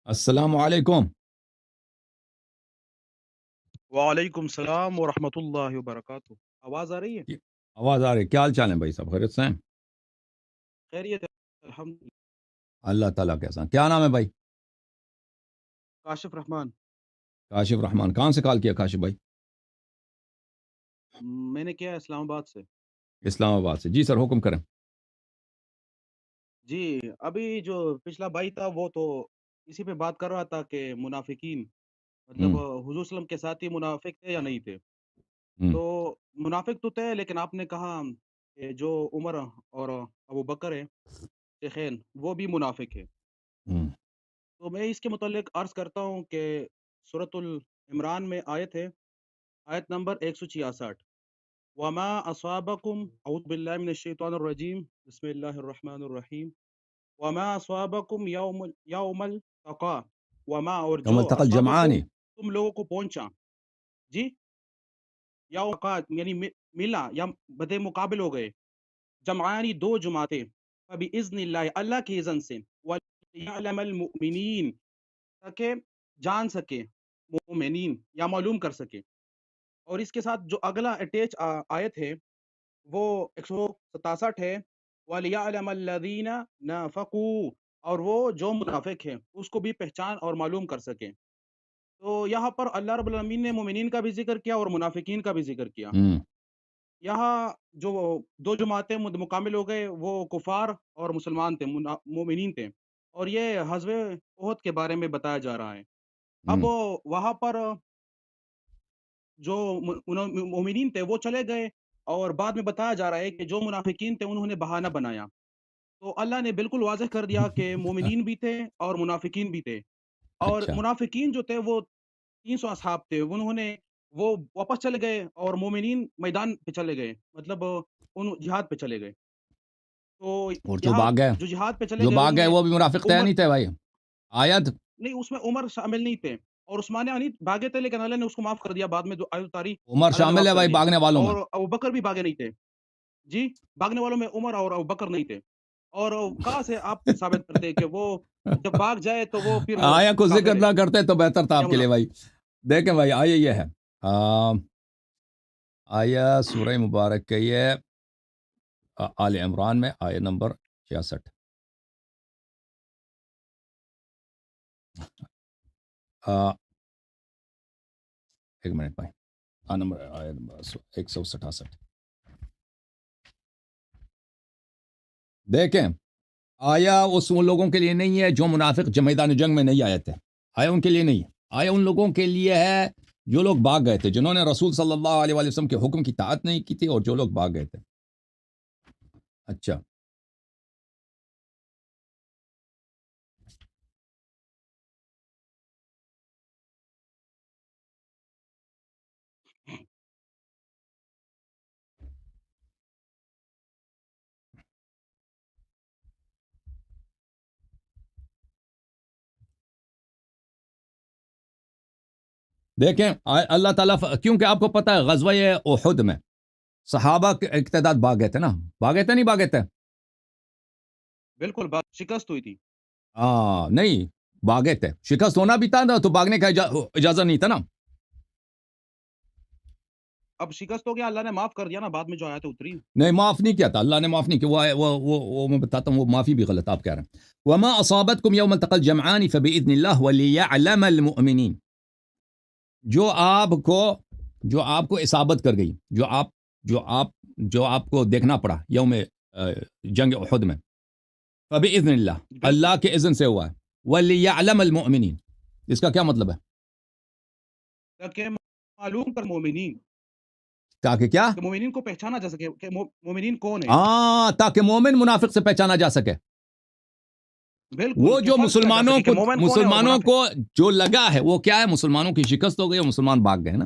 السلام علیکم. وعلیکم السلام ورحمۃ اللہ وبرکاتہ. آواز آ رہی ہے؟ آواز آ رہی ہے. کیا حال چال ہے بھائی صاحب؟ خیریت سے ہیں؟ خیریت ہے الحمد. اللہ تعالیٰ کے ساتھ. کیا نام ہے بھائی؟ کاشف رحمان. کاشف رحمان. کہاں سے کال کیا کاشف بھائی؟ میں نے کیا اسلام آباد سے. اسلام آباد سے. جی سر حکم کریں. جی ابھی جو پچھلا بھائی تھا وہ تو اسی پہ بات کر رہا تھا کہ منافقین مطلب ہوں حضور صلی اللہ علیہ وسلم کے ساتھی منافق تھے یا نہیں تھے. ہوں تو منافق تو تھے، لیکن آپ نے کہا کہ جو عمر اور ابو بکر ہے شیخین وہ بھی منافق ہے. ہوں تو میں اس کے متعلق عرض کرتا ہوں کہ سورۃ العمران میں آیت ہے، آیت نمبر 166. وما اصابکم اعوذ باللہ من الشیطان الرجیم بسم اللہ الرحمن الرحیم. وما اصابکم یوم التقا، وما اور یوم جو التقى اصابکم الجمعان. تم لوگوں کو پہنچا. جی یوم التقا یعنی ملا یا بدے مقابل ہو گئے، جمعانی دو جماعتیں، فباذن اللہ اللہ کی اذن سے، وَلِيَعْلَمَ الْمُؤْمِنِينَ تاکہ جان سکے مومنین یا معلوم کر سکے. اور اس کے ساتھ جو اگلا اٹیچ آیت ہے وہ 167 ہے، وَلِيَعْلَمَ الَّذِينَ نَافَقُوا اور وہ جو منافق ہیں اس کو بھی پہچان اور معلوم کر سکیں. تو یہاں پر اللہ رب العالمین نے مومنین کا بھی ذکر کیا اور منافقین کا بھی ذکر کیا. ہوں یہاں جو دو جماعتیں مکمل ہو گئے وہ کفار اور مسلمان تھے، مومنین تھے، اور یہ غزوہ احد کے بارے میں بتایا جا رہا ہے. اب ہوں وہاں پر جو مومنین تھے وہ چلے گئے، اور بعد میں بتایا جا رہا ہے کہ جو منافقین تھے انہوں نے بہانہ بنایا. تو اللہ نے بالکل واضح کر دیا کہ مومنین بھی تھے اور منافقین بھی تھے. اور اچھا. منافقین جو تھے وہ 300 اصحاب تھے، انہوں نے وہ واپس چلے گئے اور مومنین میدان پہ چلے گئے، مطلب ان جہاد پہ چلے گئے. تو اور جو یہاں بھاگ گئے، جو جہاد پہ چلے گئے ان میں وہ بھی منافق تھے یا عمر نہیں تھے بھائی؟ آیت. نہیں، اس میں عمر شامل نہیں تھے اور عثمان غنی بھاگے تھے، لیکن اللہ نے اس کو معاف کر دیا بعد میں، جو آیت اتاری عمر اللہ نے شامل معاف ہے کر بھائی دیا. بھاگنے والوں میں؟ اور ابوبکر بھی بھاگے نہیں تھے. جی بھاگنے والوں میں عمر اور ابوبکر نہیں تھے. اور کہاں سے آپ ثابت کرتے ہیں کہ وہ جب بھاگ جائے تو وہ پھر آیا کو ذکر کافر ہے نہ کرتے تو بہتر تھا یا آپ کے لیے منافق؟ بھائی. دیکھیں بھائی، آیا یہ ہے آیا سورہ مبارک کے یہ آل عمران میں آیا نمبر 66. ایک منٹ بھائی. آیا نمبر 167. دیکھیں، آیا ان لوگوں کے لیے نہیں ہے جو منافق میدان جنگ میں نہیں آئے تھے. آیا ان کے لیے نہیں ہے. آیا ان لوگوں کے لیے ہے جو لوگ بھاگ گئے تھے، جنہوں نے رسول صلی اللہ علیہ وآلہ وسلم کے حکم کی اطاعت نہیں کی تھی، اور جو لوگ بھاگ گئے تھے. اچھا، دیکھیں اللہ تعالیٰ کیونکہ آپ کو پتہ ہے غزوہ احد میں صحابہ کے ایک تعداد بھاگ گئے تھے نا. بھاگے تھے نہیں بھاگے تھے؟ بالکل شکست ہوئی تھی. نہیں، بھاگے تھے. شکست ہونا بھی تھا نا، تو بھاگنے کا اجازت نہیں تھا نا. اب شکست ہو گیا، اللہ نے معاف کر دیا نا بعد میں جو آیت اتری. نہیں، معاف نہیں کیا تھا اللہ نے. معاف نہیں کیا. وہ میں بتاتا ہوں، وہ معافی بھی غلط آپ کہہ رہے ہیں. وما اصابتكم يوم التقى الجمعان فباذن الله وليعلم المؤمنين. جو آپ کو اصابت کر گئی، جو آپ کو دیکھنا پڑا یوم جنگ احد میں، فباذن اللہ، بالکل اللہ کے اذن سے ہوا ہے. وليعلم المؤمنين، اس کا کیا مطلب ہے؟ تاکہ معلوم کر مومنین، تاکہ کیا؟ کہ مومنین کو پہچانا جا سکے کہ مومنین کون ہیں. تاکہ مومن منافق سے پہچانا جا سکے. بالکل، وہ کہ جو فرق کیا جا سکے کہ مومن کون ہے اور مسلمانوں منافق. کو جو لگا ہے وہ کیا ہے؟ مسلمانوں کی شکست ہو گئی اور مسلمان بھاگ گئے نا.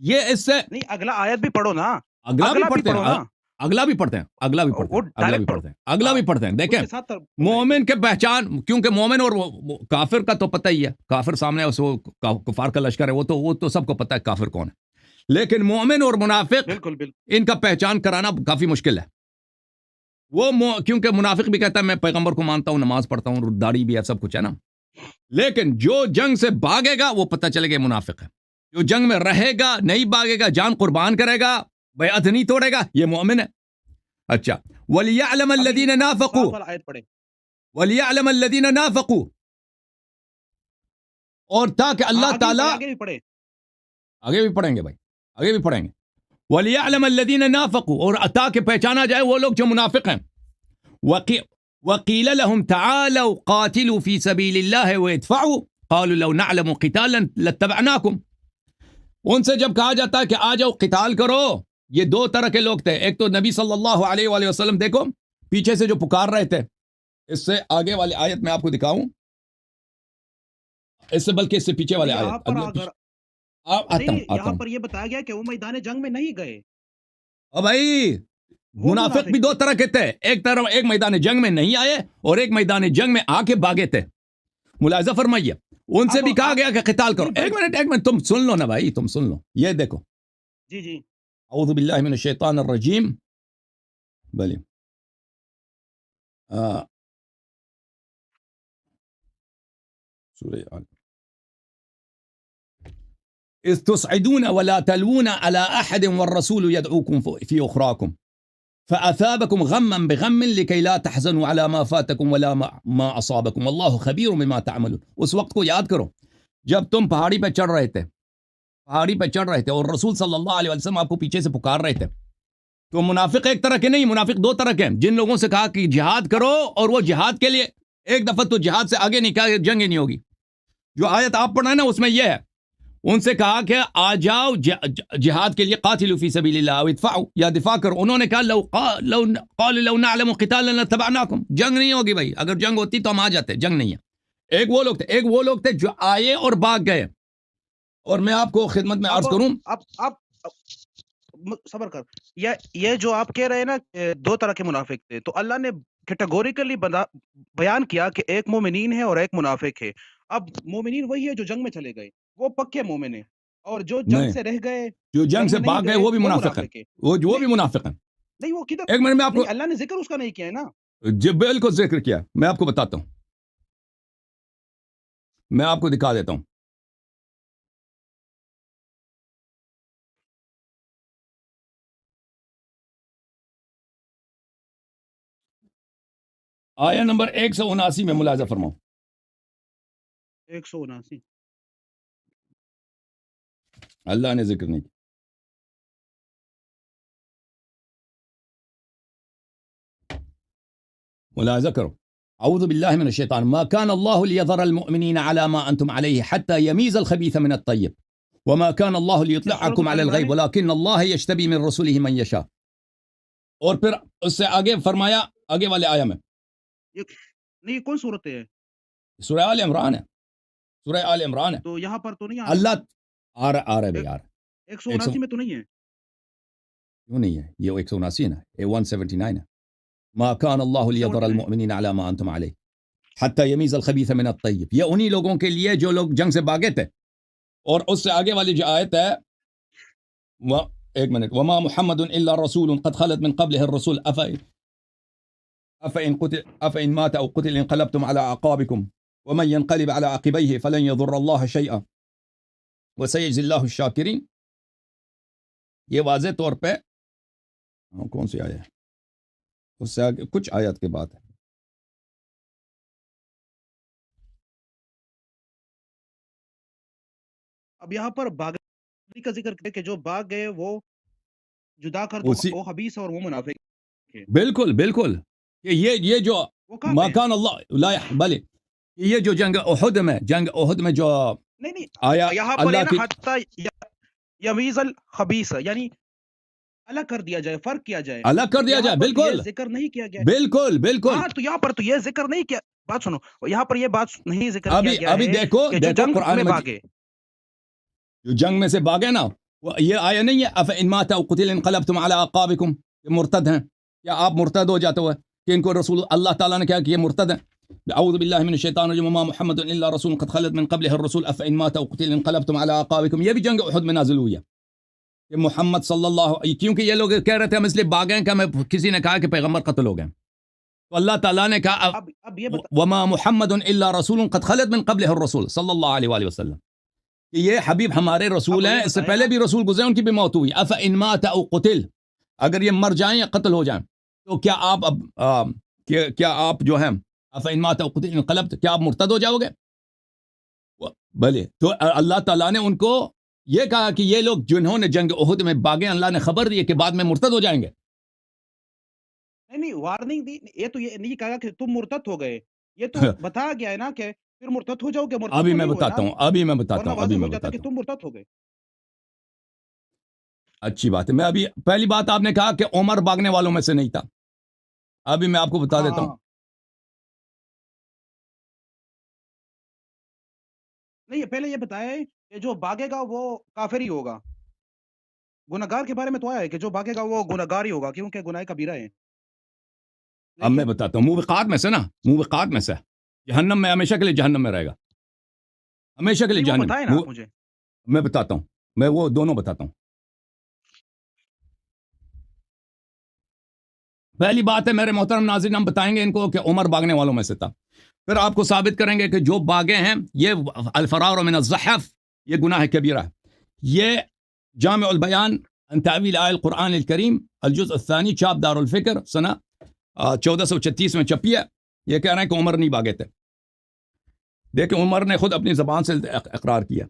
یہ اس سے نہیں، اگلا آیت بھی پڑھو نا. اگلا بھی پڑھتے پڑھو ہیں، نا. اگلا بھی پڑھتے ہیں، اگلا بھی وہ پڑھتے ہیں، اگلا بھی ڈائریکٹ پڑھتے ہیں، اگلا بھی پڑھتے ہیں. اس دیکھیں، کے ساتھ مومن کے پہچان، کیونکہ مومن اور کافر کا تو پتہ ہی ہے. کافر سامنے ہے، کفار کا لشکر ہے، وہ تو سب کو پتہ ہے کافر کون ہے. لیکن مومن اور منافق، بالکل ان کا پہچان کرانا کافی مشکل ہے. کیونکہ منافق بھی کہتا ہے میں پیغمبر کو مانتا ہوں، نماز پڑھتا ہوں، داڑھی بھی ہے، سب کچھ ہے نا. لیکن جو جنگ سے بھاگے گا وہ پتہ چلے گا منافق ہے. جو جنگ میں رہے گا, نہیں بھاگے گا, جان قربان کرے گا, بیعت نہیں توڑے گا, یہ مومن ہے. اچھا, وَلِيَعْلَمَ ابھی الَّذِينَ صاف نَافَقُوا والا آیت پڑھے. وَلِيَعْلَمَ الَّذِينَ نَافَقُوا, اور تاکہ اللہ آگے بھی تعالیٰ, پڑھے, آگے بھی پڑھے. آگے بھی پڑھیں گے بھائی, آگے بھی پڑھیں گے. وَلِيَعْلَمَ الَّذِينَ نَافَقُوا, اور تاکہ پہچانا جائے وہ لوگ جو منافق ہیں. وَقِيلَ لَهُمْ تَعَالَوْا قَاتِلُوا فِي سَبِيلِ اللَّهِ وَادْفَعُوا قَالُوا لَوْ نَعْلَمُ قِتَالًا لَاتَّبَعْنَاكُمْ. ان سے جب کہا جاتا ہے کہ آ جاؤ قتال کرو, یہ دو طرح کے لوگ تھے. ایک تو نبی صلی اللہ علیہ وآلہ وسلم, دیکھو پیچھے سے جو پکار رہے تھے, اس سے آگے والی آیت میں آپ کو دکھاؤں, اس سے بلکہ اس سے پیچھے والے یہاں آیت پر اگلے اگر آتا یہاں ہوں. پر یہ بتایا گیا کہ وہ میدان جنگ میں نہیں گئے. اور بھائی وہ منافق بھی دو تھے. طرح کے تھے. ایک میدان جنگ میں نہیں آئے اور ایک میدان جنگ میں آ کے بھاگے تھے. ملاحظہ فرمائیے, ان سے بھی کہا گیا کہ قتال کرو. ایک منٹ تم سن لو نا بھائی, تم سن لو. یہ دیکھو, جی جی, اعوذ باللہ من الشیطان الرجیم. بلی سورہ اذ تصعدون ولا تلوون على احد والرسول يدعوكم في اخراكم فاثابكم غما بغم لكي لا تحزنوا على ما فاتكم ولا ما اصابكم والله خبير بما تعملون. اس وقت کو یاد کرو جب تم پہاڑی پہ چڑھ رہے تھے اور رسول صلی اللہ علیہ وسلم آپ کو پیچھے سے پکار رہے تھے. تو منافق ایک طرح کے نہیں, منافق دو طرح کے ہیں. جن لوگوں سے کہا کہ جہاد کرو اور وہ جہاد کے لیے ایک دفعہ تو جہاد سے آگے نہیں کہا, جنگ ہی نہیں ہوگی. جو آیت آپ پڑھنا ہے نا اس میں یہ ہے, ان سے کہا کہ آ جاؤ جہاد کے لیے, قاتلوا فی سبیل اللہ او ادفعوا, یا دفاع کرو. انہوں نے کہا لو نعلم قتالا لاتبعناکم, جنگ نہیں ہوگی بھائی, اگر جنگ ہوتی تو ہم آ جاتے, جنگ نہیں ہے. ایک وہ لوگ تھے جو آئے اور بھاگ گئے. اور میں آپ کو خدمت میں عرض کروں, اب صبر کر. یہ جو آپ کہہ رہے ہیں نا دو طرح کے منافق تھے, تو اللہ نے کیٹیگوریکلی بیان کیا کہ ایک مومنین ہے اور ایک منافق ہے. اب مومنین وہی ہے جو جنگ میں چلے گئے, وہ پکے مومن ہیں, اور جو جنگ سے رہ گئے, جو جنگ سے بھاگ گئے وہ بھی منافق ہیں. وہ بھی منافق ہیں. نہیں, وہ کدھر, ایک منٹ میں آپ کو, اللہ نے ذکر اس کا نہیں کیا ہے نا. جی بالکل ذکر کیا, میں آپ کو بتاتا ہوں, میں آپ کو دکھا دیتا ہوں. آیا نمبر 179 میں ملاحظہ فرماؤ. 179 اللہ نے ذکر نہیں کیا. ملاحظہ کرو, اعوذ باللہ من الشیطان, ما كان الله ليذر المؤمنين على ما انتم عليه حتى يميز الخبيث من الطيب وما كان الله ليطلعكم على الغيب ولكن الله يجتبي من رسله من يشاء. اور پھر اس سے آگے فرمایا, آگے والے آیا میں, نہیں کون صورت ہے؟ سورہ آل عمران ہے, سورہ آل عمران ہے. تو یہاں پر تو نہیں اللہ آ رہا ہے بھائی, آ رہا 179 میں تو نہیں ہے. کیوں نہیں ہے, یہ 179 ہے, یہ 179 ہے. ما كان الله ليذر المؤمنين على ما انتم عليه حتى يميز الخبيث من الطيب. یہ انہی لوگوں کے لیے جو لوگ جنگ سے بھاگے تھے. اور اس سے آگے والی جو آیت ہے, ایک منٹ, وما محمد الا رسول قد خلت من قبله الرسل افإن مات او قتل انقلبتم على اعقابكم ومن ينقلب على عقبيه فلن يضر الله شيئا وسيجزي الله الشاكرين. یہ واضح طور پہ کون سی آیت ہے, اس سے آگے کچھ آیات کے بعد ہے. اب یہاں پر باغی کا ذکر کرے کہ جو باغ گئے وہ جدا کر دو, وہ خبیث اور وہ منافق. بالکل بالکل, یہ جو مکان اللہ لا بلے, یہ جو جنگ احد میں جو نہیں آیا یہاں پر اللہ کی حتی یمیز الخبیث, یعنی الگ کر دیا جائے, فرق کیا جائے, الگ کر دیا جائے. بالکل ذکر نہیں کیا گیا. بالکل بالکل. ہاں, تو یہاں پر تو یہ ذکر نہیں کیا, بات سنو, یہاں پر یہ بات نہیں ذکر کیا گیا ابھی دیکھو قرآن میں بھاگے, جو جنگ میں سے بھاگے نا, یہ آیا نہیں ہے افإن مات او قتل انقلبتم على اعقابكم, یہ مرتد ہیں, کیا آپ مرتد ہو جاتے ہوئے کہ ان کو رسول اللہ تعالیٰ نے کہا کہ یہ مرتد ہیں. اعوذ باللہ من الشیطان الرجیم, وما محمد الا رسول قد خلت من قبله الرسل افإن مات او قتل انقلبتم على اعقابكم. یہ بھی جنگ احد میں نازل ہوئی ہے کہ محمد صلی اللہ, کیونکہ یہ لوگ کہہ رہے تھے ہم اس لیے بھاگے ہیں کہ ہمیں کسی نے کہا کہ پیغمبر قتل ہو گئے. تو اللہ تعالیٰ نے کہا اب یہ وما محمد الا رسول قد خلت من قبلہ الرسول صلی اللہ علیہ وآلہ وسلم، کہ یہ حبیب ہمارے رسول ہیں، اس سے پہلے بھی رسول گزرے، ان کی بھی موت ہوئی. افإن مات او قتل، اگر یہ مر جائیں یا قتل ہو جائیں تو کیا آپ کیا آپ جو ہیں افإن مات او قتل انقلبت، کیا آپ مرتد ہو جاؤ گے؟ بھلے تو اللہ تعالیٰ نے ان کو یہ کہا کہ یہ لوگ جنہوں نے جنگ احد میں باغے، اللہ نے خبر دی کہ بعد میں مرتد ہو جائیں گے. نہیں وارننگ دی، یہ تو یہ نہیں کہا کہ تم مرتد ہو گئے، یہ تو بتایا گیا ہے نا کہ پھر مرتد ہو جاؤ گے. مرتد ابھی تو میں نہیں ہوئے بتاتا نا، ہوں ابھی میں بتاتا ورنہ ہوں واضح ابھی میں ہو جاتا بتاتا کہ ہوں تم مرتد ہو گئے. اچھی بات ہے. میں ابھی پہلی بات آپ نے کہا کہ عمر بھاگنے والوں میں سے نہیں تھا، ابھی میں آپ کو بتا دیتا ہوں. نہیں پہلے یہ بتایا ہے کہ جو بھاگے گا وہ کافر ہی ہوگا. گناہگار کے بارے میں تو آیا ہے کہ جو بھاگے گا وہ گناہگار ہی ہوگا، کیونکہ گناہ کبیرہ ہے. اب میں بتاتا ہوں، موبقات میں سے نا، موبقات میں سے جہنم میں ہمیشہ کے لیے جہنم میں رہے گا، ہمیشہ کے لیے جہنم. بتائے نا مجھے، میں بتاتا ہوں، میں وہ دونوں بتاتا ہوں. پہلی بات ہے میرے محترم ناظرین، ہم بتائیں گے ان کو کہ عمر بھاگنے والوں میں سے تھا. پھر آپ کو ثابت کریں گے کہ جو باغے ہیں یہ الفرار من الزحف، یہ گناہ کبیرہ ہے. یہ جامع البیان عن تأویل آیہ القرآن الکریم الجزء الثانی، چاپ دار الفکر، سنہ 1436 میں چھپی ہے. یہ کہہ رہے ہیں کہ عمر نہیں بھاگے تھے. دیکھیں عمر نے خود اپنی زبان سے اقرار کیا.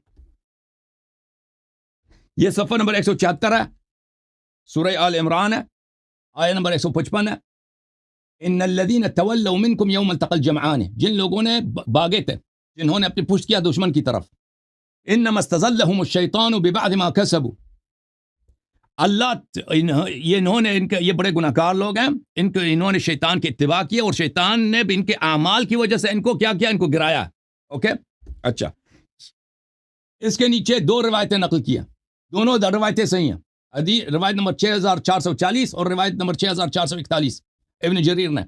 یہ صفحہ نمبر 174 ہے، سورہ آل عمران ہے، آیہ نمبر 155 ہے. ان الذین تولوا منکم یوم التقى الجمعان، جن لوگوں نے باغے تھے، جنہوں نے اپنی پشت کیا دشمن کی طرف. انما استزلهم الشیطان ببعض ما کسبوا، اللہ انہوں نے یہ بڑے گناہگار لوگ ہیں، انہوں نے شیطان کی اتباع کی اور شیطان نے بھی ان کے اعمال کی وجہ سے ان کو کیا کیا، ان کو گرایا. اوکے اچھا، اس کے نیچے دو روایتیں نقل کی ہیں، دونوں روایتیں صحیح ہیں. روایت نمبر 6440 اور روایت نمبر 6441 ابن جریر نے.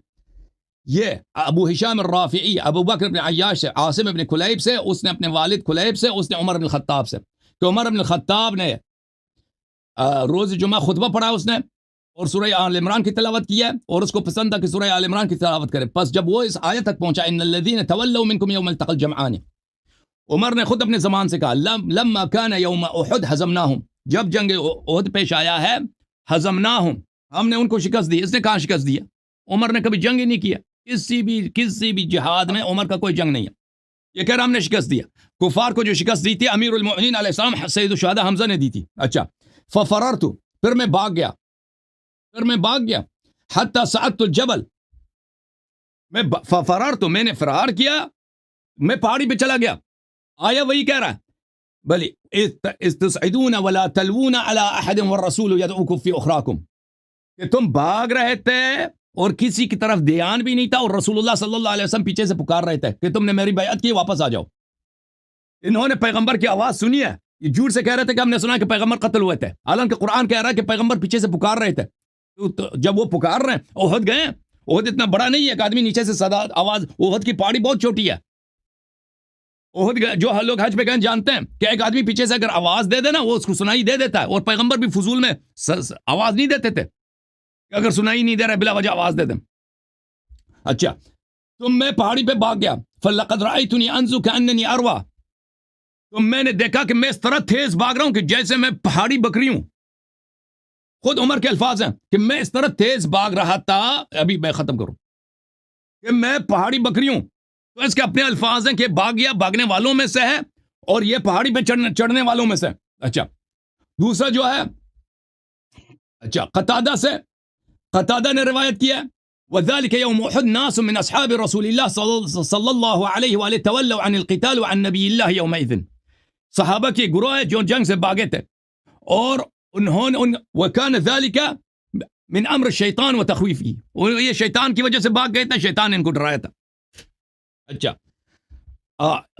یہ ابو ہشام الرافعی ابو بکر بن عیاش سے، عاصم بن کلیب سے، اس نے اپنے والد کلیب سے، اس نے عمر بن الخطاب سے، کہ عمر بن الخطاب نے روز جمعہ خطبہ پڑھا اس نے اور سورہ آل عمران کی تلاوت کیا اور اس کو پسند تھا کہ سورہ آل عمران کی تلاوت کرے. پس جب وہ اس آیت تک پہنچا ان الذین تولوا منکم یوم التقى الجمعان، عمر نے خود اپنے زبان سے کہا لما کان یوم احد ہزمناہم، جب جنگ احد پیش آیا ہے، ہزمناہم، ہم نے ان کو شکست دی. اس نے کہاں شکست دیا؟ عمر نے کبھی جنگ ہی نہیں کیا، کسی بھی جہاد میں عمر کا کوئی جنگ نہیں ہے. یہ کہہ رہا ہم نے شکست دیا. کفار کو جو شکست دی تھی امیر المؤمنین علیہ السلام سید الشہداء حمزہ نے دی تھی. اچھا، ففررت، پھر میں بھاگ گیا حتی صعدت الجبل، ففررت، میں نے فرار کیا، میں پہاڑی پہ چلا گیا. آیا وہی کہہ رہا ہے بلی استصعدون ولا تلوون على احد والرسول يدعوكم في اخراكم، کہ تم بھاگ رہے تھے اور کسی کی طرف دھیان بھی نہیں تھا اور رسول اللہ صلی اللہ علیہ وسلم پیچھے سے پکار رہے تھے کہ تم نے میری بیعت کی، واپس آ جاؤ. انہوں نے پیغمبر کی آواز سنی ہے، یہ جھوٹ سے کہہ رہے تھے کہ ہم نے سنا کہ پیغمبر قتل ہوئے تھے، حالانکہ قرآن کہہ رہا ہے کہ پیغمبر پیچھے سے پکار رہے تھے. تو جب وہ پکار رہے ہیں، احد گئے، احد اتنا بڑا نہیں ہے کہ آدمی نیچے سے صدا آواز، احد کی پہاڑی بہت چھوٹی ہے. احد جو لوگ حج پہ گئے جانتے ہیں کہ ایک آدمی پیچھے سے اگر آواز دے دے نا وہ اس کو سنائی دے دیتا ہے، اور پیغمبر بھی فضول میں آواز نہیں دیتے تھے کہ اگر سنائی نہیں دے رہا بلا وجہ آواز دے دیں. اچھا، تو میں پہاڑی پہ بھاگ گیا. فلقد رأيتني انزو كأنني اروى، تو میں نے دیکھا کہ میں اس طرح تیز بھاگ رہا ہوں کہ جیسے میں پہاڑی بکری ہوں. خود عمر کے الفاظ ہیں کہ میں اس طرح تیز بھاگ رہا تھا، ابھی میں ختم کروں، کہ میں پہاڑی بکری ہوں. تو اس کے اپنے الفاظ ہیں کہ بھاگنے والوں میں سے ہے اور یہ پہاڑی پہ چڑھنے والوں میں سے. اچھا، دوسرا جو ہے، اچھا قتادہ نے روایت کیا وذلك يوم احد ناس من اصحاب رسول الله صلی اللہ علیہ وآلہ تولوا عن القتال وعن نبی اللہ یومئذ، صحابہ کی گروہ ہے جو جنگ سے بھاگے تھے اور انہوں نے وكان ذلك من امر الشیطان وتخویفه، اور یہ شیطان کی وجہ سے بھاگ گئے تھے، شیطان نے ان کو ڈرایا تھا. اچھا،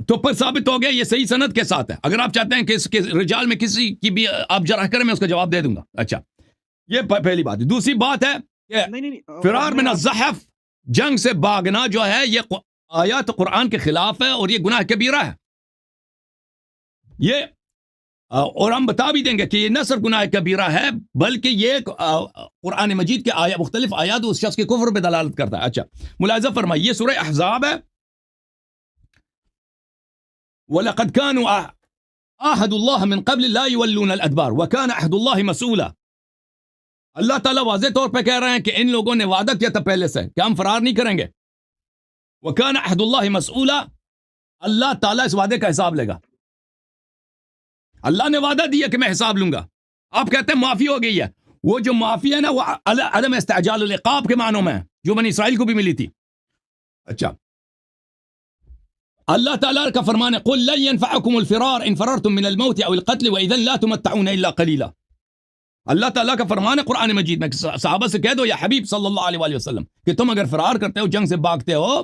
تو پھر ثابت ہو گیا یہ صحیح سند کے ساتھ ہے. اگر آپ چاہتے ہیں کہ اس کے رجال میں کسی کی بھی آپ جرح کریں میں اس کا جواب دے دوں گا. اچھا، یہ پہلی بات ہے. دوسری بات ہے کہ فرار من الزحف، جنگ سے بھاگنا جو ہے یہ آیات قرآن کے خلاف ہے اور یہ گناہ کبیرہ ہے. یہ اور ہم بتا بھی دیں گے کہ یہ نہ صرف گناہ کبیرہ ہے بلکہ یہ قرآن مجید کے مختلف آیات اس شخص کے کفر پہ دلالت کرتا ہے. اچھا ملاحظہ فرمائیے یہ سورہ احزاب ہے. وَلَقَدْ كَانُوا عَاهَدُوا اللَّهَ مِنْ قَبْلِ لَا يُوَلُّونَ الْأَدْبَارَ وَكَانَ عَهْدُ اللَّهِ مَسْئُولًا. اللہ تعالیٰ واضح طور پہ کہہ رہے ہیں کہ ان لوگوں نے وعدہ کیا تھا پہلے سے کہ ہم فرار نہیں کریں گے. وَكَانَ عَهْدُ اللَّهِ مَسْئُولًا. اللہ تعالیٰ اس وعدے کا حساب لے گا. اللہ نے وعدہ دیا کہ میں حساب لوں گا. آپ کہتے ہیں معافی ہو گئی ہے. وہ جو معافی ہے نا وہ عدم استعجال العقاب کے معنوں میں ہے جو بنی اسرائیل کو بھی ملی تھی. اچھا اللہ تعالیٰ کا فرمان ہے قُلْ لَن يَنْفَعَكُمُ الْفِرَارُ إِنْ فَرَرْتُم مِّنَ الْمَوْتِ أَوِ الْقَتْلِ وَإِذًا لَّا تُمَتَّعُونَ إِلَّا قَلِيلًا. اللہ تعالیٰ کا فرمان ہے قرآن مجید میں صحابہ سے کہہ دو یا حبیب صلی اللہ علیہ وآلہ وسلم کہ تم اگر فرار کرتے ہو جنگ سے بھاگتے ہو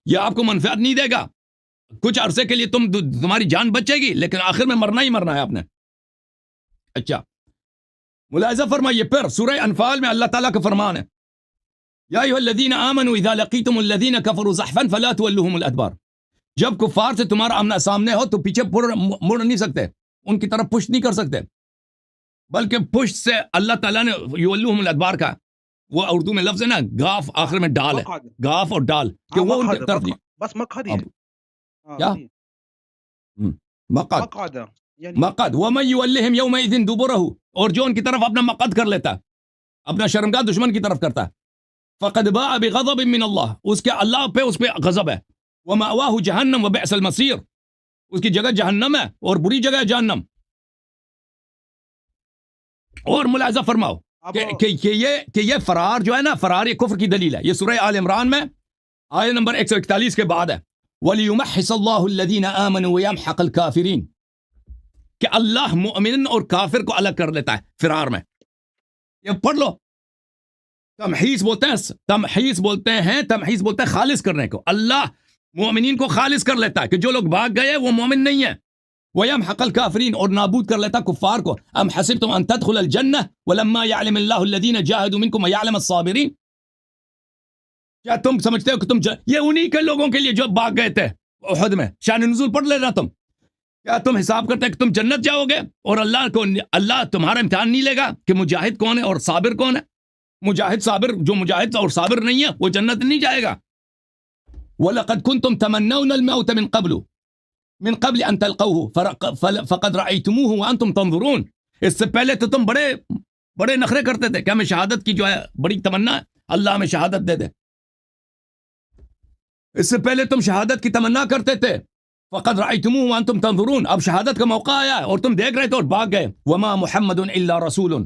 یہ آپ کو منفعت نہیں دے گا. کچھ عرصے کے لیے تمہاری جان بچے گی لیکن آخر میں مرنا ہی مرنا ہے آپ نے. اچھا ملاحظہ فرمائیے پھر سورہ انفال میں اللہ تعالیٰ کا فرمان ہے یا ایھا الذین آمنوا اذا لقیتم الذین کفروا زحفا فلا تولوهم الادبار. جب کفار سے تمہارا آمنا سامنے ہو تو پیچھے مڑ نہیں سکتے, ان کی طرف پشت نہیں کر سکتے, بلکہ پشت سے اللہ تعالیٰ نے یولوہم الادبار کا وہ اردو میں لفظ ہے نا گاف آخر میں ڈال ہے, گاف اور ڈال کہ وہ ان کی طرف نہیں بس مقعد ہے کیا مقعد مقعد ومن یولہم یومئذ دبرہ, اور جو ان کی طرف اپنا مقعد کر لیتا ہے اپنا شرمگاہ دشمن کی طرف کرتا ہے فقد باء بغضب من اللہ, اس کے اللہ پہ اس پہ غضب ہے. ومأواہ جہنم وبئس المصیر, اس کی جگہ جہنم ہے اور بری جگہ ہے جہنم. اور ملاحظہ فرماؤ کہ یہ فرار جو ہے نا فرار یہ کفر کی دلیل ہے. یہ سورہ آل عمران میں آیت نمبر 141 کے بعد ہے وَلِيُمَحِّصَ اللَّهُ الَّذِينَ آمَنُوا وَيَمْحَقَ الْكَافِرِينَ, کہ اللہ مؤمن اور کافر کو الگ کر لیتا ہے فرار میں. یہ پڑھ لو تمحیص بولتے ہیں خالص کرنے کو. اللہ مومنین کو خالص کر لیتا ہے کہ جو لوگ بھاگ گئے وہ مومن نہیں ہیں. وَيَمْحَقَ الْكَافِرِينَ, اور نابود کر لیتا کفار کو. ام حسبتم ان تدخل الجنہ ولما يعلم اللہ الذین جاہدوا منکم ويعلم الصابرین, کیا تم سمجھتے ہو کہ یہ انہی کے لوگوں کے لیے جو بھاگ گئے تھے احد میں. شان نزول پڑھ لینا تم. کیا تم حساب کرتے کہ تم جنت جاؤ گے اور اللہ تمہارا امتحان نہیں لے گا کہ مجاہد کون ہے اور صابر کون ہے. جو مجاہد اور صابر نہیں ہے وہ جنت نہیں جائے گا. وَلَقَدْ كُنْتُمْ تَمَنَّوْنَ الْمَوْتَ مِنْ قَبْلِ أَنْ تَلْقَوْهُ فَقَدْ رَأَيْتُمُوهُ وَأَنْتُمْ تَنْظُرُونَ. اس سے پہلے تو تم بڑے نخرے کرتے تھے کہ ہمیں شہادت کی جو ہے بڑی تمنا ہے, اللہ ہمیں شہادت دے دے. اس سے پہلے تم شہادت کی تمنا کرتے تھے. فَقَدْ رَأَيْتُمُوهُ وَأَنْتُمْ تَنْظُرُونَ, اب شہادت کا موقع آیا ہے اور تم دیکھ رہے تھے اور بھاگ گئے. وَمَا مُحَمَّدٌ إِلَّا رَسُولٌ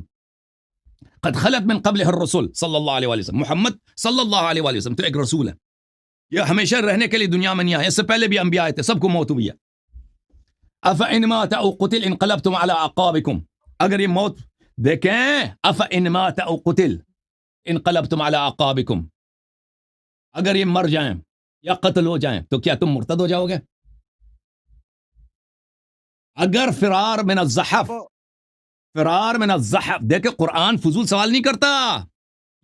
قد خلت من قبلہ الرسول صلی اللہ علیہ وسلم. محمد صلی اللہ علیہ وسلم تو ایک رسول ہے, یہ ہمیشہ رہنے کے لیے دنیا میں نہیں آیا. اس سے پہلے بھی انبیاء آئے تھے, سب کو موت ہوئی ہے. افإن مات او قتل انقلبتم على اعقابکم, اگر یہ موت دیکھیں افإن مات او قتل انقلبتم على اعقابکم, اگر یہ مر جائیں یا قتل ہو جائیں تو کیا تم مرتد ہو جاؤ گے؟ اگر فرار من الزحف دیکھیں قرآن فضول سوال نہیں کرتا,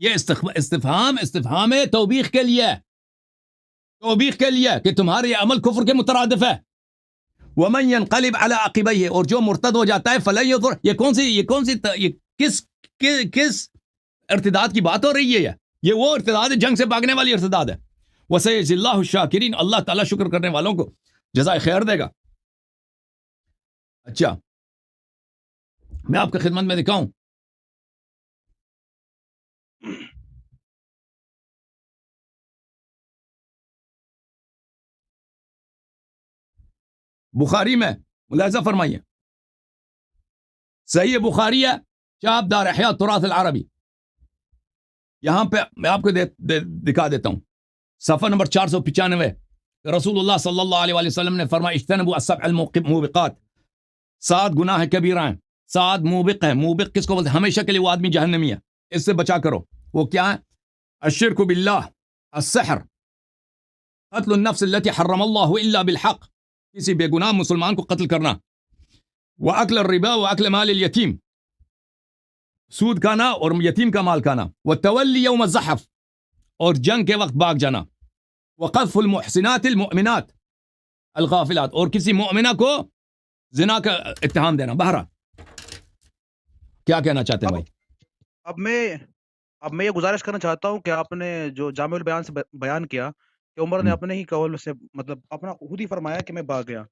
یہ استفہام توبیخ کے لیے کہ تمہارے عمل کفر کے مترادف ہے. وَمَنْ يَنْقَلِبْ عَلَىٰ عَقِبَيْهِ, اور جو مرتد ہو جاتا ہے فَلَن يَضُرَّ, یہ کس ارتداد کی بات ہو رہی ہے؟ یہ وہ ارتداد ہے جنگ سے بھاگنے والی ارتداد ہے. وَسَيَجْزِي اللَّهُ الشَّاكِرِينَ, اللہ تعالیٰ شکر کرنے والوں کو جزائے خیر دے گا. اچھا میں آپ کی خدمت میں دکھاؤں بخاری میں, ملاحظہ فرمائیے صحیح بخاری ہے چاپ دار احیاء التراث العربی, یہاں پہ میں آپ کو دکھا دیتا ہوں صفحہ نمبر 495. رسول اللہ صلی اللہ علیہ وسلم نے فرمایا اجتنبوا السبع الموبقات, 7 گناہ کبیرہ ہیں, 7 موبق ہیں. موبق کس کو بولتے ہیں؟ ہمیشہ کے لیے وہ آدمی جہنمی ہے, اس سے بچا کرو. وہ کیا ہے؟ الشرک باللہ, السحر, قتل النفس التي حرم اللہ الا بالحق, کسی بے گناہ مسلمان کو قتل کرنا. وَأَكْلَ الرِّبَا وَأَكْلَ مَالِ الْيَتِيمِ, سود کھانا اور یتیم کا مال کھانا. وَالتَّوَلِّ يَوْمَ الزَّحْفِ, اور جنگ کے وقت بھاگ جانا. وَقَذْفُ الْمُحْسِنَاتِ الْمُؤْمِنَاتِ الْغَافِلَاتِ, اور کسی مؤمنہ کو زنا کا اتہام دینا. بہرحال کیا کہنا چاہتے ہیں بھائی؟ اب میں یہ گزارش کرنا چاہتا ہوں کہ آپ نے جو جامع البیان سے بیان کیا کہ عمر نے اپنے ہی قول سے مطلب اپنا خود ہی فرمایا کہ میں بھاگ گیا،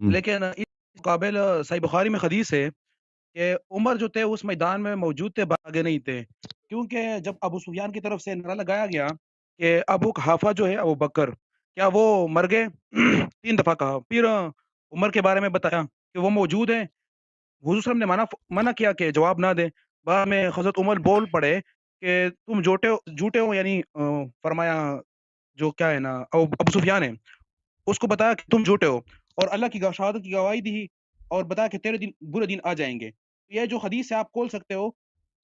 لیکن اس قابل صحیح بخاری میں حدیث ہے کہ عمر جو تھے اس میدان میں موجود تھے، بھاگے نہیں تھے، کیونکہ جب ابو سفیان کی طرف سے نعرہ لگایا گیا کہ ابو قحافہ جو ہے ابو بکر کیا وہ مر گئے 3 دفعہ کہا، پھر عمر کے بارے میں بتایا کہ وہ موجود ہیں، حضور صلی اللہ علیہ وسلم نے منع کیا کہ جواب نہ دیں. بعد میں حضرت عمر بول پڑے کہ تم جھوٹے ہو، یعنی فرمایا جو کیا ہے نا ابو سفیان ہے اس کو بتایا کہ تم جھوٹے ہو، اور اللہ کی شہادت کی گواہی دی اور بتایا کہ تیرے دن برے دن آ جائیں گے. یہ جو حدیث ہے آپ کھول سکتے ہو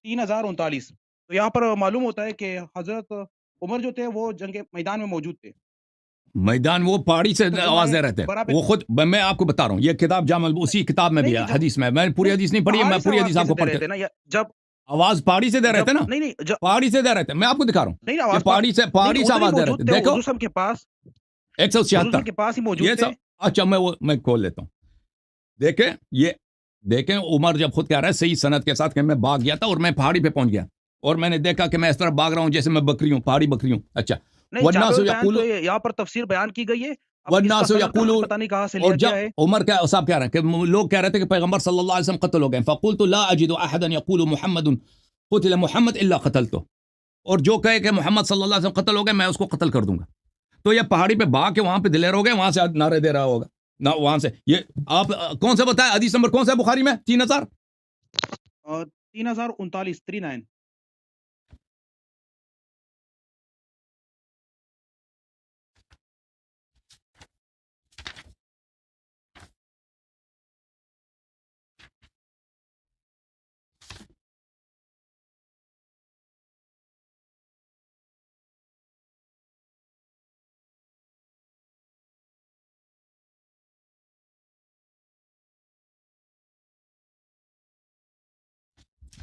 3039. تو یہاں پر معلوم ہوتا ہے کہ حضرت عمر جو تھے وہ جنگ میدان میں موجود تھے. میدان وہ پہاڑی سے آواز دے رہے تھے، وہ خود میں آپ کو بتا رہا ہوں، یہ کتاب جامع اسی کتاب میں بھی ہے حدیث میں پوری حدیث نہیں پڑھی، میں پوری حدیث آپ کو پڑھ کے جب آواز پہاڑی سے دے رہے تھے نا، نہیں پہاڑی سے دے رہے تھے، میں آپ کو دکھا رہا ہوں، نہیں پہاڑی سے آواز دے رہے تھے. دیکھو حضور کے پاس 176 کے پاس ہی موجود یہ تھے. سب. اچھا میں کھول لیتا ہوں. دیکھیں عمر جب خود کہہ رہا ہے صحیح سند کے ساتھ کہ میں بھاگ گیا تھا اور میں پہاڑی پہ پہنچ گیا اور میں نے دیکھا کہ میں اس طرح بھاگ رہا ہوں جیسے میں بکری ہوں، پہاڑی بکری ہوں. اچھا یہاں پر تفسیر بیان کی گئی ہے، والناس یقولون، پتہ نہیں کہاں سے اور لیا جب گیا ہے. عمر کیا صاحب کہہ رہے ہیں کہ لوگ کہہ رہے تھے کہ پیغمبر صلی اللہ علیہ وسلم قتل ہو گئے، فقلت لا اجد احدا يقول محمد قتل محمد الا قتلته، اور جو کہے کہ محمد صلی اللہ علیہ وسلم قتل ہو گئے میں اس کو قتل کر دوں گا. تو یہ پہاڑی پہ بھاگ کے وہاں پہ دلیر ہو گئے، وہاں سے نعرے دے رہا ہوگا نہ، وہاں سے. یہ آپ کون سا بتایا حدیث نمبر کون سا ہے بخاری میں؟ 3039.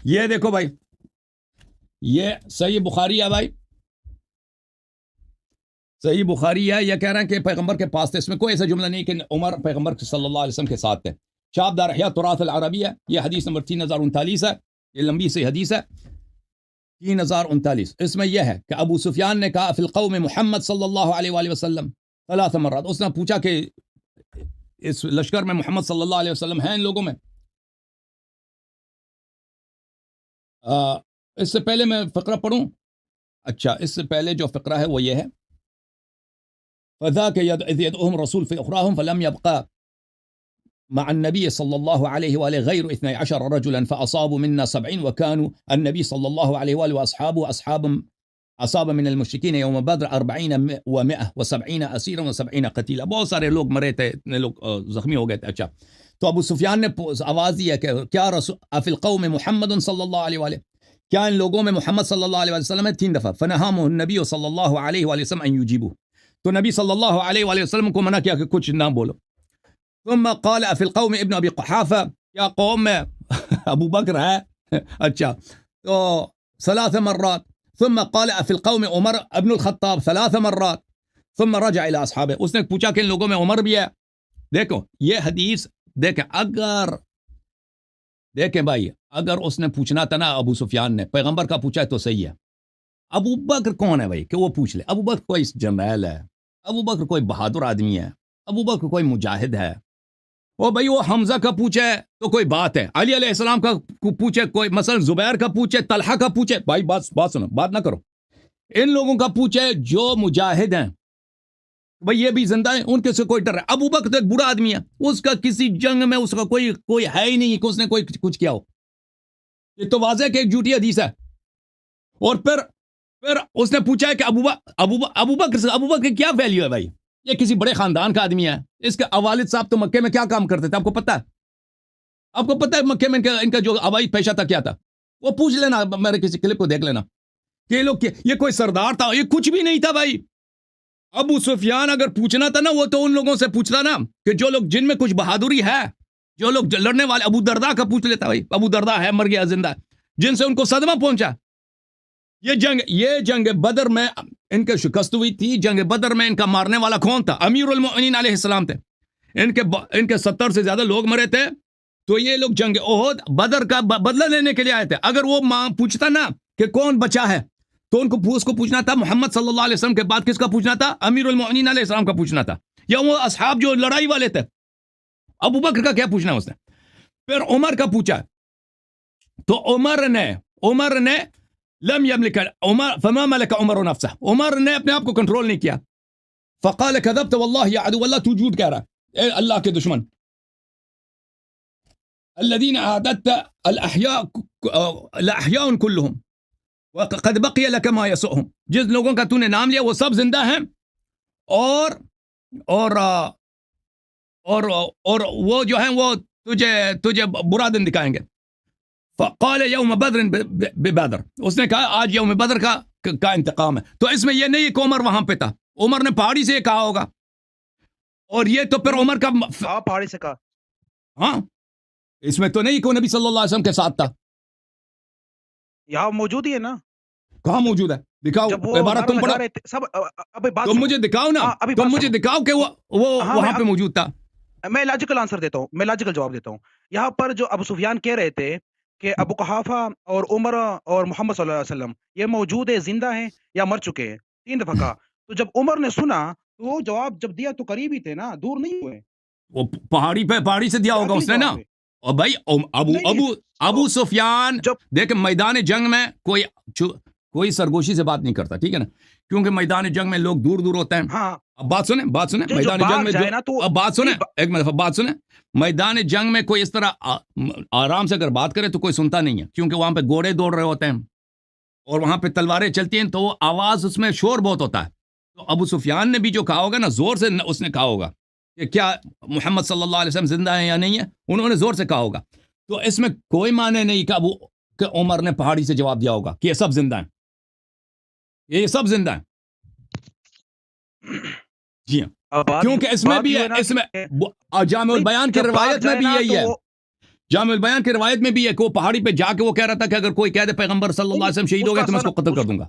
یہ دیکھو بھائی، یہ صحیح بخاری ہے بھائی، صحیح بخاری ہے. یہ کہہ رہے ہیں کہ پیغمبر کے پاس تھے، اس میں کوئی ایسا جملہ نہیں کہ عمر پیغمبر صلی اللہ علیہ وسلم کے ساتھ تھے. شاب دار احیاء تراث العربیہ، یہ حدیث نمبر 3039 ہے، یہ لمبی سی حدیث ہے 3039. اس میں یہ ہے کہ ابو سفیان نے کہا فی القوم محمد صلی اللہ علیہ وآلہ وسلم 3 مرات. اس نے پوچھا کہ اس لشکر میں محمد صلی اللہ علیہ وسلم ہیں ان لوگوں میں؟ اس سے پہلے میں فقرہ پڑھوں. اچھا اس سے پہلے جو فقرہ ہے وہ یہ ہے، فذاك إذ يدعوهم رسول في أخراهم فلم يبقى مع النبي صلى الله عليه وآله غير 12 رجلا فأصابوا منا 70 وكانوا النبي صلى الله عليه وآله وأصحابه أصاب من المشركين يوم بدر 40 و170 أسيرا و70 قتيلا. بہت سارے لوگ مرے تھے، اتنے لوگ زخمی ہو گئے تھے. اچھا تو ابو سفیان نے آواز دی ہے کہ کیا رسول فی القوم محمد صلی اللہ علیہ وآلہ، کیا ان لوگوں میں محمد صلی اللہ علیہ وسلم ہے؟ 3 دفعہ. فنهاهم النبي صلی اللہ علیہ وآلہ وسلم ان يجيبوه، تو نبی صلی اللہ علیہ وآلہ وسلم کو منع کیا کہ کچھ نہ بولو. ثم قال فی القوم ابن ابی قحافہ، کیا قوم میں ابو بکر ہے؟ اچھا تو 3 مرات. ثم قال فی القوم عمر ابن الخطاب 3 مرات. ثم رجع الى اصحابه، اس نے پوچھا کہ ان لوگوں میں عمر بھی ہے. دیکھو یہ حدیث دیکھیں بھائی، اگر اس نے پوچھنا تھا نا ابو سفیان نے، پیغمبر کا پوچھا ہے تو صحیح ہے. ابو بکر کون ہے بھائی کہ وہ پوچھ لے؟ ابو بکر کوئی جرنیل ہے، ابو بکر کوئی بہادر آدمی ہے، ابو بکر کوئی مجاہد ہے. وہ بھائی وہ حمزہ کا پوچھے تو کوئی بات ہے، علی علیہ السلام کا پوچھے کوئی، مثلا زبیر کا پوچھے، طلحہ کا پوچھے. بھائی بات سنو، بات نہ کرو. ان لوگوں کا پوچھے جو مجاہد ہیں، بھائی یہ بھی زندہ ہیں، ان کے سے کوئی ڈر ہے. ابو بکر تو ایک برا آدمی ہے، اس کا کسی جنگ میں اس کا کوئی ہے ہی نہیں کہ اس نے کوئی کچھ کیا ہو. یہ تو واضح کہ ایک جھوٹی حدیث ہے. اور پھر اس نے پوچھا ہے کہ ابو بکر کی کیا ویلیو ہے بھائی؟ یہ کسی بڑے خاندان کا آدمی ہے، اس کے والد صاحب تو مکے میں کیا کام کرتے تھے، آپ کو پتا ہے؟ آپ کو پتا ہے مکے میں ان کا جو آبائی پیشہ تھا کیا تھا؟ وہ پوچھ لینا، میرے کسی کلپ کو دیکھ لینا کہ یہ کوئی سردار تھا، یہ کچھ بھی نہیں تھا بھائی. ابو سفیان اگر پوچھنا تھا نا، وہ تو ان لوگوں سے پوچھتا نا کہ جو لوگ جن میں کچھ بہادری ہے، جو لوگ لڑنے والے. ابو درداء کا پوچھ لیتا بھائی، ابو درداء ہے، مر گیا، زندہ، جن سے ان کو صدمہ پہنچا. یہ جنگ بدر میں ان کے شکست ہوئی تھی. جنگ بدر میں ان کا مارنے والا کون تھا؟ امیر المؤمنین علیہ السلام تھے. ان کے 70 سے زیادہ لوگ مرے تھے. تو یہ لوگ جنگ احد بدر کا بدلہ لینے کے لیے آئے تھے. اگر وہ ماں پوچھتا نا کہ کون بچا ہے تو اس کو پوچھنا تھا محمد صلی اللہ علیہ وسلم کے بعد کس کا پوچھنا تھا؟ امیر المؤمنین علیہ السلام کا پوچھنا تھا. یا وہ اصحاب جو لڑائی والے تھے ابو بکر کا کیا پوچھنا اس نے؟ پھر عمر کا پوچھا تو عمر نے لم یملک عمر فما ملک عمر نفسه. عمر نے اپنے آپ کو کنٹرول نہیں کیا. فقال كذبت والله يا عدو اللہ تو جھوٹ کہہ رہا ہے اے اللہ کے دشمن. الذين اعددت الاحياء كلهم وقد بقي لك ما يسؤهم. جس لوگوں کا تو نے نام لیا وہ سب زندہ ہیں اور وہ جو ہیں وہ تجھے برا دن دکھائیں گے. فقال یوم بدر ببدر. اس نے کہا آج یوم بدر کا انتقام ہے. تو اس میں یہ نہیں کہ عمر وہاں پہ تھا. عمر نے پہاڑی سے کہا ہوگا اور یہ تو پھر عمر کا پہاڑی سے کہا. ہاں اس میں تو نہیں کہ وہ نبی صلی اللہ علیہ وسلم کے ساتھ تھا. یہاں موجود ہی ہے نا. کہاں موجود ہے؟ دکھاؤ عبارت تم پڑھو. تم مجھے دکھاؤ نا. تم مجھے دکھاؤ کہ وہ وہاں پہ موجود تھا. میں لاجیکل آنسر دیتا ہوں. میں لاجیکل جواب دیتا ہوں. یہاں پر جو ابو سفیان کہہ رہے تھے کہ ابو قحافہ اور عمر اور محمد صلی اللہ علیہ وسلم یہ موجود ہے, زندہ ہیں یا مر چکے ہیں, 3 دفعہ کہا. تو جب عمر نے سنا تو وہ جواب جب دیا تو قریب ہی تھے نا, دور نہیں ہوئے. وہ پہاڑی سے دیا ہوگا اس نے نا. اور بھائی ابو سفیان دیکھ میدان جنگ میں کوئی سرگوشی سے بات نہیں کرتا, ٹھیک ہے نا, کیونکہ میدان جنگ میں لوگ دور دور ہوتے ہیں. اب بات سنیں میدان جنگ میں اب بات سنیں ایک مرتبہ بات سنیں. میدان جنگ میں کوئی اس طرح آرام سے اگر بات کرے تو کوئی سنتا نہیں ہے, کیونکہ وہاں پہ گھوڑے دوڑ رہے ہوتے ہیں اور وہاں پہ تلواریں چلتی ہیں, تو وہ آواز اس میں شور بہت ہوتا ہے. تو ابو سفیان نے بھی جو کہا ہوگا نا, زور سے اس نے کہا ہوگا کہ کیا محمد صلی اللہ علیہ وسلم زندہ ہیں یا نہیں ہے, انہوں نے زور سے کہا ہوگا. تو اس میں کوئی معنی نہیں کہ عمر نے پہاڑی سے جواب دیا ہوگا کہ یہ سب زندہ ہیں, یہ سب زندہ ہیں. جی ہاں, کیونکہ اس میں بھی ہے, اس میں جامع البیان کی روایت میں بھی یہی ہے. جامع البیان کی روایت میں بھی ہے کہ وہ پہاڑی پہ جا کے وہ کہہ رہا تھا کہ اگر کوئی کہہ دے پیغمبر صلی اللہ علیہ وسلم شہید ہو گیا تو میں اس کو قتل کر دوں گا.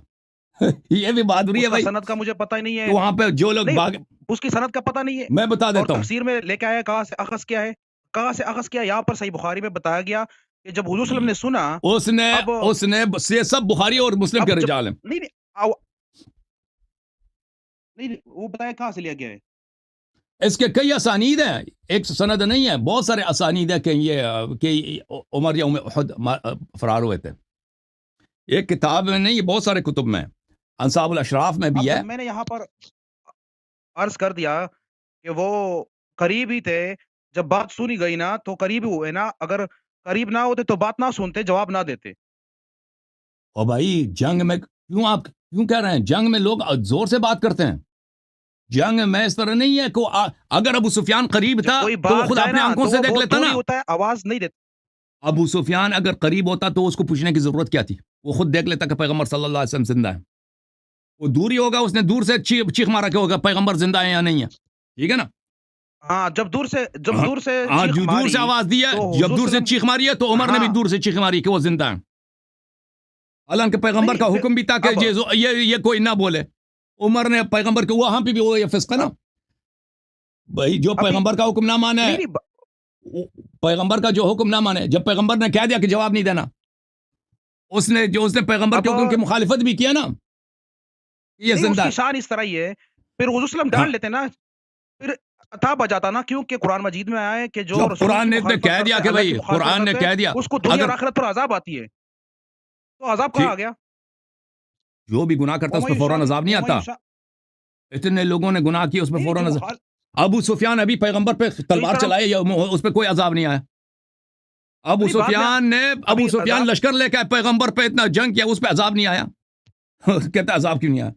یہ بھی بہادری ہے بھائی. سند کا مجھے پتہ ہی نہیں ہے. وہاں پہ جو لوگ اس کی سند کا پتہ نہیں ہے. میں بتا دیتا ہوں. تفسیر میں لے کے آیا کہاں سے اخذ کیا ہے, کہاں سے اخذ کیا. یہاں پر صحیح بخاری میں بتایا گیا کہ جب حضور صلی اللہ علیہ وسلم نے سنا, اس نے سب بخاری اور مسلم کے رجال ہیں. نہیں وہ بتایا کہاں سے لیا گیا ہے. اس کے کئی اسانید ہیں, ایک سند نہیں ہے, بہت سارے اسانید ہیں کہ عمر یا احد فرار ہوئے تھے. ایک کتاب میں نہیں, یہ بہت سارے کتب میں, انصاب الاشراف میں بھی ہے. میں نے یہاں پر عرض کر دیا کہ وہ قریب ہی تھے. جب بات سنی گئی نا تو قریب ہوئے نا, اگر قریب نہ ہوتے تو بات نہ سنتے, جواب نہ دیتے. اور بھائی جنگ میں آپ کیوں کہہ رہے ہیں, جنگ میں لوگ زور سے بات کرتے ہیں. جنگ میں اس طرح نہیں ہے کہ اگر ابو سفیان قریب تھا تو وہ خود اپنے آنکھوں سے دیکھ لیتا نا. آواز نہیں دیتا. ابو سفیان اگر قریب ہوتا تو اس کو پوچھنے کی ضرورت کیا تھی, وہ خود دیکھ لیتا کہ پیغمبر صلی اللہ علیہ وسلم زندہ ہے. وہ دور ہی ہوگا, اس نے دور سے چیخ مارا کہ ہوگا پیغمبر زندہ ہے یا نہیں ہے, ٹھیک ہے نا. ہاں جب دور سے آواز دی ہے, جب دور سے چیخ ماری ہے تو عمر نے بھی دور سے چیخ ماری کہ وہ زندہ ہے. حالانکہ پیغمبر کا حکم بھی تھا کہ یہ کوئی نہ بولے. عمر نے پیغمبر کے وہاں پہ بھی وہ یہ فسق ہے نا بھائی, جو پیغمبر کا حکم نہ مانے, پیغمبر کا جو حکم نہ مانے, جب پیغمبر نے کہہ دیا کہ جواب نہیں دینا, اس نے پیغمبر کے حکم کی مخالفت بھی کیا نا, یہ زندہ ہے. شان اس طرح ہی ہے. پھر حضور صلی اللہ علیہ وسلم ڈال لیتے نا, پھر عطا آ جاتا نا, کیونکہ قرآن مجید میں آیا ہے کہ جو قرآن نے کہہ دیا کہ بھائی, قرآن نے کہہ دیا اس کو دنیا اور آخرت پر عذاب آتی ہے, تو عذاب کہاں آ گیا؟ جو بھی گناہ کرتا اس پہ فوراً عذاب نہیں آتا. اتنے لوگوں نے گناہ کیا, اس پہ فوراً عذاب. ابو سفیان ابھی پیغمبر پہ تلوار چلائے, اس پہ کوئی عذاب نہیں آیا. ابو سفیان لشکر لے کے پیغمبر پہ اتنا جنگ کیا, اس پہ عذاب نہیں آیا. کہتا عذاب کیوں نہیں آیا؟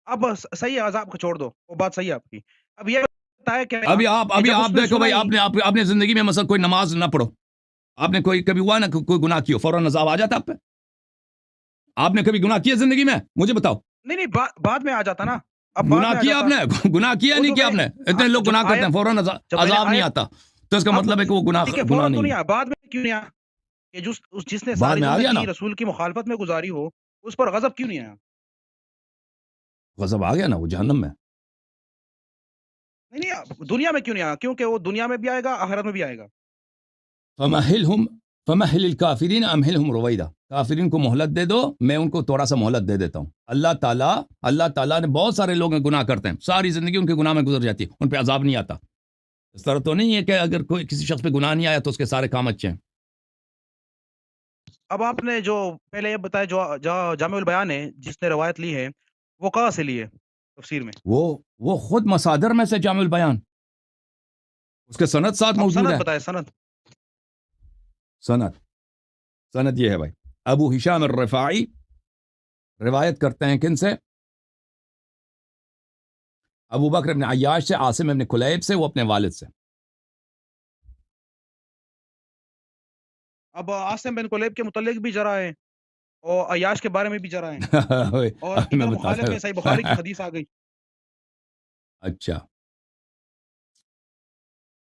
اب صحیح ہے, عذاب کو چھوڑ دو, وہ بات صحیح ہے آپ کی. اب یہ بتایا کہ ابھی آپ دیکھو بھائی, آپ نے زندگی میں مثلا کوئی نماز نہ پڑھو, آپ نے کوئی کبھی ہوا نا کوئی گناہ کیا, فوراً عذاب آ جاتا آپ پہ؟ آپ نے کبھی گناہ کیا زندگی میں؟ مجھے بتاؤ. نہیں بعد میں آ جاتا نا. گناہ کیا آپ نے, گناہ کیا نہیں کیا آپ نے؟ اتنے لوگ گناہ کرتے ہیں فوراً عذاب نہیں آتا, تو اس کا مطلب ہے کہ وہ گناہ نہیں. بعد میں کیوں نہیں آیا؟ کہ جس نے ساری زندگی رسول کی مخالفت میں گزاری ہو, اس پر غضب کیوں نہیں آیا؟ غضب آ گیا نا, وہ جہنم میں. نہیں دنیا میں کیوں نہیں آیا؟ کیونکہ وہ دنیا میں بھی آئے گا، آخرت میں بھی آئے گا۔ فمہل الکافرین امہلہم رویدا، کافرین کو مہلت دے دو، میں ان کو تھوڑا سا مہلت دے دیتا ہوں۔ اللہ تعالیٰ نے بہت سارے لوگ گناہ کرتے ہیں، ساری زندگی ان کے گناہ میں گزر جاتی ہے، ان پہ عذاب نہیں آتا۔ اس طرح تو نہیں ہے کہ اگر کوئی کسی شخص پہ گناہ نہیں آیا تو اس کے سارے کام اچھے ہیں۔ اب آپ نے جو پہلے یہ بتایا، جو جامع البیان ہے جس نے روایت لی ہے، وہ کہاں سے لی ہے تفسیر میں؟ وہ خود مصادر میں سے جامع البیان، اس کے سند ساتھ اب موجود سند ہے۔ بتائے، سند۔ سند یہ ہے بھائی، ابو ہشام الرفاعی روایت کرتے ہیں کن سے؟ ابو بکر بن عیاش سے، عاصم بن کلیب سے، وہ اپنے والد سے۔ اب عاصم بن کلیب کے متعلق بھی جرا ہے اور عیاش کے بارے میں بھی جرا ہے، اور ابھی میں ادھر بتاتا مخالف میں صحیح بخاری کی ہوں۔ حدیث آ گئی۔ اچھا،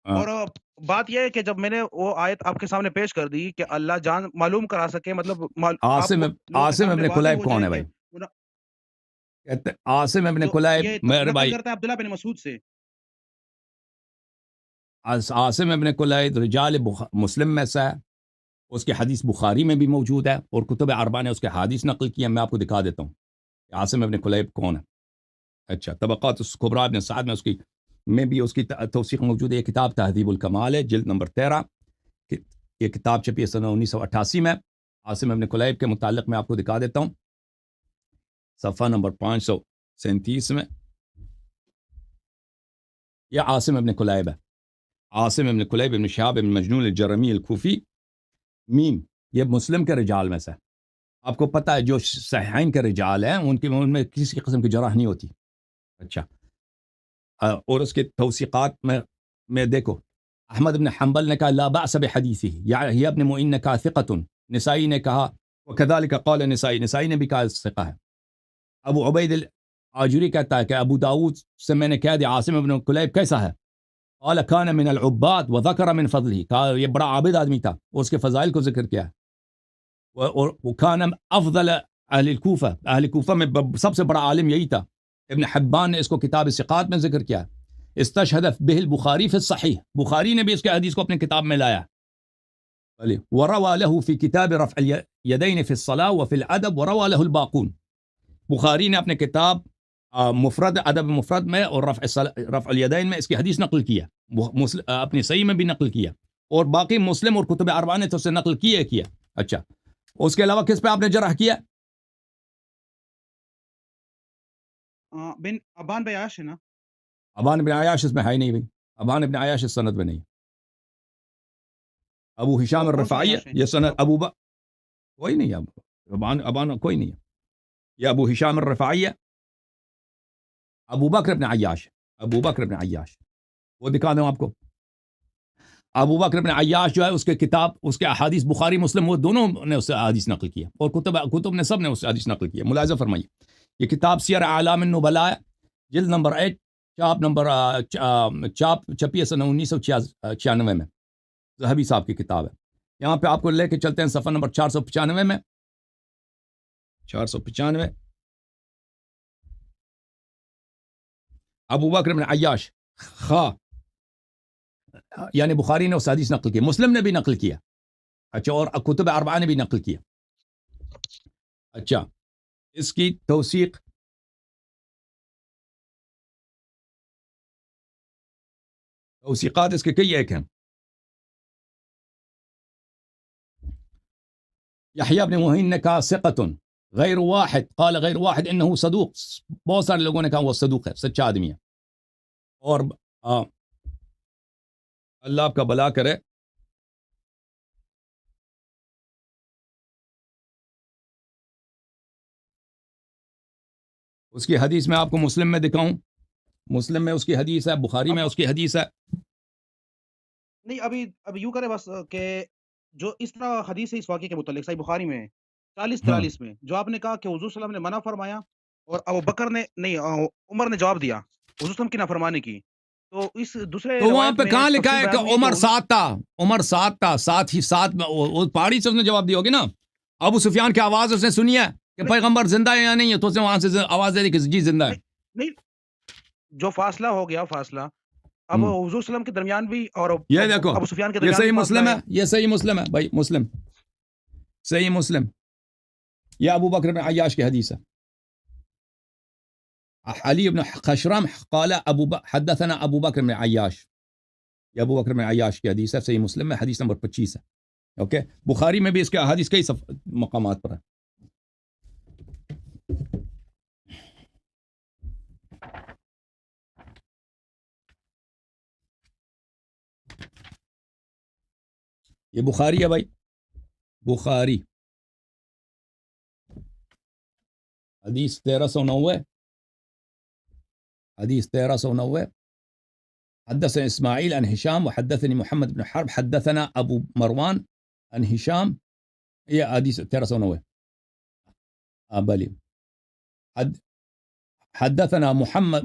اور بات یہ ہے کہ جب میں نے وہ آیت آپ کے سامنے پیش کر دی کہ اللہ جان معلوم کرا سکے، مطلب آپ کو لوگوں کے عاصم سامنے ابن واضح کلیب ہو کون جائے ہے کہ بھائی؟ کہتے عاصم ابن جو کلیب، یہ میرے نقل بھائی کرتا ہے عبداللہ بن مسعود سے۔ عاصم ابن کلیب رجال مسلم میں سے ہے، اس کی حدیث بخاری میں بھی موجود ہے، اور کتب اربعہ نے اس کے حدیث نقل کی ہے۔ میں آپ کو دکھا دیتا ہوں کہ عاصم ابن کلیب کون ہے۔ اچھا، طبقات الکبریٰ ابن سعد میں اس کی توثیق موجود ہے۔ یہ کتاب تہذیب الکمال ہے، جلد نمبر 13، یہ کتاب چھپی ہے سنہ 1988 میں۔ عاصم ابن کلیب کے متعلق میں آپ کو دکھا دیتا ہوں، صفحہ نمبر 537 میں یہ عاصم ابن کلیب ہے۔ عاصم ابن کلیب ابن شہاب ابن مجنون الجرمی الکوفی، میم، یہ مسلم کے رجال میں سے۔ آپ کو پتہ ہے جو صحیحین کے رجال ہیں ان میں کسی قسم کی جرح نہیں ہوتی۔ اچھا، اور اس کے توثیقات میں دیکھو، احمد بن حنبل نے کہا لا بأس بحدیثہ، یحییٰ ابن معین نے کہا ثقۃ، نسائی نے کہا وکذلک قال نسائی نے بھی کہا ثقہ ہے۔ ابو عبید الآجری کہتا ہے کہ ابو داؤد سے میں نے کہہ دیا عاصم ابن کلیب کیسا ہے؟ قال كان من العباد وذكر من فضله، کہا یہ بڑا عابد آدمی تھا اور اس کے فضائل کو ذکر کیا ہے۔ وكان افضل اہل کوفہ میں سب سے بڑا عالم یہی تھا۔ ابن حبان نے اس کو کتاب ثقات میں ذکر کیا ہے۔ استشهد به البخاری في الصحیح، بخاری نے بھی اس کے حدیث کو اپنے کتاب میں لایا۔ وروى له في كتاب رفع اليدين في الصلاة وفي الادب وروى له الباقون، بخاری نے اپنے کتاب مفرد، ادب مفرد میں اور رفع الیدین میں اس کی حدیث نقل کیا، اپنی صحیح میں بھی نقل کیا، اور باقی مسلم اور کتب اربعہ نے تو سے نقل کیا۔ اچھا، اس کے علاوہ کس پہ آپ نے جرح کیا؟ بن ابان بن عیاش ہے نا؟ ابان بن عیاش اس میں ہے ہی نہیں بھائی، ابان بن عیاش اس سند میں نہیں۔ ابو ہشام الرفاعی، یہ سند کوئی نہیں ہے، ابان کوئی نہیں ہے، یہ ابو ہشام الرفاعی ہے، ابو بکر بن عیاش، وہ دکھا دوں آپ کو۔ ابو بکر بن عیاش جو ہے اس کے کتاب، اس کے احادیث بخاری مسلم وہ دونوں نے اس سے حدیث نقل کیا، اور کتب نے سب نے اس سے حدیث نقل کیا۔ ملاحظہ فرمائیے، یہ کتاب سیر اعلام النبلاء ہے، جلد نمبر 1، چاپ چھپی ہے سنہ 1996 میں، ذہبی صاحب کی کتاب ہے۔ یہاں پہ آپ کو لے کے چلتے ہیں صفحہ نمبر 495 میں، 495، ابو بکر بن عیاش یعنی بخاری نے اس حدیث نقل کی، مسلم نے بھی نقل کیا، اچھا، اور کتب اربعہ نے بھی نقل کیا۔ اچھا، اس کی توثیقات اس کے کئی ایک ہیں۔ یحییٰ بن معین نے کہا ثقۃ غیر واحد، قال غیر واحد انه صدوق، بہت سارے لوگوں نے کہا وہ صدوق ہے، سچا آدمی ہے، اور اللہ آپ کا بھلا کرے۔ اس کی حدیث میں آپ کو مسلم میں دکھاؤں، مسلم میں اس کی حدیث ہے، بخاری میں اس کی حدیث ہے۔ نہیں، ابھی یوں کرے بس کہ جو اس طرح حدیث ہے اس واقعے کے متعلق صحیح بخاری میں 40-43 میں، جو آپ نے کہا کہ حضور صلی اللہ علیہ وسلم نے منع فرمایا اور ابو بکر نے نہیں، عمر نے جواب دیا حضور صلی اللہ علیہ وسلم کی نافرمانی کی، تو اس دوسرے تو وہاں روایت پہ میں کہاں لکھا تفصیل ہے بیان کہ ہوئی عمر حضور- ساتھ تھا، ساتھ میں وہ پہاڑی سے اس نے جواب دیا ہوگی نا، ابو سفیان کی آواز اس نے سنی ہے کہ پیغمبر زندہ ہے یا نہیں ہے، تو اس نے وہاں سے آواز دے دی کہ جی زندہ ہے۔ نہیں، جو فاصلہ ہو گیا، فاصلہ اب حضور وسلم کے درمیان بھی اور یہ دیکھو ابو سفیان کے یہ درمیان صحیح بھی مسلم فاصلہ ہے، یہ صحیح مسلم ہے بھائی، مسلم صحیح مسلم، یہ ابو بکر بن عیاش کی حدیث ہے. علی بن خشرم قال حدثنا ابو بکر بن عیاش، یہ ابو بکر بن عیاش کی حدیث ہے، صحیح مسلم میں حدیث نمبر 25 ہے. اوکے، بخاری میں بھی اس کے حدیث کئی مقامات پر ہے. یہ بخاری ہے بھائی، بخاری حدیث 1390، حدیث 1390. حدثنا اسماعیل عن هشام وحدثني محمد بن حرب حدثنا ابو مروان عن هشام، یہ حدیث 1390. بلی حدثنا محمد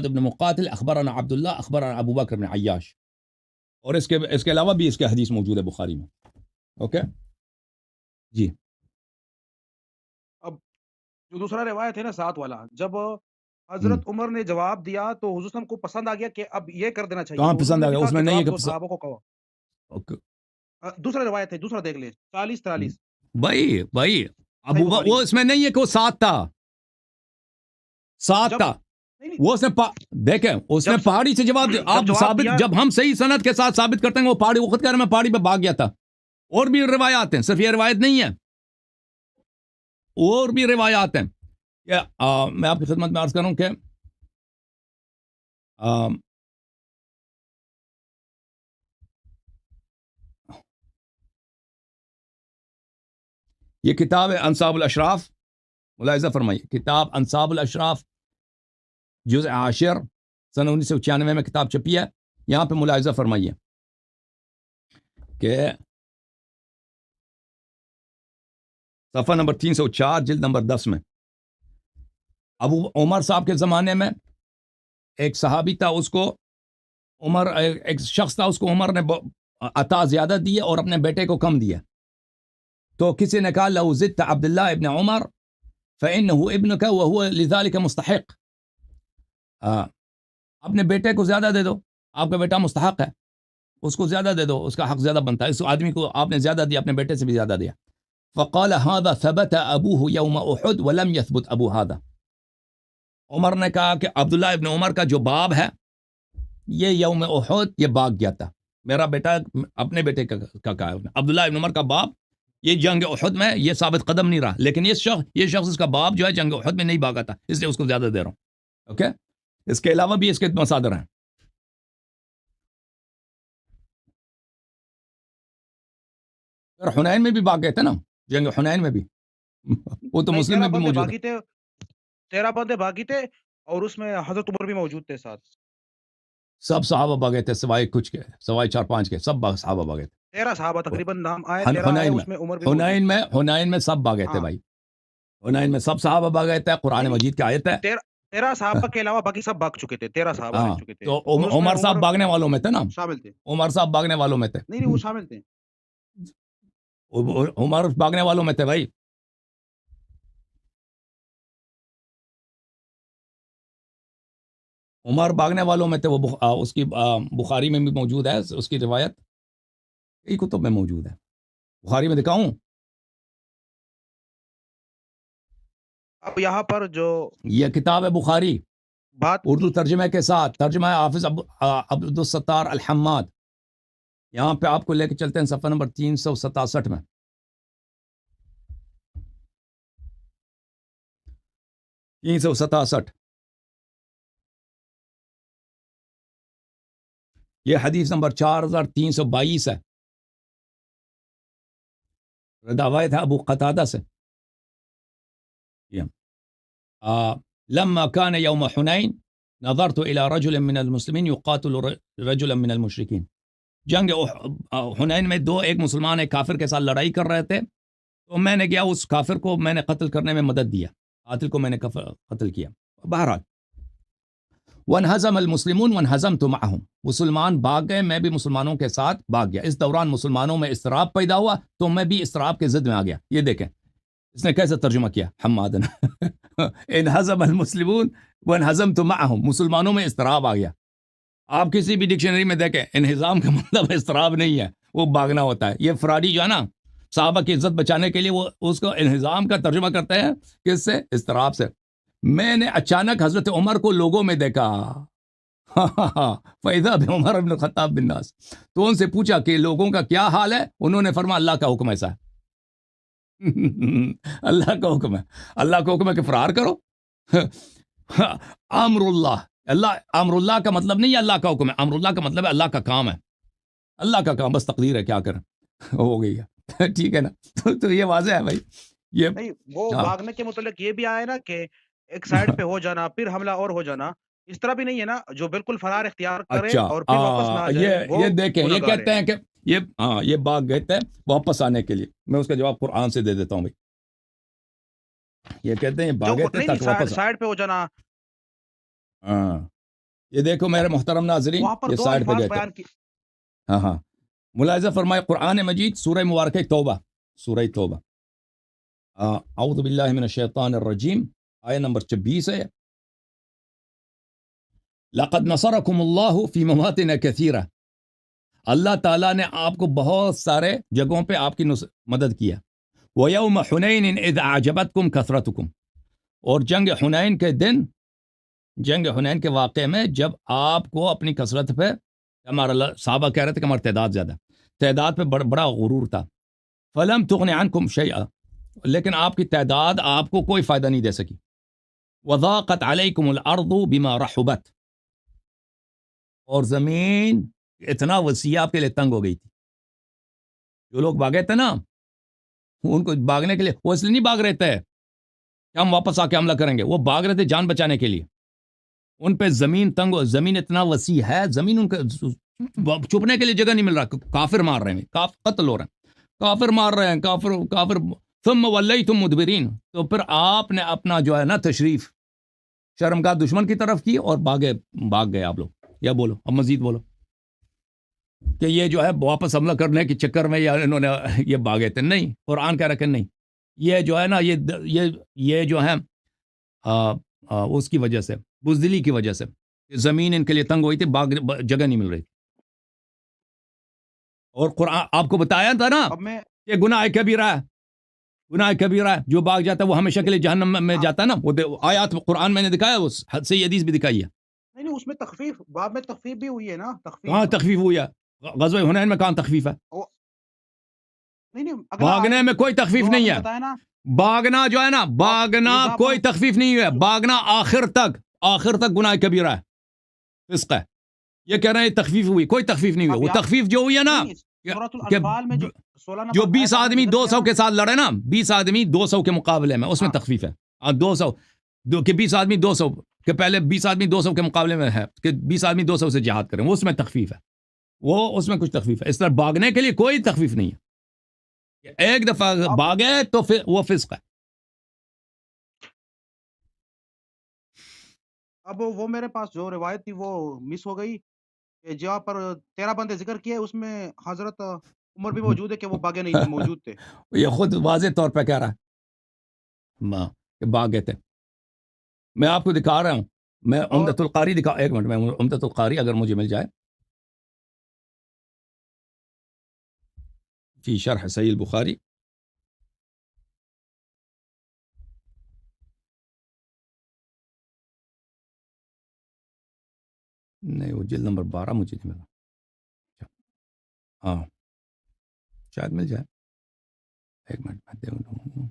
بن مقاتل اخبرنا عبد الله اخبرنا ابو بکر بن عیاش. اور اس کے علاوہ بھی اس کے حدیث موجود ہے بخاری میں. اوکے جی. اب جو دوسرا روایت ہے نا 7 والا، جب حضرت عمر نے جواب دیا تو حضور صلی اللہ علیہ وسلم کو پسند آ گیا کہ اب یہ کر دینا چاہیے. کہاں پسند آ گیا؟ اس میں نہیں ہے کہ صحابہ کو کہو. دوسرا روایت ہے، دوسرا دیکھ لیں 40-43. بھائی ابو وہ اس میں نہیں ہے کہ وہ 7 تھا، 7 تھا وہ. اس نے دیکھیں اس نے پہاڑی سے جواب دیا. آپ ثابت، جب ہم صحیح سند کے ساتھ ثابت کرتے ہیں وہ پہاڑی وقت کہہ رہے میں پہاڑی پہ بھاگ گیا تھا. اور بھی روایات ہیں، صرف یہ روایت نہیں ہے، اور بھی روایات ہیں. میں آپ کی خدمت میں عرض کروں کہ یہ کتاب ہے انصاب الاشراف، ملاحظہ فرمائیے، کتاب انصاب الاشراف جزء 10 سن 1996 میں کتاب چھپی ہے. یہاں پہ ملاحظہ فرمائیے کہ صفحہ نمبر 304 جلد نمبر 10 میں ابو عمر صاحب کے زمانے میں ایک صحابی تھا، اس کو عمر، ایک شخص تھا، اس کو عمر نے عطا زیادہ دی اور اپنے بیٹے کو کم دیا. تو کسی نے کہا لو زدت عبد اللہ ابن عمر فإنه ابنك وهو لذلك مستحق. اپنے بیٹے کو زیادہ دے دو، آپ کا بیٹا مستحق ہے، اس کو زیادہ دے دو، اس کا حق زیادہ بنتا ہے. اس آدمی کو آپ نے زیادہ دیا، اپنے بیٹے سے بھی زیادہ دیا. فقال هذا ثبت ابوه يوم احد ولم يثبت ابو هذا. عمر نے کہا کہ عبداللہ ابن عمر کا جو باب ہے یہ یوم احد یہ بھاگ گیا تھا، میرا بیٹا اپنے بیٹے کا کہا ہے. عبداللہ ابن عمر کا باب یہ جنگ احد میں یہ ثابت قدم نہیں رہا، لیکن یہ شخص اس کا باب جو ہے جنگ احد میں نہیں بھاگا تھا، اس لیے اس کو زیادہ دے رہا ہوں. اوکے، اس کے علاوہ بھی اس کے مصادر ہیں. حنین میں بھی بھاگ گئے تھے نا، جنگ حنین میں بھی، وہ تو مسلم میں بھی موجود ہے. 13 بندے باغی تھے اور اس میں حضرت عمر بھی موجود تھے ساتھ. سب صحابہ بھاگے تھے سوائے کچھ کے، سوائے 4-5 کے، سب صحابہ بھاگے تھے. 13 صحابہ تقریباً نام آئے 13 اس میں عمر بھی حنین میں سب بھاگے تھے بھائی، حنین میں سب صحابہ بھاگے تھے. قرآن مجید کی آیت ہے 13 صحابہ کے علاوہ باقی سب بھاگ چکے تھے. 13 صحابہ رہ چکے تھے. تو عمر صاحب بھاگنے والوں میں تھے نا، شامل تھے. عمر صاحب بھاگنے والوں میں تھے. نہیں وہ شامل تھے، عمر بھاگنے والوں میں تھے بھائی. عمر بھاگنے والوں میں تھے. وہ اس کی بخاری میں بھی موجود ہے، اس کی روایت کئی کتب میں موجود ہے. بخاری میں دکھاؤں؟ اب یہاں پر جو یہ کتاب ہے بخاری بات اردو ترجمے کے ساتھ، ترجمہ ہے حافظ عبدالستار الحماد. یہاں پہ آپ کو لے کے چلتے ہیں صفحہ نمبر 367 میں. یہ حدیث نمبر 4322 ہے، روایت ہے ابو قتادہ سے. لما كان يوم حنين نظرت الى رجل من المسلمين يقاتل رجلا من المشركين. جنگ حنین میں ایک مسلمان ایک کافر کے ساتھ لڑائی کر رہے تھے، تو میں نے گیا اس کافر کو میں نے قتل کرنے میں مدد دیا، قاتل کو میں نے قتل کیا. بہرحال وانہزم المسلمون وانہزمت معهم، مسلمان بھاگ گئے، میں بھی مسلمانوں کے ساتھ بھاگ گیا. اس دوران مسلمانوں میں اضطراب پیدا ہوا تو میں بھی اضطراب کے ضد میں آ گیا. یہ دیکھیں اس نے کیسے ترجمہ کیا حماد نے. انہزم المسلمون وانہزمت معهم، مسلمانوں میں اضطراب آ گیا. آپ کسی بھی ڈکشنری میں دیکھیں انہضام کا مطلب اضطراب نہیں ہے، وہ بھاگنا ہوتا ہے. یہ فراری جو ہے نا صحابہ کی عزت بچانے کے لیے وہ اس کو انہضام کا ترجمہ کرتے ہیں کس سے؟ اضطراب سے. میں نے اچانک حضرت عمر کو لوگوں میں دیکھا فیضا بعمر بن الخطاب بن ناس، تو ان سے پوچھا کہ لوگوں کا کیا حال ہے؟ انہوں نے فرمایا اللہ کا حکم ایسا ہے. اللہ کا حکم ہے، اللہ کا حکم ہے کہ فرار کرو. امر اللہ، امر اللہ کا مطلب نہیں ہے اللہ کا حکم ہے، امر اللہ کا مطلب ہے اللہ کا کام ہے، اللہ کا کام، بس تقدیر ہے کیا کریں. ہو گئی ہے. ٹھیک ہے نا. تو یہ واضح ہے بھائی. یہ نہیں وہ ہاں بھاگنے کے متعلق یہ بھی آیا نا کہ ایک سائڈ پہ ہو جانا پھر حملہ اور ہو جانا، اس طرح بھی نہیں ہے نا، جو بالکل فرار اختیار کرے اچھا اور پھر واپس نہ آ جائے وہ یہ دیکھیں، یہ گنہگار کہتے ہے. ہیں کہ یہ یہ باغ گئے تھے واپس آنے کے لیے. میں اس کا جواب قرآن سے دے دیتا ہوں بھائی. یہ کہتے ہیں یہ جو بھاگے تھے نہیں تاکہ واپس سائڈ پہ ہو جانا، ہاں یہ دیکھو میرے محترم ناظرین، وہاں پر یہ دو سائڈ پہ الفاظ گئے تھے. بیان کی. ہاں ہاں ملاحظہ فرمائے قرآن مجید سورہ مبارکہ توبہ، سورہ توبہ، اعوذ باللہ من الشیطان الرجیم، آیہ نمبر 26 ہے. لقد نصرکم اللہ فی مواطن کثیرہ، اللہ تعالیٰ نے آپ کو بہت سارے جگہوں پہ آپ کی مدد کیا. وَيَوْمَ حُنَيْنٍ إِذْ أَعْجَبَتْكُمْ كَثْرَتُكُمْ، اور جنگ حنین کے دن، جنگ حنین کے واقعے میں جب آپ کو اپنی کثرت پہ، ہمارا صحابہ کہہ رہے تھے کہ ہماری تعداد زیادہ، تعداد پہ بڑا غرور تھا. فَلَمْ تُغْنِ عَنْكُمْ شَيْئًا، لیکن آپ کی تعداد آپ کو کوئی فائدہ نہیں دے سکی. وَضَاقَتْ عَلَيْكُمُ الْأَرْضُ بِمَا رَحُبَتْ، اور زمین اتنا وسیع آپ کے لیے تنگ ہو گئی تھی. جو لوگ بھاگے تھے نا، ان کو بھاگنے کے لیے، وہ اس لیے نہیں بھاگ رہے تھے کہ ہم واپس آ کے حملہ کریں گے، وہ بھاگ رہے تھے جان بچانے کے لیے. ان پہ زمین تنگ ہو، زمین اتنا وسیع ہے، زمین ان کا چھپنے کے لیے جگہ نہیں مل رہا. کافر مار رہے ہیں، قتل ہو رہے ہیں، کافر مار رہے ہیں، کافر. ثم ولیتم مدبرین، تو پھر آپ نے اپنا جو ہے نا تشریف شرمگاہ دشمن کی طرف کی اور بھاگ گئے آپ لوگ. یا بولو اب مزید بولو کہ یہ جو ہے واپس حملہ کرنے کے چکر میں یا انہوں نے یہ بھاگے تھے. نہیں، قرآن کہہ رہا کہ نہیں، یہ جو ہے نا یہ جو ہے اس کی وجہ سے، بزدلی کی وجہ سے زمین ان کے لیے تنگ ہوئی تھی، جگہ نہیں مل رہی. اور قرآن آپ کو بتایا تھا نا اب میں کہ گناہ کبیرہ ہے، گناہ کبیرہ ہے، جو بھاگ جاتا ہے وہ ہمیشہ کے لیے جہنم میں جاتا ہے نا. وہ آیات قرآن میں نے دکھایا، اس حد سے حدیث بھی دکھائی ہے. نہیں نہیں اس میں تخفیف، باب میں تخفیف بھی ہوئی ہے نا، کہاں تخفیف. تخفیف ہوئی ہے؟ غزوہ حنین میں کہاں تخفیف ہے؟ وہ نہیں نہیں اگلا بھاگنے آیت میں کوئی تخفیف جو آپ نہیں نے ہے. بتایا نا، بھاگنا جو ہے نا، آپ بھاگنا یہ جہاں پر کوئی تخفیف نہیں ہے. بھاگنا آخر تک گناہ کبیرہ ہے، فسق ہے. یہ کہہ رہے ہیں تخفیف ہوئی، کوئی تخفیف نہیں ہوئی. اب وہ تخفیف جو ہوئی ہے نا نہیں سورۃ کہ الانفال میں جو 16 جو نمبر 20 آیت آپ نے آدمی ذکر کیا 200 نا. کے ساتھ لڑے نا، 20 آدمی 200 کے مقابلے میں، اس میں ہاں تخفیف ہے. 200 کہ 20 آدمی 200 کہ پہلے 20 آدمی 200 کے مقابلے میں ہے کہ 20 آدمی 200 سے جہاد کریں، وہ اس میں تخفیف ہے، وہ اس میں کچھ تخفیف ہے. اس طرح بھاگنے کے لیے کوئی تخفیف نہیں ہے. ایک دفعہ اب بھاگے تو پھر وہ فسق ہے. اب وہ میرے پاس جو روایت تھی وہ مس ہو گئی کہ جہاں پر 13 بندے ذکر کیے اس میں حضرت عمر بھی موجود ہے کہ وہ باغے نہیں تھے، موجود تھے. یہ خود واضح طور پہ کہہ رہا ہے کہ بھاگے تھے. میں آپ کو دکھا رہا ہوں، میں اور عمدۃ القاری ایک منٹ میں عمدۃ القاری اگر مجھے مل جائے، فی شرح صحیح البخاری، نہیں وہ جلد نمبر 12 مجھے نہیں ملا. ہاں شاید مل جائے، ایک منٹ میں دے دوں.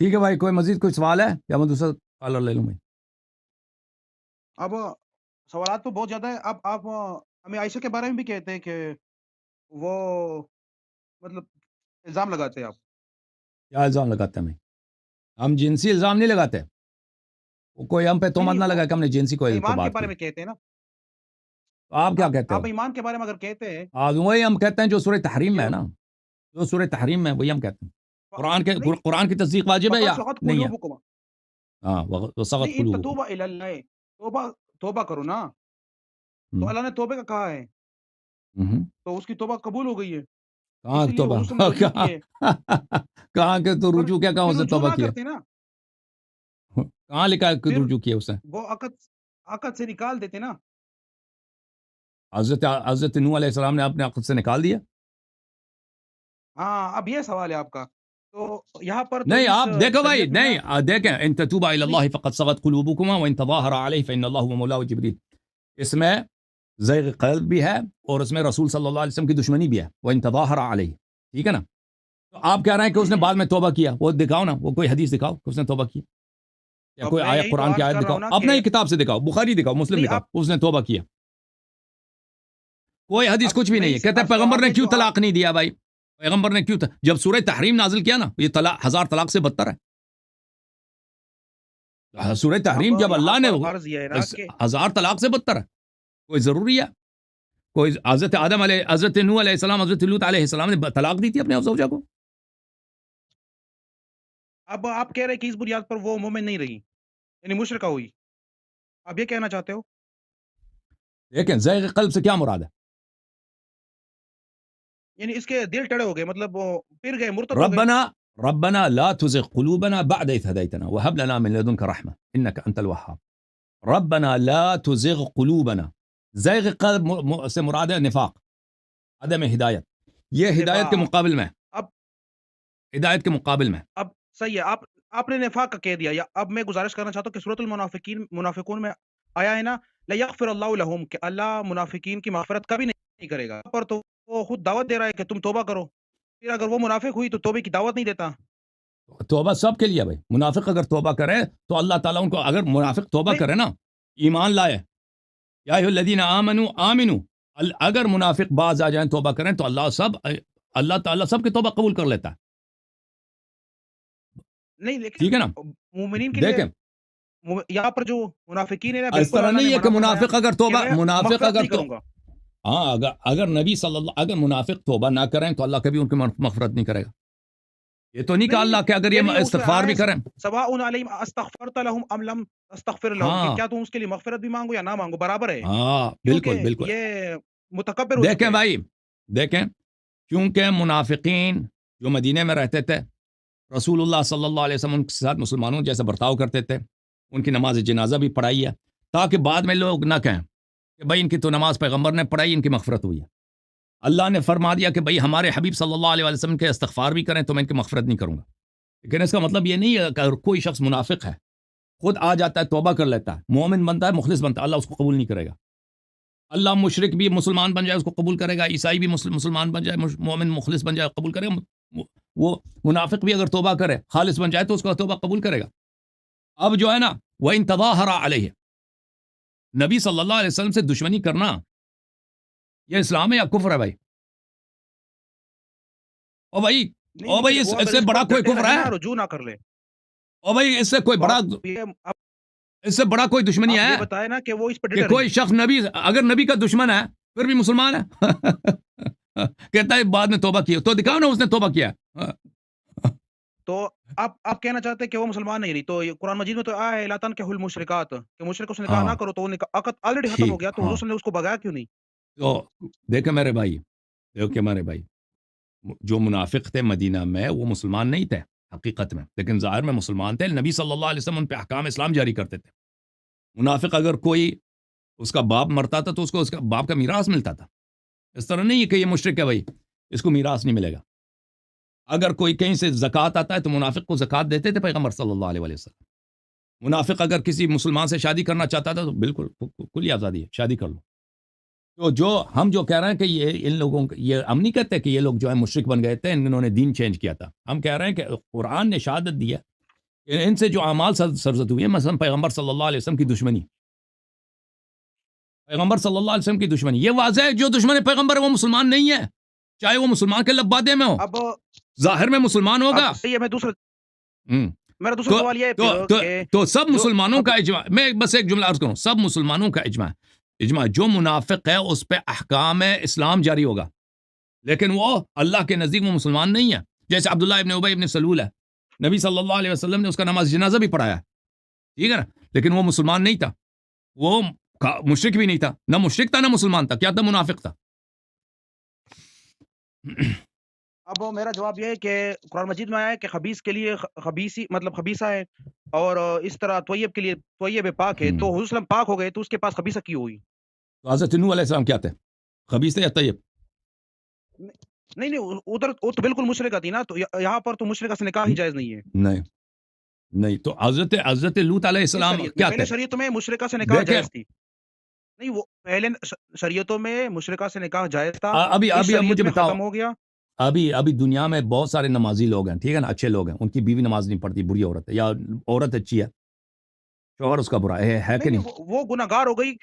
ٹھیک ہے بھائی، کوئی مزید کوئی سوال ہے یا میں دوسرا کالر لے لوں بھائی؟ اب سوالات تو بہت زیادہ ہے. اب آپ ہمیں عائشہ کے بارے میں بھی کہتے ہیں کہ وہ مطلب الزام لگاتے ہیں آپ. کیا الزام لگاتے ہیں ہم جنسی الزام نہیں لگاتے. وہ کوئی ہم پہ نہیں تہمت نہیں، نہ وہ لگا کہ ہم نے جنسی کوئی ایمان کے بات بارے کی. میں کہتے ہیں نا. تو آپ کیا کہتے آپ ہو؟ ایمان کے بارے میں اگر کہتے ہیں آج وہی ہم کہتے ہیں جو سورہ تحریم کہ میں ہے نا، جو سورہ تحریم میں وہی ہم کہتے ہیں. نہیں، قرآن کی تصدیق واجب ہے یا فقط سقط نہیں ہے؟ قلوبکم. ہاں وسقط نہیں، ان قلوبکم. تتوبہ الی اللہ، توبہ کرو نا. تو اللہ نے توبے کا کہا ہے، تو اس کی توبہ قبول ہو گئی ہے، کہاں اسی لیے توبہ حضور صلی اللہ علیہ وسلم نے رجوع کہاں کیے. کہاں کے تو پر رجوع کیا کہاں پھر اسے رجوع توبہ نہ کیا؟ کرتے نا، کہاں لکھا ہے کہ پھر رجوع کیا اسے؟ وہ عقد سے نکال دیتے نا. حضرت نوح علیہ السلام نے اپنے عقد سے نکال دیا؟ ہاں، اب یہ سوال ہے آپ کا. تو یہاں پر تو نہیں اس آپ دیکھو بھائی، شریعت میں نا، نہیں دیکھیں، ان تتوبا الی نہیں اللہ فقد صغت قلوبکما وان تظاہر علیہ فان اللہ هو مولاه جبریل. اس میں زیغ قلب بھی ہے اور اس میں رسول صلی اللہ علیہ وسلم کی دشمنی بھی ہے. وان تظاہر علیہ، ٹھیک ہے نا؟ تو آپ کہہ رہے ہیں کہ اس نے بعد میں توبہ کیا. وہ دکھاؤ نا، وہ کوئی حدیث دکھاؤ کہ اس نے توبہ کی، یا اب کوئی میں آیت یہی تو قرآن کی عرض آیت کر رہا دکھاؤ، ہوں نا اپنا کہ ہی کتاب سے دکھاؤ، بخاری دکھاؤ، مسلم نہیں، دکھاؤ، آپ اس نے توبہ کیا. کوئی حدیث اب کچھ بھی میں نہیں ہے. اس کہتے ہیں عرض کر رہا پیغمبر ہوں نے کہ کیوں جو آپ طلاق نہیں دیا بھائی؟ پیغمبر نے کیوں جب سورہ تحریم نازل کیا نا، یہ طلاق 1000 طلاق سے بدتر ہے. سورہ اب تحریم جب یہاں اللہ نے پر عرض یہ ہے نا کہ 1000 طلاق سے بدتر ہے. کوئی ضروری ہے؟ کوئی حضرت آدم علیہ، حضرت نوح علیہ السلام، حضرت لوط علیہ السلام نے طلاق دی تھی اپنے زوجہ کو؟ اب آپ کہہ رہے ہیں کہ اس بنیاد پر وہ مومن نہیں رہی، یعنی مشرکہ ہوئی. آپ یہ کہنا چاہتے ہو؟ لیکن زیغ قلب سے کیا مراد ہے؟ یعنی اس کے دل ٹڑے ہو گئے، مطلب وہ پھر گئے، مرتد ہو گئے. ربنا لا تزغ قلوبنا بعد إذ هديتنا وهب لنا من لدنك رحمة إنك أنت الوهاب. ربنا لا تزغ قلوبنا. زیغ قلب سے مراد ہے نفاق، عدم ہدایت. یہ ہدایت کے نفاق. مقابل میں، اب ہدایت کے مقابل میں. اب صحیح ہے، آپ نے نفاق کا کہہ دیا. یا اب میں گزارش کرنا چاہتا ہوں کہ سورۃ المنافقون میں آیا ہے نا، لیغفر اللہ لہم، کہ اللہ منافقین کی مغفرت کبھی نہیں کرے گا. پر تو وہ خود دعوت دے رہا ہے کہ تم توبہ کرو. پھر اگر وہ منافق ہوئی تو توبے کی دعوت نہیں دیتا. توبہ سب کے لیے بھائی. منافق اگر توبہ کرے تو اللہ تعالیٰ ان کو، اگر منافق توبہ نہیں کرے نا، ایمان لائے، یا ایھا الذین آمنوا آمنوا، اگر منافق باز آ جائیں توبہ کریں تو اللہ تعالیٰ سب کی توبہ قبول کر لیتا ہے. نہیں، لیکن ٹھیک ہے نا؟ مومنین کے لیے دیکھیں یہاں پر جو منافقین ہے نا، اس بالکل طرح اللہ نے نہیں ہے کہ منع فرمایا منافق اگر کہ توبہ، میں منافق مغفرت اگر نہیں تو کروں گا. ہاں، اگر نبی صلی اللہ، اگر منافق توبہ نہ کریں تو اللہ کبھی ان کی مغفرت نہیں کرے گا. یہ تو نہیں کہا نہیں اللہ کہ اگر یہ یہ نہیں ہے، اس میں استغفار آیا بھی ہے کریں. سواء علیہم استغفرت لهم ام لم تستغفر لهم، کہ ہاں کیا تم اس کے لیے مغفرت بھی مانگو یا نہ مانگو، برابر ہے. ہاں، بالکل کیونکہ بالکل. یہ متکبر ہو دیکھیں چکے ہیں. بھائی، دیکھیں، کیونکہ منافقین جو مدینے میں رہتے تھے، رسول اللہ صلی اللہ علیہ وسلم ان کے ساتھ مسلمانوں جیسے برتاؤ کرتے تھے. ان کی نماز جنازہ بھی پڑھائی ہے تاکہ بعد میں لوگ نہ کہیں کہ بھائی ان کی تو نماز پیغمبر نے پڑھائی، ان کی مغفرت ہوئی ہے. اللہ نے فرما دیا کہ بھائی ہمارے حبیب صلی اللہ علیہ وسلم کے استغفار بھی کریں تو میں ان کی مغفرت نہیں کروں گا. لیکن اس کا مطلب یہ نہیں ہے کہ اگر کوئی شخص منافق ہے، خود آ جاتا ہے، توبہ کر لیتا ہے، مومن بنتا ہے، مخلص بنتا ہے، اللہ اس کو قبول نہیں کرے گا. اللہ مشرک بھی مسلمان بن جائے اس کو قبول کرے گا، عیسائی بھی مسلمان بن جائے، مومن مخلص بن جائے قبول کرے گا. وہ منافق بھی اگر توبہ کرے، خالص بن جائے تو اس کو توبہ قبول کرے گا. اب جو ہے نا، وَإِن تَظَاهَرَ عَلَيْهِ، نبی صلی اللہ علیہ وسلم سے دشمنی کرنا یہ اسلام ہے یا کفر ہے بھائی؟ او بھائی، نہیں او بھائی، لیکن وہ اس اگر سے اس بڑا پر کوئی ڈٹے کفر رہے ہے؟ نا، رجوع نہ کر لے. او بھائی، اس سے کوئی تو بڑا، آپ اس سے بڑا کوئی دشمنی یہ ہے بتائے نا کہ وہ اس پر کہ ڈٹے کوئی رہی. شخص نبی، اگر نبی کا دشمن ہے پھر بھی مسلمان ہے؟ کہتا ہے بعد میں توبہ کی، تو دکھاؤ نا اس نے توبہ کیا. تو آپ کہنا چاہتے ہیں کہ وہ مسلمان نہیں رہی. تو یہ قرآن مجید میں تو آیا ہے لا تنکحوا المشرکات، کہ مشرکوں سے نکاح نہ ہاں کرو. تو وہ عقد آلریڈی ختم ٹھیک، ہو گیا، تو ہاں. حضور نے اس کو بگایا کیوں نہیں؟ تو دیکھیں میرے بھائی، دیکھیں میرے بھائی، جو منافق تھے مدینہ میں وہ مسلمان نہیں تھے حقیقت میں، لیکن ظاہر میں مسلمان تھے. نبی صلی اللہ علیہ وسلم ان پہ احکام اسلام جاری کرتے تھے. منافق اگر کوئی اس کا باپ مرتا تھا تو اس کو اس کا باپ کا میراث ملتا تھا. اس طرح نہیں ہے کہ یہ مشرک ہے بھائی اس کو میراث نہیں ملے گا. اگر کوئی کہیں سے زکوٰۃ آتا ہے تو منافق کو زکوٰۃ دیتے تھے پیغمبر صلی اللہ علیہ وسلم. منافق اگر کسی مسلمان سے شادی کرنا چاہتا تھا تو بالکل کھلی آزادی ہے، شادی کر لو. تو جو ہم جو کہہ رہے ہیں کہ یہ ان لوگوں یہ ہم نہیں کہتے کہ یہ لوگ جو ہے مشرک بن گئے تھے، انہوں نے دین چینج کیا تھا. ہم کہہ رہے ہیں کہ قرآن نے شہادت دی ہے کہ ان سے جو اعمال سرزد ہوئی ہیں، مثلا پیغمبر صلی اللہ علیہ وسلم کی دشمنی، پیغمبر صلی اللہ علیہ وسلم کی دشمنی یہ واضح ہے، جو دشمن پیغمبر ہے وہ مسلمان نہیں ہے، چاہے وہ مسلمان کے لبادے میں ہو، اب ظاہر میں مسلمان ہوگا۔ اب صحیح ہے، ہم۔ میرا دوسرا سوال یہ ہے پھر کہ تو سب جو مسلمانوں اب کا اجماع، میں بس ایک جملہ عرض کروں، سب مسلمانوں کا اجماع جو منافق ہے اس پہ احکام اسلام جاری ہوگا، لیکن وہ اللہ کے نزدیک وہ مسلمان نہیں ہے۔ جیسے عبداللہ ابن ابی ابن سلول ہے، نبی صلی اللہ علیہ وسلم نے اس کا نماز جنازہ بھی پڑھایا، ٹھیک ہے نا، لیکن وہ مسلمان نہیں تھا، وہ مشرک بھی نہیں تھا، نہ مشرک تھا نہ مسلمان تھا، کیا تھا؟ منافق تھا۔ اب میرا جواب یہ ہے کہ قرآن مجید میں آیا ہے کہ خبیث کے لیے خبیثی مطلب خبیثہ ہے، اور اس طرح طیب کے لیے طیب پاک ہے، تو حضور صلی اللہ علیہ وسلم پاک ہو گئے تو اس کے پاس خبیثہ کیوں ہوئی؟ تو حضرت نوح علیہ السلام کیا تھے؟ خبیث تھے یا طیب؟ نہیں نہیں، ادھر وہ تو بالکل مشرکہ تھی نا، تو یہاں پر تو مشرکہ سے نکاح ہی جائز نہیں ہے نہیں تو حضرت لوط علیہ اس السلام شریعت میں، کیا پہلے تھے؟ شریعتوں میں مشرکہ سے نکاح دیکھیں جائز تھی، نہیں وہ پہلے شریعتوں میں مشرکہ سے نکاح جائز تھا، ابھی اس اب شریعت مجھے میں بتاؤ، ختم ہو گیا۔ ابھی دنیا میں بہت سارے نمازی لوگ ہیں، ٹھیک ہے نا، اچھے لوگ ہیں، ان کی بیوی نماز نہیں پڑھتی، بری عورت ہے، یا عورت اچھی ہے، شوہر اس کا برا ہے کہ نہیں نہیں؟ وہ گناہگار ہو گئی۔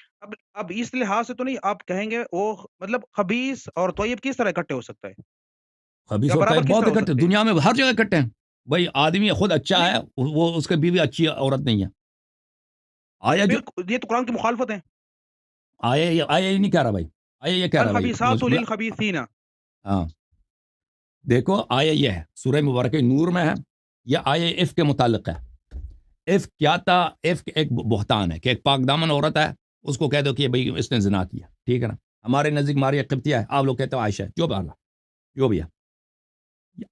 اب اس لحاظ سے تو نہیں آپ کہیں گے وہ مطلب خبیث اور طیب کس طرح اکٹھے ہو سکتا ہے، خبیث یا اور برابر طیب کس بہت طرح ہو اکٹھے، سکتے ہیں؟ دنیا میں ہر جگہ اکٹھے ہیں بھائی، آدمی خود اچھا ہے، نہیں وہ اس کی بیوی اچھی عورت نہیں ہے، آیا جو بالکل، یہ تو قرآن کی مخالفت ہے۔ آیا یہ نہیں کہہ رہا بھائی، آیا یہ کہہ رہا بھائی، الخبیثات للخبیثین، ہاں دیکھو آیا یہ ہے سورہ مبارکہ نور میں ہے، یہ آیا عفق کے متعلق ہے۔ عفق کیا تھا؟ عفق ایک بہتان ہے کہ ایک پاک دامن عورت ہے، اس کو کہہ دو کہ بھائی اس نے زنا کیا، ٹھیک ہے نا، ہمارے نزدیک ماریا قبطیہ ہے، آپ لوگ کہتے ہو عائشہ ہے، جو بھی ہے،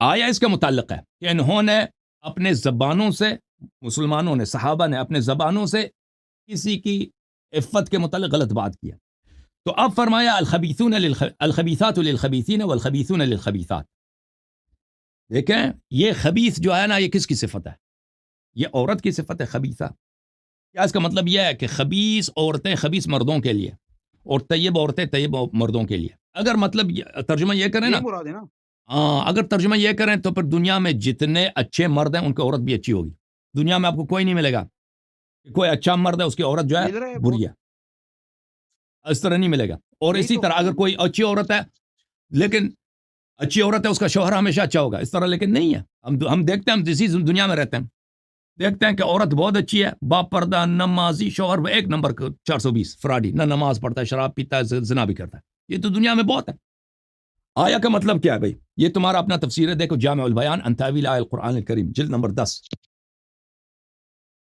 آیا اس کے متعلق ہے کہ انہوں نے اپنے زبانوں سے، مسلمانوں نے، صحابہ نے اپنے زبانوں سے کسی کی عفت کے متعلق غلط بات کیا، تو اب فرمایا الخبیثات للخبیثین والخبیثون للخبیثات۔ دیکھیں یہ خبیث جو ہے نا، یہ کس کی صفت ہے؟ یہ عورت کی صفت ہے خبیثہ۔ کیا اس کا مطلب یہ ہے کہ خبیث عورتیں خبیث مردوں کے لیے اور طیب عورتیں طیب مردوں کے لیے؟ اگر مطلب ترجمہ یہ کریں نا، یہ مراد ہے نا، اگر ترجمہ یہ کریں تو پھر دنیا میں جتنے اچھے مرد ہیں ان کی عورت بھی اچھی ہوگی، دنیا میں آپ کو کوئی نہیں ملے گا کہ کوئی اچھا مرد ہے اس کی عورت جو ہے مل رہا ہے بری ہے، اس طرح نہیں ملے گا۔ اور یہی اسی تو طرح اگر کوئی اچھی عورت ہے، لیکن اچھی عورت ہے اس کا شوہر ہمیشہ اچھا ہوگا، اس طرح لیکن نہیں ہے۔ ہم دیکھتے ہیں، ہم اسی دنیا میں رہتے ہیں، دیکھتے ہیں کہ عورت بہت اچھی ہے، باپ پردہ، نمازی، شوہر ایک نمبر 420 فراڈی، نہ نماز پڑھتا ہے، شراب پیتا ہے، زنا بھی کرتا ہے، یہ تو دنیا میں بہت ہے۔ آیا کا مطلب کیا ہے بھائی؟ یہ تمہارا اپنا تفسیر ہے، دیکھو جامع البیان عن تاویل آیۃ القرآن الکریم، جلد نمبر 10،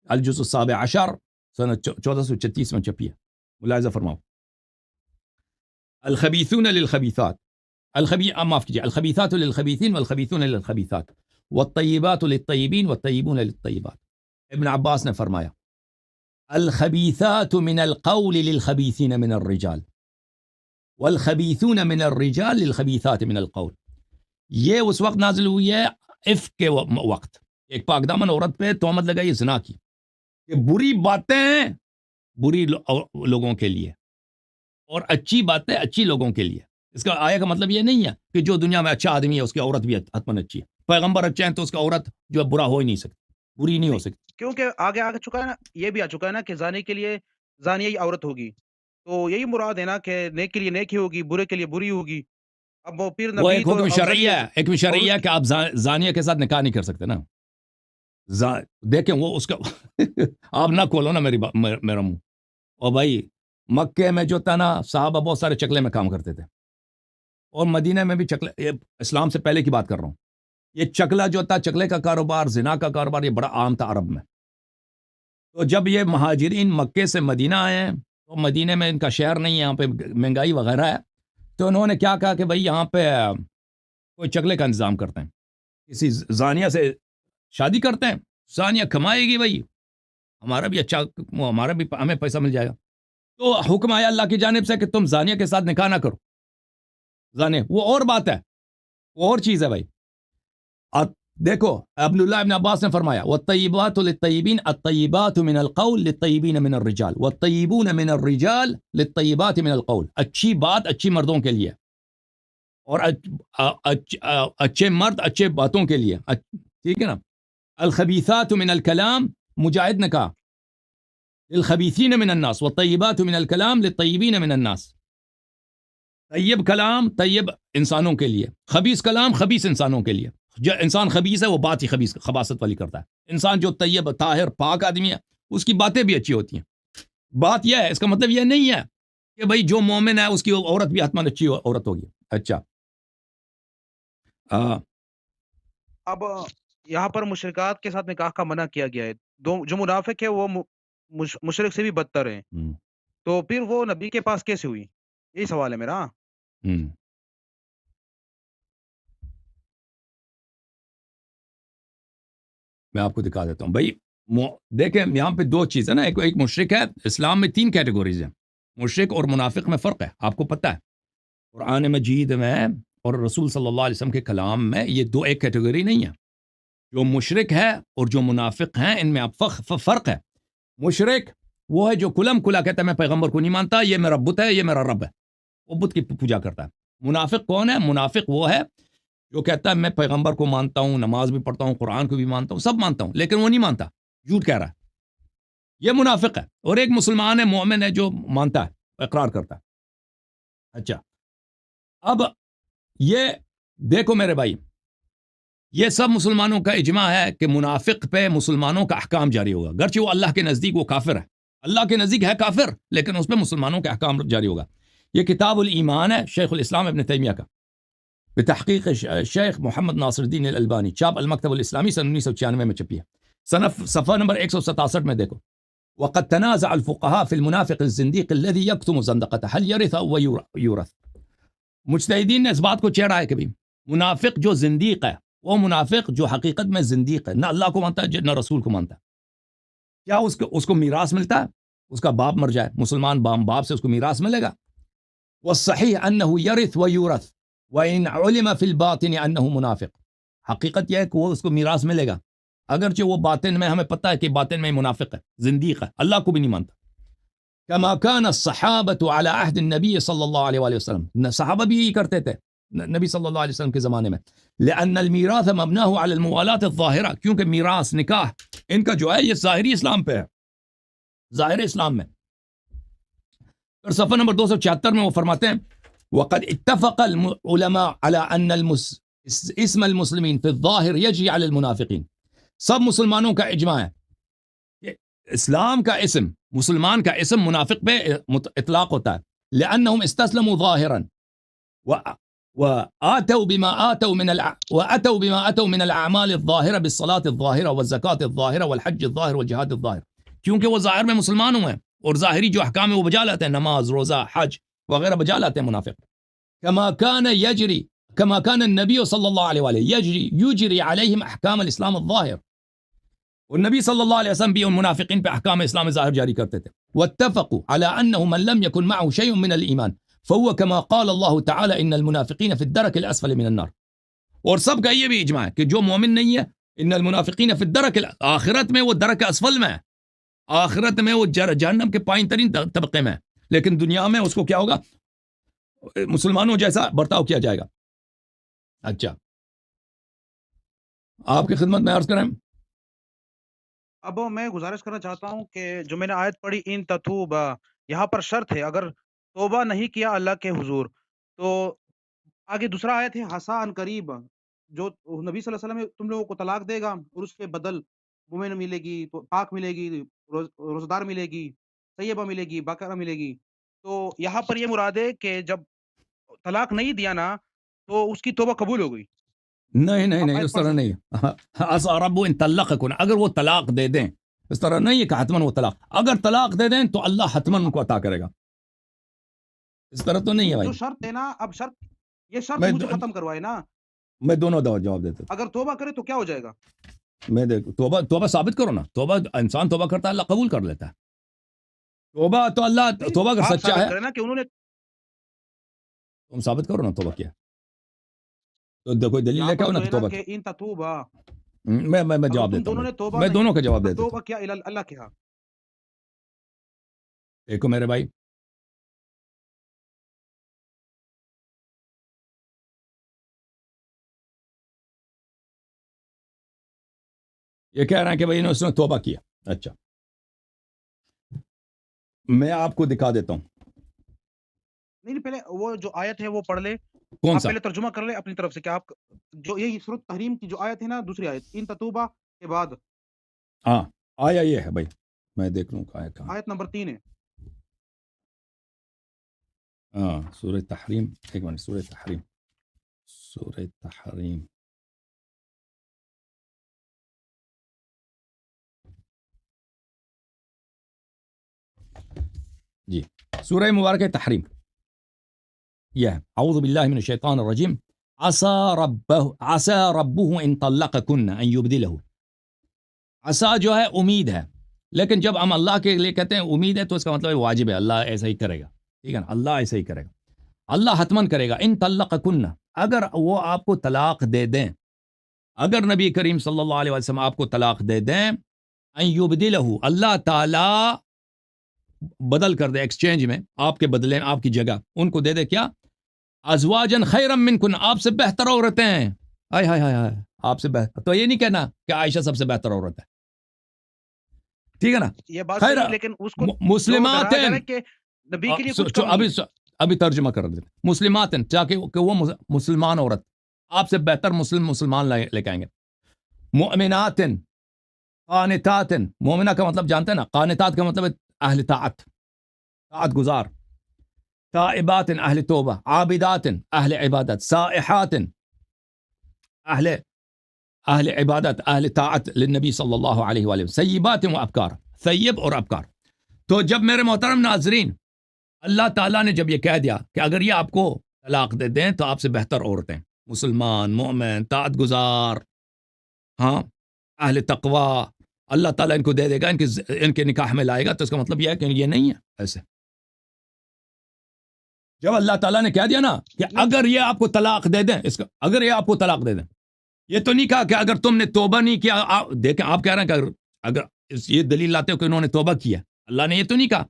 الجزء السابع عشر، سنہ 1436 میں چھپی ہے، ملاحظہ فرماؤ۔ الخبیثون للخبیثات، معاف کیجیے، الخبیثات للخبیثین والخبیثون للخبیثات والطیبات للطیبین والطیبون للطیبات۔ ابن عباس نے فرمایا الخبیثات من القول للخبیثین من الرجال والخبیثون من الرجال للخبیثات من القول۔ یہ اس وقت نازل ہوئی ہے عفق کے وقت، ایک پاک دامن عورت پہ تہمت لگائی زنا کی، کہ بری باتیں بری لوگوں کے لیے اور اچھی باتیں اچھی لوگوں کے لیے۔ اس کا آیا کا مطلب یہ نہیں ہے کہ جو دنیا میں اچھا آدمی ہے اس کی عورت بھی حتماً اچھی ہے، پیغمبر اچھے ہیں تو اس کا عورت جو ہے برا ہو ہی نہیں سکتی، بری نہیں ہو سکتی۔ کیونکہ آگے آ چکا ہے نا، یہ بھی آ چکا ہے نا کہ زانی کے لیے زانی ہی عورت ہوگی، تو یہی مراد ہے نا کہ نیک کے لیے نیک ہی ہوگی، برے کے لیے بری ہوگی۔ اب وہ پھر وہ نبی ایک تو حکم شرعی ہے، ایک حکم شرعی ہے اور کہ آپ زانیہ کے ساتھ نکاح نہیں کر سکتے نا۔ دیکھیں وہ اس کا آپ نہ کھولو نا میرا منہ۔ اور بھائی مکے میں جو تھا نا، صحابہ بہت سارے چکلے میں کام کرتے تھے، اور مدینہ میں بھی چکلے، اسلام سے پہلے کی بات کر رہا ہوں، یہ چکلا جو تھا، چکلے کا کاروبار، زنا کا کاروبار، یہ بڑا عام تھا عرب میں۔ تو جب یہ مہاجرین مکے سے مدینہ آئے ہیں، تو مدینہ میں ان کا شہر نہیں ہے، یہاں پہ مہنگائی وغیرہ ہے، تو انہوں نے کیا کہا کہ بھائی یہاں پہ کوئی چکلے کا انتظام کرتے ہیں، کسی زانیہ سے شادی کرتے ہیں، زانیہ کمائے گی بھائی، ہمارا بھی اچھا، ہمارا بھی ہمیں پیسہ مل جائے گا۔ تو حکم آیا اللہ کی جانب سے کہ تم زانیہ کے ساتھ نکاح نہ کرو۔ زانیہ وہ اور بات ہے، وہ اور چیز ہے بھائی۔ دیکھو عبداللہ ابن عباس نے فرمایا والطیبات للطیبین الطیبات من القول للطیبین من الرجال والطیبون من الرجال للطیبات من القول۔ اچھی بات اچھی مردوں کے لیے اور اچھے مرد اچھے باتوں کے لیے، ٹھیک ہے نا۔ الخبیثات من الکلام، مجاہد نے کہا للخبيثين من الناس والطيبات من الكلام للطيبين من الناس. طیب کلام طیب انسانوں کے لیے، خبیث کلام خبیث انسانوں کے لیے. جو انسان خبیث ہے وہ بات ہی خباثت والی کرتا ہے. انسان جو طیب طاہر پاک آدمی ہے اس کی باتیں بھی اچھی ہوتی ہیں. بات یہ ہے، اس کا مطلب یہ نہیں ہے کہ بھائی جو مومن ہے اس کی عورت بھی حتماً اچھی عورت ہوگی. اچھا اب یہاں پر مشرکات کے ساتھ نکاح کا منع کیا گیا ہے. جو منافق ہے وہ مشرک سے بھی بدتر ہیں، تو پھر وہ نبی کے پاس کیسے ہوئی؟ یہی سوال ہے میرا. میں آپ کو دکھا دیتا ہوں. بھائی دیکھیں یہاں پہ دو چیز ہے نا. ایک مشرک ہے. اسلام میں 3 کیٹیگوریز ہیں. مشرک اور منافق میں فرق ہے، آپ کو پتہ ہے. قرآن مجید میں اور رسول صلی اللہ علیہ وسلم کے کلام میں یہ دو ایک کیٹیگری نہیں ہے. جو مشرک ہے اور جو منافق ہیں ان میں اب فرق ہے. مشرک وہ ہے جو کلم کلا کہتا ہے میں پیغمبر کو نہیں مانتا، یہ میرا بت ہے، یہ میرا رب ہے، وہ بت کی پوجا کرتا ہے. منافق کون ہے؟ منافق وہ ہے جو کہتا ہے میں پیغمبر کو مانتا ہوں، نماز بھی پڑھتا ہوں، قرآن کو بھی مانتا ہوں، سب مانتا ہوں، لیکن وہ نہیں مانتا، جھوٹ کہہ رہا ہے. یہ منافق ہے. اور ایک مسلمان ہے، مومن ہے، جو مانتا ہے، اقرار کرتا ہے. اچھا اب یہ دیکھو میرے بھائی، یہ سب مسلمانوں کا اجماع ہے کہ منافق پہ مسلمانوں کا احکام جاری ہوگا، گرچہ وہ اللہ کے نزدیک وہ کافر ہے، اللہ کے نزدیک ہے کافر، لیکن اس پہ مسلمانوں کا احکام جاری ہوگا. یہ کتاب الایمان ہے شیخ الاسلام ابن تیمیہ کا، بتحقیق شیخ محمد ناصر الدین الالبانی، چاپ المکتب الاسلامی سن 1996 میں چھپی ہے. صفحہ نمبر 167 میں دیکھو. وقد تنازع الفقهاء في المنافق الزنديق الذي يكتم زندقته هل يرث او يورث. مجتہدین نے اس بات کو چھیڑا ہے کہ بھی منافق جو زندیق ہے، وہ منافق جو حقیقت میں زندیق ہے، نہ اللہ کو مانتا ہے نہ رسول کو مانتا ہے، کیا اس کو میراث ملتا ہے؟ اس کا باپ مر جائے، مسلمان باپ سے اس کو میراث ملے گا؟ والصحیح انه يرث ويورث وان علم في الباطن انه منافق. حقیقت یہ ہے کہ وہ اس کو میراث ملے گا، اگرچہ وہ باطن میں ہمیں پتہ ہے کہ باطن میں منافق ہے، زندیق ہے، اللہ کو بھی نہیں مانتا. كما كان الصحابة على عهد النبي صلی اللہ علیہ وآلہ وسلم. صحابہ بھی یہی کرتے تھے نبی صلی اللہ علیہ وسلم کے زمانے میں. لأن الميراث مبناه على الموالات الظاهرة، کیونکہ میراث نکاح ان کا جو ہے یہ ظاہری اسلام پہ ہے، ظاہر اسلام میں. اور صفحہ نمبر 276 میں وہ فرماتے ہیں وقد اتفق العلماء على ان اسم المسلمين في الظاهر يجري على المنافقين. سب مسلمانوں کا اجماع ہے کہ اسلام کا اسم، مسلمان کا اسم منافق پہ اطلاق ہوتا ہے. لأنهم استسلموا ظاهرا وآتوا بما أتوا من الأعمال الظاهرة بالصلاة الظاهرة والزكاة الظاهرة والحج الظاهر والجهاد الظاهر. کیونکہ وہ ظاہر میں مسلمان ہوئے ہیں اور ظاہری جو احکام ہے وہ بجا لاتے ہیں، نماز، روزہ، حج وغیرہ بجا لاتے ہیں منافق. كما كان النبي صلی اللہ علیہ وآلہ يجري عليهم احکام الاسلام الظاہر. اور نبی صلی اللہ علیہ وسلم بھی ان منافقین پہ احکام اسلام ظاہر جاری کرتے تھے. واتفقوا على انه من لم يكن معه شيء من الايمان فهو كما قال الله تعالى ان المنافقين في الدرك الاسفل من النار. اور سب کا یہ بھی اجماع ہے کہ جو مومن نہیں ہے ان المنافقین في الدرك، آخرت میں وہ درک اسفل میں ہے، آخرت میں وہ جہنم کے پائیں ترین طبقے میں ہے، لیکن دنیا میں اس کو کیا ہوگا؟ مسلمانوں جیسا برتاؤ کیا جائے گا. اچھا آپ کی خدمت میں عرض کریں. اب میں گزارش کرنا چاہتا ہوں کہ جو میں نے آیت پڑھی ان تتوبا، یہاں پر شرط ہے، اگر توبہ نہیں کیا اللہ کے حضور تو آگے دوسرا آیت ہے حسا ان قریب، جو نبی صلی اللہ علیہ وسلم تم لوگوں کو طلاق دے گا اور اس کے بدل مومن ملے گی، پاک ملے گی، روزدار ملے گی، طیبہ ملے گی، باقرہ ملے گی. تو یہاں پر یہ مراد ہے کہ جب طلاق نہیں دیا نا تو اس کی توبہ قبول ہو گئی. نہیں نہیں آپ نہیں، آیت اس پڑھ طرح سکتے نہیں. ہیں. عسى رب ان طلقكن، اگر وہ طلاق دے دیں، اس طرح نہیں ہے کہ حتماً وہ طلاق، اگر طلاق دے دیں تو اللہ حتماً ان کو عطا کرے گا، اس طرح تو نہیں ہے بھائی. جو شرط ہے نا، اب شرط، یہ شرط میں مجھے ختم کروائے نا. میں دونوں جواب دیتا ہوں. اگر توبہ کرے تو کیا ہو جائے گا؟ میں دیکھ توبہ ثابت کرو نا. توبہ انسان توبہ کرتا ہے اللہ قبول کر لیتا ہے. توبہ تو اللہ، توبہ اگر آپ سچا ثابت ہے کرے نا کہ انہوں نے، تم ثابت کرو نا توبہ کیا. تو کوئی دلیل یہاں لے کے پر آؤ نا تو کہ ہے نا توبہ کہ ان تتوبا، میں اگر جواب تم دیتا دونوں ہوں نے توبہ میں نہیں دونوں کا جواب دے دیتا توبہ ہوں. کیا اللہ کیا. دیکھو میرے بھائی، یہ کہہ رہے ہیں کہ بھائی اس نے توبہ کیا. اچھا میں آپ کو دکھا دیتا ہوں نہیں پہلے وہ جو آیت ہے وہ پڑھ لے، کون آپ سا. پہلے ترجمہ کر لیں اپنی طرف سے کہ آپ جو یہی سورۃ تحریم کی جو آیت ہے نا، دوسری آیت ان تتوبہ کے بعد ہاں آیا یہ ہے بھائی، میں دیکھ لوں آیا کہاں. آیت نمبر 3 ہے. ہاں سورہ تحریم، ایک منٹ، سورہ تحریم، سورہ تحریم. جی سورہ مبارکہ تحریم یہ ہے. اعوذ باللہ من الشیطان الرجیم. عسى ربه ان طلقكن ان يبدله. عسى جو ہے امید ہے، لیکن جب ہم اللہ کے لیے کہتے ہیں امید ہے تو اس کا مطلب واجب ہے، اللہ ایسا ہی کرے گا. ٹھیک ہے نا، اللہ ایسا ہی کرے گا، اللہ حتمن کرے گا. ان طلقكن، اگر وہ آپ کو طلاق دے دیں، اگر نبی کریم صلی اللہ علیہ وسلم آپ کو طلاق دے دیں، ان يبدله، اللہ تعالی بدل کر دے، ایکسچینج میں آپ کے بدلے آپ کی جگہ ان کو دے دے کیا، ازواجن خیرا منکن، آپ سے بہتر عورتیں. ہائے ہائے ہائے، آپ سے بہتر. تو یہ نہیں کہنا کہ عائشہ سب سے بہتر عورت ہے، ٹھیک ہے نا. یہ بات خیر صحیح، لیکن اس کو جو مسلمات ڈرایا جا رہا ہے کہ نبی کے لیے کچھ کم نہیں ہے. ابھی ترجمہ کر دیں. مسلمات تاکہ کہ وہ مسلمان عورت آپ سے بہتر مسلمان لے کے آئیں گے. مؤمنات قانتات، مومنہ کا مطلب جانتے ہیں نا، قانتات کا مطلب ہے اہل طاعت گزار. تائبات اہل توبہ، عابدات اہل عبادت، سائحات اہل عبادت، اہل طاعت للنبی صلی اللہ علیہ وآلہ وسلم. سیبات و ابکار، سیب اور ابکار. تو جب میرے محترم ناظرین اللہ تعالیٰ نے جب یہ کہہ دیا کہ اگر یہ آپ کو طلاق دے دیں تو آپ سے بہتر عورتیں، مسلمان، مومن، طاعت گزار، ہاں اہل تقوی، اللہ تعالیٰ ان کو دے دے گا، ان کے نکاح میں لائے گا. تو اس کا مطلب یہ ہے کہ یہ نہیں ہے ایسے. جب اللہ تعالیٰ نے کہہ دیا نا کہ اگر یہ آپ کو طلاق دے دیں، اس کا اگر یہ آپ کو طلاق دے دیں، یہ تو نہیں کہا کہ اگر تم نے توبہ نہیں کیا. دیکھیں آپ کہہ رہے ہیں کہ اگر یہ دلیل لاتے ہو کہ انہوں نے توبہ کیا، اللہ نے یہ تو نہیں کہا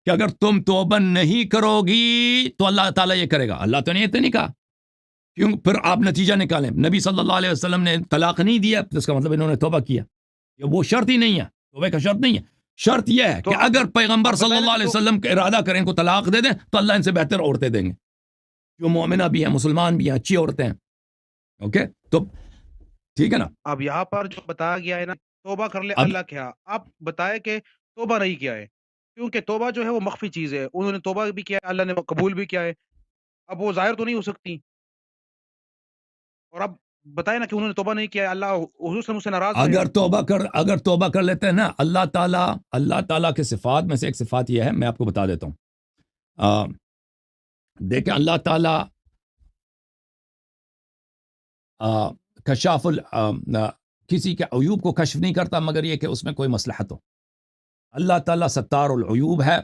کہ اگر تم توبہ نہیں کرو گی تو اللہ تعالیٰ یہ کرے گا. اللہ تو نے یہ تو نہیں کہا. کیوں پھر آپ نتیجہ نکالیں، نبی صلی اللہ علیہ وسلم نے طلاق نہیں دیا تو اس کا مطلب انہوں نے توبہ کیا. یہ وہ شرط ہی نہیں ہے، توبہ کا شرط نہیں ہے. شرط یہ ہے کہ اگر پیغمبر صلی اللہ علیہ وسلم کا ارادہ کریں ان کو طلاق دے دیں تو اللہ ان سے بہتر عورتیں دیں گے، جو مومنہ بھی ہیں، مسلمان بھی ہیں، اچھی عورتیں ہیں. اوکے تو ٹھیک ہے نا. اب یہاں پر جو بتایا گیا ہے نا توبہ کر لے، اللہ کیا آپ بتائے کہ توبہ نہیں کیا ہے، کیونکہ توبہ جو ہے وہ مخفی چیز ہے. انہوں نے توبہ بھی کیا ہے، اللہ نے قبول بھی کیا ہے، اب وہ ظاہر تو نہیں ہو سکتی. اور اب بتائے نا کہ انہوں نے توبہ نہیں کیا ہے، اللہ حضور سے مجھ سے ناراض ہے. اگر توبہ کر لیتے ہیں نا، اللہ تعالیٰ کے صفات میں سے ایک صفات یہ ہے، میں آپ کو بتا دیتا ہوں. دیکھیں اللہ تعالیٰ کشاف کسی کے عیوب کو کشف نہیں کرتا مگر یہ کہ اس میں کوئی مصلحت ہو. اللہ تعالیٰ ستار العیوب ہے.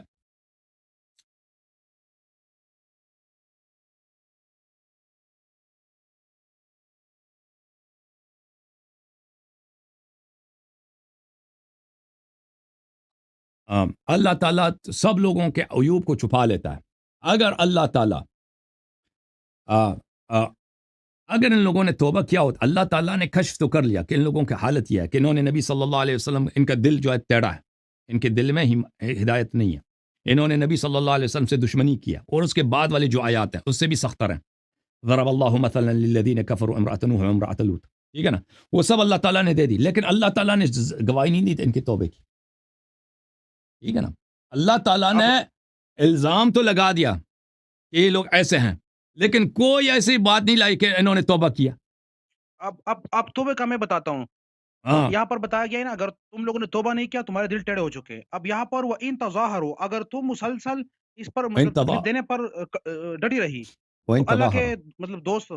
اللہ تعالیٰ سب لوگوں کے عیوب کو چھپا لیتا ہے. اگر اللہ تعالیٰ اگر ان لوگوں نے توبہ کیا ہو، اللہ تعالیٰ نے کشف تو کر لیا کہ ان لوگوں کی حالت یہ ہے کہ انہوں نے نبی صلی اللہ علیہ وسلم، ان کا دل جو ہے ٹیڑھا ہے، ان کے دل میں ہدایت نہیں ہے. انہوں نے نبی صلی اللہ علیہ وسلم سے دشمنی کیا، اور اس کے بعد والی جو آیات ہیں اس سے بھی سختر ہیں. ضرب اللہ مثلا للذین کفروا امرأۃ نوح وامرأۃ لوط، ٹھیک ہے نا، وہ سب اللہ تعالیٰ نے دے دی، لیکن اللہ تعالیٰ نے گواہی نہیں دی ان کی توبے کی. ٹھیک ہے نا. اللہ تعالیٰ نے الزام تو لگا دیا کہ یہ لوگ ایسے ہیں، لیکن کوئی ایسی بات نہیں لائی کہ انہوں نے توبہ کیا. اب توبے کا میں بتاتا ہوں. یہاں پر بتایا گیا ہے نا، اگر تم لوگوں نے توبہ نہیں کیا تمہارے دل ٹیڑے ہو چکے. اب یہاں پر وہ ان تظاہروا، اگر تم مسلسل اس پر مطلب دینے پر ڈٹی رہی تو اللہ کے مطلب دوست،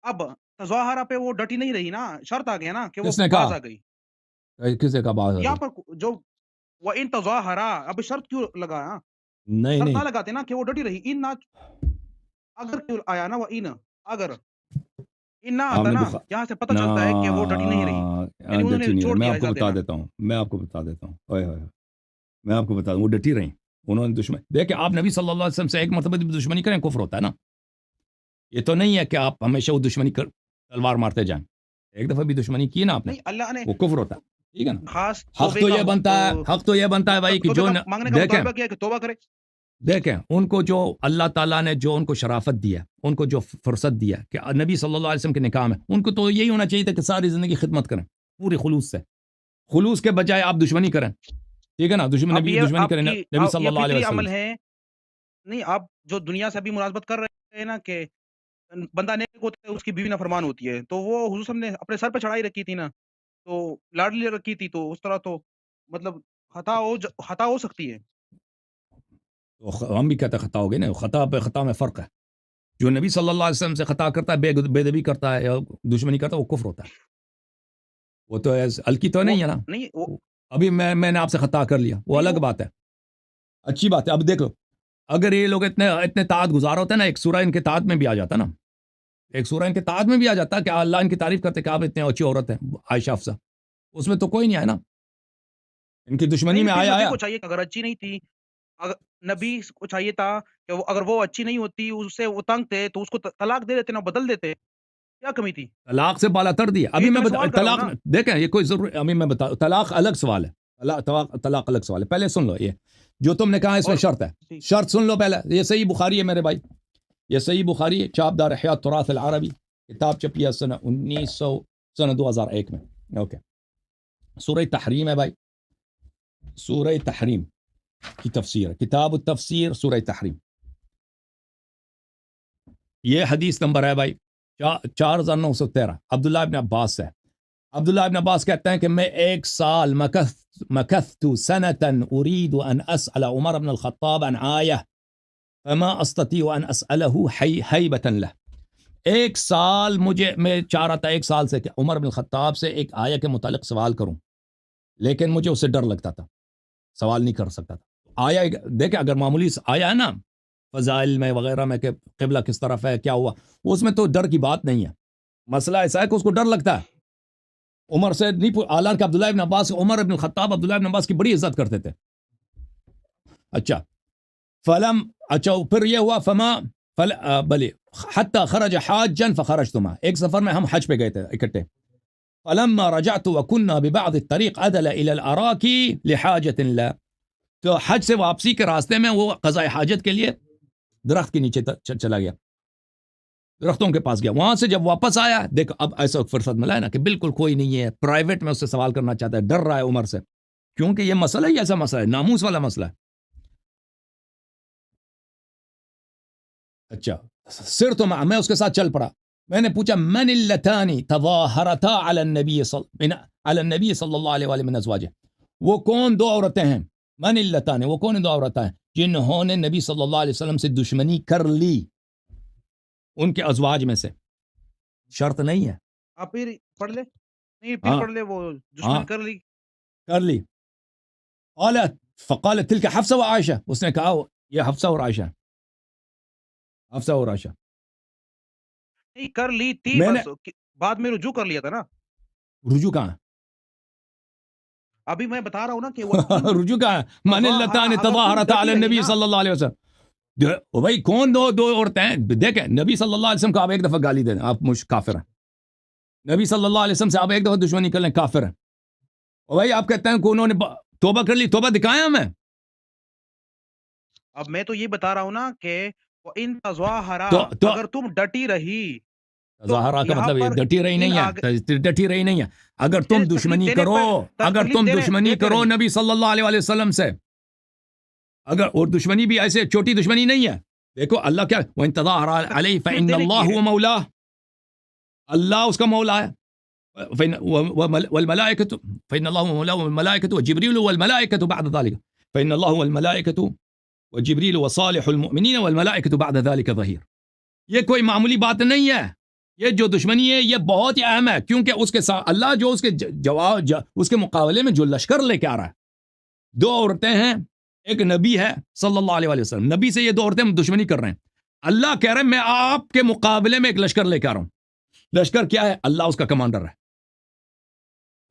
اب تظاہرہ پہ وہ ڈٹی نہیں رہی نا، شرط آ گیا نا کہ وہ باز آ گئی. کس نے کہا باز آ گئی؟ یہاں پر جو وہ ان تظاہرہ، اب شرط کیوں لگا؟ نہیں شرط نہ لگاتے نا کہ وہ ڈٹی رہی. ان نہ اگر کیوں آیا نا، وہ ان اگر ان نہ آتا نا، یہاں سے پتہ چلتا ہے کہ وہ ڈٹی نہیں رہی. یعنی انہوں نے چھوڑ میں دیا. آپ کو بتا دیتا ہوں میں آپ کو بتا دیتا ہوں وہ ڈٹی رہیں، انہوں نے دشمنی. دیکھیں آپ نبی صلی اللہ علیہ وسلم سے ایک مرتبہ دشمنی کریں کفر ہوتا ہے نا. یہ تو نہیں ہے کہ آپ ہمیشہ وہ دشمنی تلوار مارتے جائیں. ایک دفعہ بھی دشمنی کی نا آپ نے، اللہ نے وہ کفر ہوتا ہے. ٹھیک ہے نا. خاص حق توبے تو کا یہ بنتا ہے، حق تو یہ بنتا ہے بھائی کہ توبے جو کا مانگنے کا دیکھیں مطالبہ کیا ہے کہ توبہ کرے. دیکھیں ان کو جو اللہ تعالیٰ نے جو ان کو شرافت دیا، ان کو جو فرصت دیا کہ نبی صلی اللہ علیہ وسلم کے نکاح میں، ان کو تو یہی ہونا چاہیے تھا کہ ساری زندگی خدمت کریں پوری خلوص سے. خلوص کے بجائے آپ دشمنی کریں، ٹھیک ہے نا، اب نبی یہ دشمنی آپ کریں کی نبی صلی یہ اللہ علیہ فطری وسلم عمل سے. ہے. نہیں، آپ جو دنیا سے ابھی ملازمت کر رہے ہیں نا کہ بندہ نیک ہوتا ہے اس کی بیوی نافرمان ہوتی ہے، تو وہ حضور صلی اللہ علیہ وسلم نے اپنے سر پہ چڑھائی رکھی تھی نا، تو لاڈلی رکھی تھی، تو اس طرح تو مطلب خطا ہو سکتی ہے. تو ہم بھی کہتے ہیں خطا ہو گئی نا. خطا پہ خطا میں فرق ہے. جو نبی صلی اللہ علیہ وسلم سے خطا کرتا ہے، بے ادبی کرتا ہے یا دشمنی کرتا ہے، وہ کفر ہوتا ہے. وہ تو ہلکی تو وہ نہیں ہے نا. نہیں وہ ابھی میں نے آپ سے خطا کر لیا، وہ نہیں الگ وہ بات ہے، اچھی بات ہے. اب دیکھ لو، اگر یہ لوگ اتنے طاعت گزار ہوتے ہیں نا، ایک سورہ ان کے طاعت میں بھی آ جاتا نا، ایک سورہ ان کے طاعت میں بھی آ جاتا کہ اللہ ان کی تعریف کرتے کہ آپ اتنے اچھی عورت ہیں عائشہ افسا. اس میں تو کوئی نہیں آیا نا، ان کی دشمنی نہیں، میں پھر نبی آیا. کو چاہیے کہ اگر اچھی نہیں تھی، نبی کو چاہیے تھا کہ اگر وہ اچھی نہیں ہوتی، اس سے وہ تنگ تھے، تو اس کو طلاق دے دیتے نا، بدل دیتے. کیا کمی تھی؟ طلاق سے بالا تر دیا. ابھی یہی تو میں میں سوال کر رہا ہوں طلاق نا. دیکھیں، یہ کوئی ضرور ابھی میں بتا، طلاق الگ سوال ہے. طلاق الگ سوال ہے. پہلے سن لو، یہ جو تم نے کہا اس میں اور شرط ہے، شرط سن لو پہلے. یہ صحیح بخاری ہے میرے بھائی، یہ صحیح بخاری ہے، چاپ دار احیاء تراث العربی، کتاب چھپی ہے سنہ 2001 میں. اوکے، سورہ تحریم ہے بھائی، سورہ تحریم کی تفسیر ہے، کتاب التفسیر سورہ تحریم. یہ حدیث نمبر ہے بھائی 4913، عبداللہ ابن عباس سے. عبداللہ ابن عباس کہتے ہیں کہ میں 1 سال مکثت سنة اريد ان اسأل عمر بن الخطاب عن آیہ فما استطيع ان اسأله حیبة له. 1 سال میں چاہ رہا تھا 1 سال سے کہ عمر بن الخطاب سے ایک آیہ کے متعلق سوال کروں، لیکن مجھے اسے ڈر لگتا تھا، سوال نہیں کر سکتا تھا. آیا دیکھیں، اگر معمولی آیا ہے نا فضائل میں وغیرہ میں کہ قبلہ کس طرف ہے کیا ہوا، اس میں تو ڈر کی بات نہیں ہے. مسئلہ ایسا ہے کہ اس کو ڈر لگتا ہے. عمر سے نہیں، حالانکہ عبداللہ ابن عباس، عمر ابن الخطاب عبداللہ ابن عباس کی بڑی عزت کرتے تھے. اچھا پھر یہ ہوا بلی حتی خرج حاجا فخرجت معه. ایک سفر میں ہم حج پہ گئے تھے اکٹھے. فلما رجعت وكنا ببعض الطريق عدل الى الاراك لحاجة لا. تو حج سے واپسی کے راستے میں وہ قضاء حاجت کے لیے درخت کے نیچے چلا گیا، درختوں کے پاس گیا. وہاں سے جب واپس آیا، دیکھ اب ایسا فرصت ملا ہے نا کہ بالکل کوئی نہیں ہے، پرائیویٹ میں اس سے سوال کرنا چاہتا ہے، ڈر رہا ہے عمر سے، کیونکہ یہ مسئلہ ہی ایسا مسئلہ ہے، ناموس والا مسئلہ ہے. اچھا سرت مع، میں اس کے ساتھ چل پڑا. میں نے پوچھا من اللتان تظاہرتا علی النبی صلی اللہ علیہ وآلہ من ازواجہ، وہ کون 2 عورتیں ہیں؟ من اللتان، وہ کون 2 عورتیں ہیں جنہوں نے نبی صلی اللہ علیہ وسلم سے دشمنی کر لی ان کے ازواج میں سے؟ شرط نہیں ہے. آپ پھر پڑھ لے، نہیں پھر پڑھ لے، وہ دشمن کر لی. قالت فقالت تلك حفصہ و عائشہ، اس نے کہا یہ حفصہ اور عائشہ، حفصہ اور عائشہ. نہیں کر لی تھی، میں نے بس بعد میں رجوع کر لیا تھا نا. رجوع کہاں؟ ابھی میں بتا رہا ہوں نا کہ وہ رجوع کہاں ہے؟ من اللتان تظاہرتا علی النبی صلی اللہ علیہ وسلم. بھائی کون 2 عورتیں ہیں؟ دیکھیں نبی صلی اللہ علیہ وسلم کو آپ ایک دفعہ گالی دیں آپ کافر ہیں، نبی صلی اللہ علیہ وسلم سے آپ ایک دفعہ دشمنی کر لیں کافر ہیں. اور بھائی آپ کہتے ہیں کہ انہوں نے توبہ کر لی، توبہ دکھائیں ہمیں. اب میں تو یہ بتا رہا ہوں نا کہ ان تظاہرا، اگر تم ڈٹی رہی، تظاہرہ کا مطلب یہ ڈٹی رہی نہیں ہے، ڈٹی رہی نہیں ہے. اگر تم دشمنی کرو، اگر تم دشمنی کرو نبی صلی اللہ علیہ وسلم سے، اگر، اور دشمنی بھی ایسے چھوٹی دشمنی نہیں ہے. دیکھو اللہ کیا، وَإِن تَظَاهَرَ عَلَيْهِ فَإِنَّ اللَّهُ هُوَ مَوْلَاهُ، اللہ اس کا مولا ہے. والملائکۃ فإن الله هو مولاه والملائکۃ وجبريل والملائکۃ بعد ذلك فإن الله هو الملائکۃ وجبريل وصالح المؤمنین والملائکۃ بعد ذلك ظہیر. یہ کوئی معمولی بات نہیں ہے، یہ جو دشمنی ہے یہ بہت ہی اہم ہے، کیونکہ اس کے ساتھ اللہ جو اس کے جواب اس کے مقابلے میں جو لشکر لے کے آ رہا ہے، 2 عورتیں ہیں، ایک نبی ہے صلی اللہ علیہ وسلم، نبی سے یہ 2 عورتیں دشمنی کر رہے ہیں. اللہ کہہ رہے ہیں میں آپ کے مقابلے میں ایک لشکر لے کے آ رہا ہوں. لشکر کیا ہے؟ اللہ اس کا کمانڈر ہے.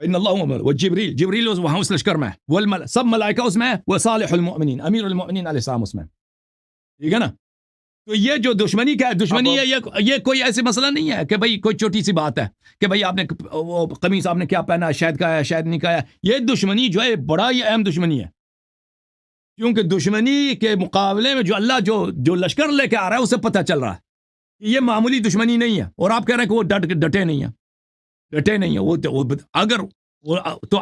ان اللہ و جبریل وہاں اس لشکر میں ہے، سب ملائکہ اس میں ہے، وہ صالح المؤمنین، امیر المؤمنین علیہ السلام اس میں. ٹھیک ہے نا؟ تو یہ جو دشمنی کا ہے، دشمنی ہے، یہ کوئی ایسی مسئلہ نہیں ہے کہ بھئی کوئی چھوٹی سی بات ہے کہ بھئی آپ نے وہ قمیص آپ نے کیا پہنا ہے، شاید کا ہے شاید نہیں کا ہے. یہ دشمنی جو ہے بڑا ہی اہم دشمنی ہے، کیونکہ دشمنی کے مقابلے میں جو اللہ جو لشکر لے کے آ رہا ہے اسے پتہ چل رہا ہے کہ یہ معمولی دشمنی نہیں ہے، اور آپ کہہ رہے ہیں کہ وہ ڈٹے نہیں ہیں.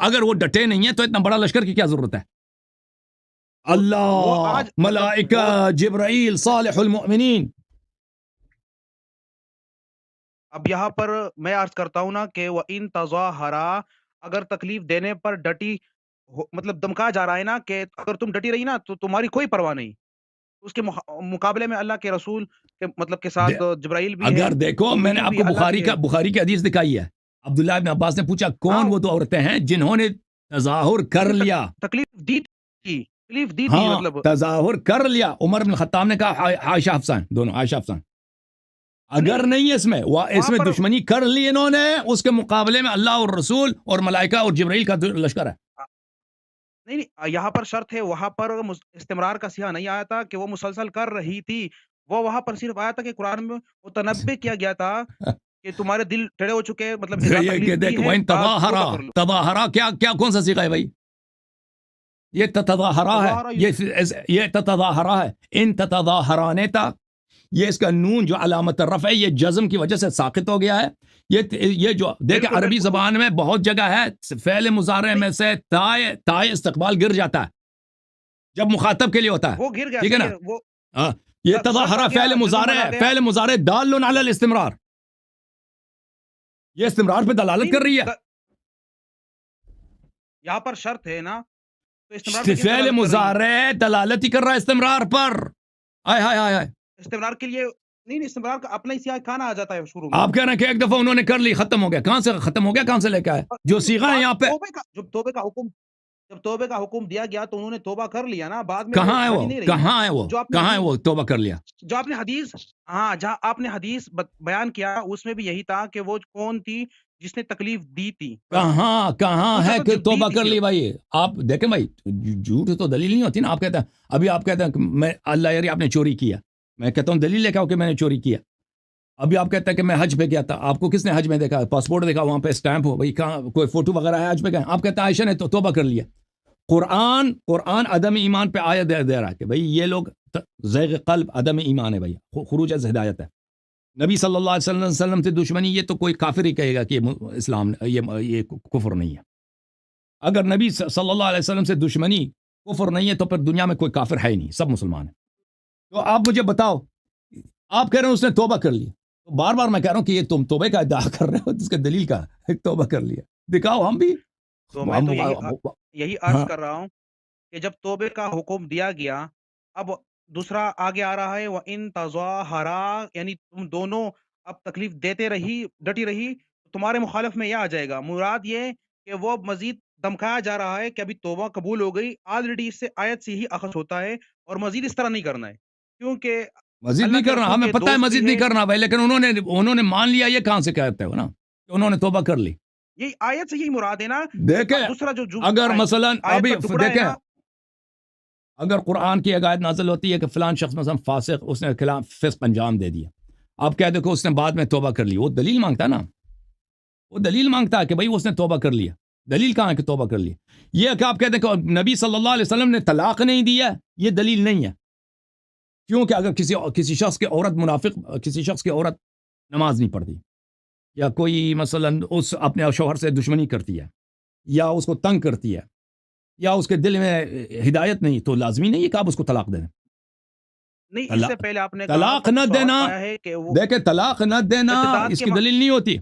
اگر وہ ڈٹے نہیں ہیں تو اتنا بڑا لشکر کی کیا ضرورت ہے؟ وہ اللہ، آج ملائکہ، جبرائیل، صالح المؤمنین. اب یہاں پر میں عرض کرتا ہوں نا کہ وہ ان تظاہرا، اگر تکلیف دینے پر ڈٹی مطلب دمکا جا رہا ہے نا کہ اگر تم ڈٹی رہی نا تو تمہاری کوئی پرواہ نہیں، اس کے مقابلے میں اللہ کے رسول کے مطلب کے ساتھ جبرائیل بھی ہے، اگر دیکھو میں نے مؤمنین آپ بھی کو اللہ کے ہیں۔ بخاری کی حدیث دکھائی ہے. عبداللہ ابن عباس نے پوچھا کون وہ دو عورتیں ہیں جنہوں نے تظاہر کر لیا؟ تکلیف دی تھی ہاں، مطلب تظاہر کر لیا. عمر بن خطاب نے کہا عائشہ حفصہ، دونوں عائشہ حفصہ. اگر نہیں اس میں دشمنی کر لی انہوں نے، اس کے مقابلے میں اللہ اور رسول اور ملائکہ اور جبرائیل کا لشکر ہے. نہیں یہاں پر شرط ہے، وہاں پر استمرار کا صیغہ نہیں آیا تھا کہ وہ مسلسل کر رہی تھی، وہ وہاں پر صرف آیا تھا کہ قرآن میں متنبع کیا گیا تھا کہ تمہارے دل ٹیڑے ہو چکے، مطلب تظاہرہ کیا کون سا صیغہ ہے بھائی؟ یہ تظاہرہ ہے، یہ تظاہرہ ہے. ان تظاہرانے تا، یہ اس کا نون جو علامت رفع ہے یہ جزم کی وجہ سے ساقط ہو گیا ہے. یہ جو دیکھیں عربی زبان میں بہت جگہ ہے فعل مضارع میں سے تائے استقبال گر جاتا ہے جب مخاطب کے لیے ہوتا ہے، وہ گر گیا، ٹھیک ہے نا؟ یہ تظاہرہ فعل مضارع دال علی الاستمرار، یہ استمرار پہ دلالت کر رہی ہے. یہاں پر شرط ہے نا، تو استمرار فعل مضارع دلالت ہی کر رہا ہے استمرار پر. آئے استمرار کے لیے نہیں، استمرار کا اپنا ہی سیاق کھانا آ جاتا ہے شروع میں. آپ کہہ رہے ہیں کہ ایک دفعہ انہوں نے کر لی، ختم ہو گیا. کہاں سے ختم ہو گیا؟ کہاں سے لے کے آئے جو صیغہ ہے یہاں پہ؟ جب توبے کا حکم دیا گیا تو انہوں نے توبہ کر لیا نا، بعد میں کہاں ہے وہ توبہ کر لیا؟ جو آپ نے حدیث جہاں آپ نے حدیث بیان کیا اس میں بھی یہی تھا کہ وہ کون تھی جس نے تکلیف دی تھی. کہاں ہے کہ توبہ کر لی بھائی؟ آپ دیکھیں بھائی، جھوٹ تو دلیل نہیں ہوتی نا. آپ کہتے ہیں ابھی آپ کہتے ہیں کہ میں اللہ یاری آپ نے چوری کیا، میں کہتا ہوں دلیل لے کے آؤ کہ میں نے چوری کیا. ابھی آپ کہتے ہیں کہ میں حج پہ گیا تھا، آپ کو کس نے حج میں دیکھا؟ پاسپورٹ دیکھا، وہاں پہ اسٹیمپ ہو بھائی، کہاں کوئی فوٹو وغیرہ ہے حج پہ گئے؟ آپ کہتے ہیں عائشہ نے تو توبہ کر لیا. قرآن عدم ایمان پہ آیت دے رہا ہے کہ بھئی یہ لوگ زیغ قلب عدم ایمان ہے بھئی، خروج از ہدایت ہے. نبی صلی اللہ علیہ وسلم سے دشمنی، یہ تو کوئی کافر ہی کہے گا کہ اسلام یہ کفر نہیں ہے. اگر نبی صلی اللہ علیہ وسلم سے دشمنی کفر نہیں ہے تو پھر دنیا میں کوئی کافر ہے ہی نہیں، سب مسلمان ہیں. تو آپ مجھے بتاؤ، آپ کہہ رہے ہیں اس نے توبہ کر لی، تو بار بار میں کہہ رہا ہوں کہ یہ تم توبہ کا ادعا کر رہے ہو، جس کا دلیل کا توبہ کر لیا دکھاؤ. ہم بھی تو میں تو یہی عرض کر رہا ہوں کہ جب توبے کا حکم دیا گیا، اب دوسرا آگے آ رہا ہے وہ ان تظاہرا، یعنی تم دونوں اب تکلیف دیتے رہی، ڈٹی رہی، تمہارے مخالف میں یہ آ جائے گا. مراد یہ کہ وہ مزید دمکایا جا رہا ہے کہ ابھی توبہ قبول ہو گئی، آلریڈی اس سے آیت سے ہی اخذ ہوتا ہے اور مزید اس طرح نہیں کرنا ہے، کیونکہ مزید نہیں کرنا. ہمیں پتہ ہے مزید نہیں کرنا بھائی، لیکن انہوں نے مان لیا. یہ کہاں سے کہتے ہو نا کہ انہوں نے توبہ کر لی؟ یہ آیت سے یہی مراد ہے نا. دیکھیں دوسرا جو اگر مثلا ابھی دیکھیں، نا، اگر قرآن کی آیت نازل ہوتی ہے کہ فلان شخص مثلا فاسق، اس نے خلاف فسق انجام دے دیا، آپ کہہ دو کہ اس نے بعد میں توبہ کر لی، وہ دلیل مانگتا ہے نا، وہ دلیل مانگتا ہے کہ بھئی اس نے توبہ کر لیا. دلیل کہاں ہے کہ توبہ کر لیا؟ یہ کہ آپ کہتے ہیں کہ نبی صلی اللہ علیہ وسلم نے طلاق نہیں دیا، یہ دلیل نہیں ہے. کیونکہ اگر کسی شخص کی عورت منافق، کسی شخص کی عورت نماز نہیں پڑھتی، یا کوئی مثلا اس اپنے شوہر سے دشمنی کرتی ہے، یا اس کو تنگ کرتی ہے، یا اس کے دل میں ہدایت نہیں، تو لازمی نہیں ہے کہ آپ اس کو طلاق دیں. نہیں، اس سے پہلے آپ نے طلاق نہ دینا، دیکھیں طلاق نہ دینا اس کی دلیل نہیں ہوتی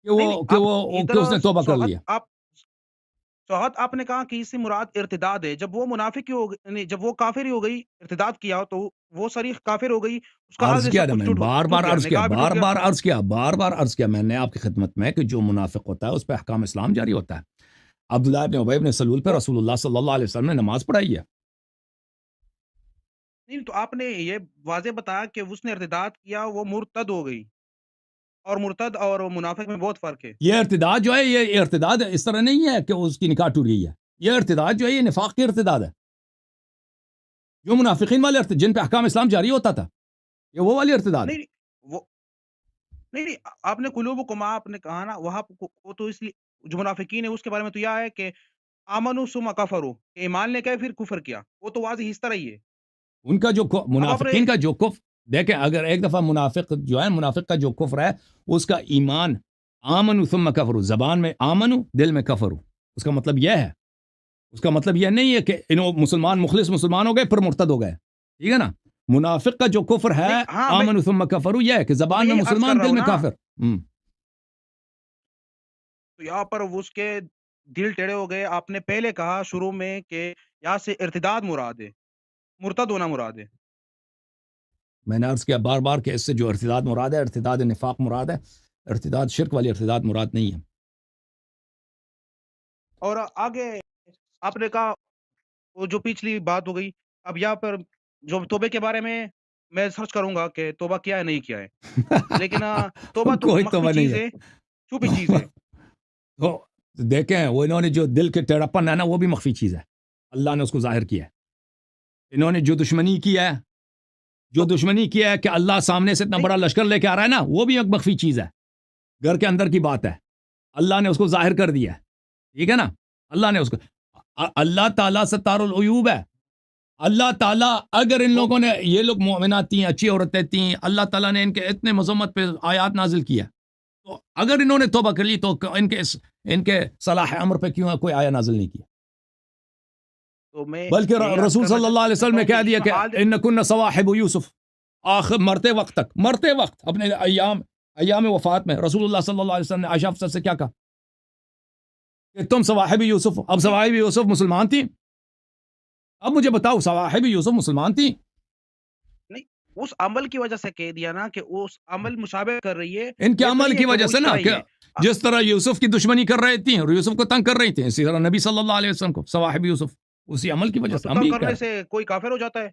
کہ اس نے توبہ کر لیا. آپ نے کہا کہ اس سے مراد ارتداد ہے. جب وہ منافق ہی ہو گئی، جب وہ کافر ہی ہو گئی، ارتداد کیا تو وہ صریح کافر ہو گئی. اس کا بار بار عرض کیا میں نے آپ کی خدمت میں کہ جو منافق ہوتا ہے اس پہ احکام اسلام جاری ہوتا ہے. عبداللہ ابن ابی بن سلول پہ رسول اللہ صلی اللہ علیہ وسلم نے نماز پڑھائی ہے. نہیں تو آپ نے یہ واضح بتایا کہ اس نے ارتداد کیا، وہ مرتد ہو گئی، اور مرتد اور منافق میں بہت فرق ہے. یہ ارتداد جو ہے، یہ ارتداد اس طرح نہیں ہے کہ اس کی نکاح ٹوٹ گئی ہے. یہ ارتداد جو ہے یہ نفاق کی ارتداد ہے. جو منافقین والے جن پہ احکام اسلام جاری ہوتا تھا، یہ وہ والی ارتداد ہے۔ نہیں وہ نہیں آپ نے قلوبکم آپ نے کہا نا وہاں وہ تو اس لیے جو منافقین ہے اس کے بارے میں تو یہ ہے کہ آمنو ثم کفروا ایمان لے کے پھر کفر کیا، وہ تو واضح اس طرح ہی ہے۔ ان کا جو اب آپ نے منافقین کا جو کفر، دیکھیں اگر ایک دفعہ منافق جو ہے، منافق کا جو کفر ہے اس کا ایمان، آمنو ثم کفروا، زبان میں آمنو دل میں کفروا، اس کا مطلب یہ ہے، اس کا مطلب یہ نہیں ہے کہ انہوں مسلمان مخلص مسلمان ہو گئے پھر مرتد ہو گئے، ٹھیک ہے نا۔ منافق کا جو کفر ہے نہیں ہاں میں آمنو ثم کفروا، یہ ہے کہ تو میں زبان میں یہی عرض کر مسلمان رہا دل ہوں میں نا، کافر۔ تو یہاں پر اس کے دل ٹیڑے ہو گئے۔ آپ نے پہلے کہا شروع میں کہ یہاں سے ارتداد مراد ہے، مرتد ہونا مراد ہے۔ میں نے عرض کیا بار بار کہ اس سے جو ارتداد مراد ہے، ارتداد نفاق مراد ہے، ارتداد شرک والی ارتداد مراد نہیں ہے۔ اور آگے آپ نے کہا وہ جو پچھلی بات ہو گئی، اب یہاں پر جو توبے کے بارے میں میں سرچ کروں گا کہ توبہ کیا ہے نہیں کیا ہے، لیکن توبہ تو کوئی مخفی توبہ نہیں چیز ہے۔ ہے، چھپی چیز ہے۔ تو دیکھیں وہ انہوں نے جو دل کے ٹیڑھاپن ہے نا، وہ بھی مخفی چیز ہے، اللہ نے اس کو ظاہر کیا ہے۔ انہوں نے جو دشمنی کی ہے، جو تو دشمنی کیا ہے کہ اللہ سامنے سے اتنا نہیں بڑا لشکر لے کے آ رہا ہے نا، وہ بھی ایک مخفی چیز ہے، گھر کے اندر کی بات ہے، اللہ نے اس کو ظاہر کر دیا ہے، ٹھیک ہے نا۔ اللہ نے اس کو، اللہ تعالیٰ ستار العیوب ہے۔ اللہ تعالیٰ اگر ان وہ لوگوں نے، یہ لوگ مومنات تھیں، اچھی عورتیں تھیں، اللہ تعالیٰ نے ان کے اتنے مذمت پہ آیات نازل کیا، تو اگر انہوں نے توبہ کر لی تو ان کے صلاح امر پہ کیوں کوئی آیا نازل نہیں کیا؟ تو میں بلکہ یہی عرض رسول کرنا صلی اللہ علیہ چاہتا وسلم نے ہوں کہہ کہ دیا اس کہ میں آل انکن صواحب یوسف، آخر مرتے وقت اپنے ایام وفات میں رسول اللہ صلی اللہ علیہ وسلم نے عائشہ افسر سے کیا کہا کہ تم صواحب یوسف۔ اب نہیں صواحب یوسف مسلمان تھی؟ اب مجھے بتاؤ، صواحب یوسف مسلمان تھی؟ نہیں اس عمل کی وجہ سے کہہ دیا نا کہ اس عمل مشابہ کر رہی ہے، ان کے یہ تو عمل نہیں ہے کی کہ وجہ وہ سے اس نا، طرح کہ ہی ہے۔ جس طرح یوسف کی دشمنی کر رہی تھیں اور یوسف کو تنگ کر رہی تھیں، اسی طرح نبی صلی اللہ علیہ وسلم کو صواحب یوسف اسی عمل کی وجہ سے تو ہم تنگ بھی کہہ کرنے رہے سے کوئی کافر ہو جاتا ہے؟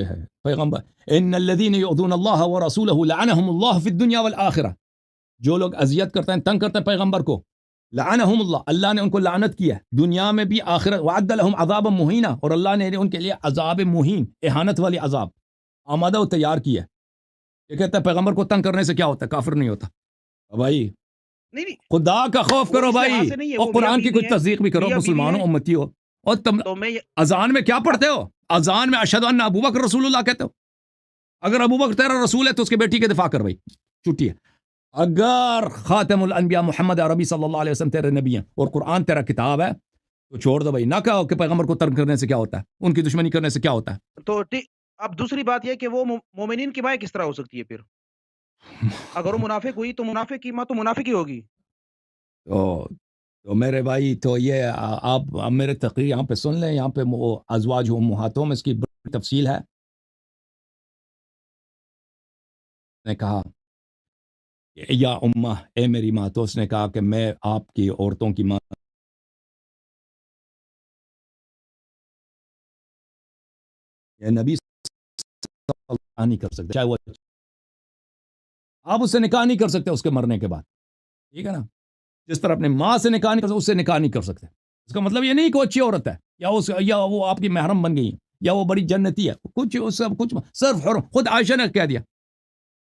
ہیں۔ پیغمبر ان الذين يؤذون الله ورسوله لعنهم الله في الدنيا والآخرة، جو لوگ اذیت کرتے ہیں، تنگ کرتے ہیں پیغمبر کو، لعنهم اللہ، اللہ نے ان کو لعنت کیا ہے دنیا میں بھی آخرت، وعد لهم عذابا مہینا، اور اللہ نے ان کے لیے عذاب مہین، اہانت والی عذاب آمادہ و تیار کیا ہے۔ یہ کہتا ہے پیغمبر کو تنگ کرنے سے کیا ہوتا ہے؟ کافر نہیں ہوتا۔ بھائی نہیں نہیں خدا کا خوف وہ کرو اس لحاظ بھائی، سے نہیں ہے، اور وہ میاں قرآن کی بیوی کچھ ہے، تصدیق بھی کرو، میاں بیوی مسلمانوں ہے۔ امتی ہو، اور تم تو میں اذان میں کیا پڑھتے ہو؟ اذان میں اشہد ان ابو بکر رسول اللہ کہتے ہو؟ اگر ابو بکر تیرا رسول ہے تو اس کے بیٹی کے دفاع کر بھائی، چھٹی ہے۔ اگر خاتم الانبیاء محمد عربی صلی اللہ علیہ وسلم تیرے نبی ہیں اور قرآن تیرا کتاب ہے تو چھوڑ دو بھائی، نہ کہو کہ پیغمبر کو ترک کرنے سے کیا ہوتا ہے، ان کی دشمنی کرنے سے کیا ہوتا ہے۔ تو اب دوسری بات یہ کہ وہ مومنین کی ماں کس طرح ہو سکتی ہے پھر؟ اگر وہ منافق ہوئی تو منافق کی ماں تو منافق ہی ہوگی۔ تو میرے بھائی، تو یہ آپ میرے تقریر یہاں پہ سن لیں، یہاں پہ وہ ازواج امہاتہم اس کی بڑی تفصیل ہے۔ نے کہا کہ یا امہ، اے میری ماں، تو اس نے کہا کہ میں آپ کی عورتوں کی ماں، یہ نبی صلی اللہ علیہ وسلم نہیں کر سکتے، چاہے وہ آپ اس سے نکاح نہیں کر سکتے اس کے مرنے کے بعد، ٹھیک ہے نا۔ جس طرح اپنے ماں سے نکاح نہیں کر سکتے، اس سے نکاح نہیں کر سکتے۔ اس کا مطلب یہ نہیں کہ وہ اچھی عورت ہے یا وہ آپ کی محرم بن گئی ہے یا وہ بڑی جنتی ہے، کچھ اس سب کچھ صرف حرم۔ خود عائشہ نے کہہ دیا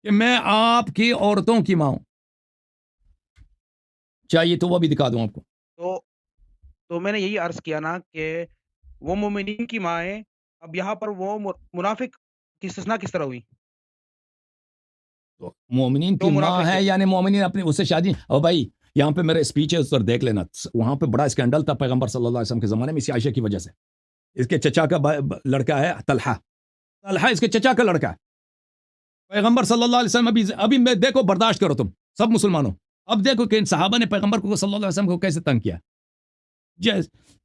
کہ میں آپ کی عورتوں کی ماں ہوں، چاہیے تو وہ بھی دکھا دوں آپ کو۔ تو میں نے یہی عرض کیا نا کہ وہ مومنین کی ماں ہے۔ اب یہاں پر وہ منافق کی استثناء کس طرح ہوئی؟ تو مومنین تو کی ماں منافق ہے، ہے۔ یعنی مومنین اپنی اس سے شادی۔ اور بھائی یہاں پہ میرے اسپیچ ہے، اس پر دیکھ لینا، وہاں پہ بڑا اسکینڈل تھا پیغمبر صلی اللہ علیہ وسلم کے زمانے میں اسی عائشہ کی وجہ سے۔ اس کے چچا کا لڑکا ہے طلحہ اس کے چچا کا لڑکا ہے۔ پیغمبر صلی اللہ علیہ وسلم ابھی میں دیکھو، برداشت کرو تم سب مسلمانوں، اب دیکھو کہ ان صحابہ نے پیغمبر کو صلی اللہ علیہ وسلم کو کیسے تنگ کیا۔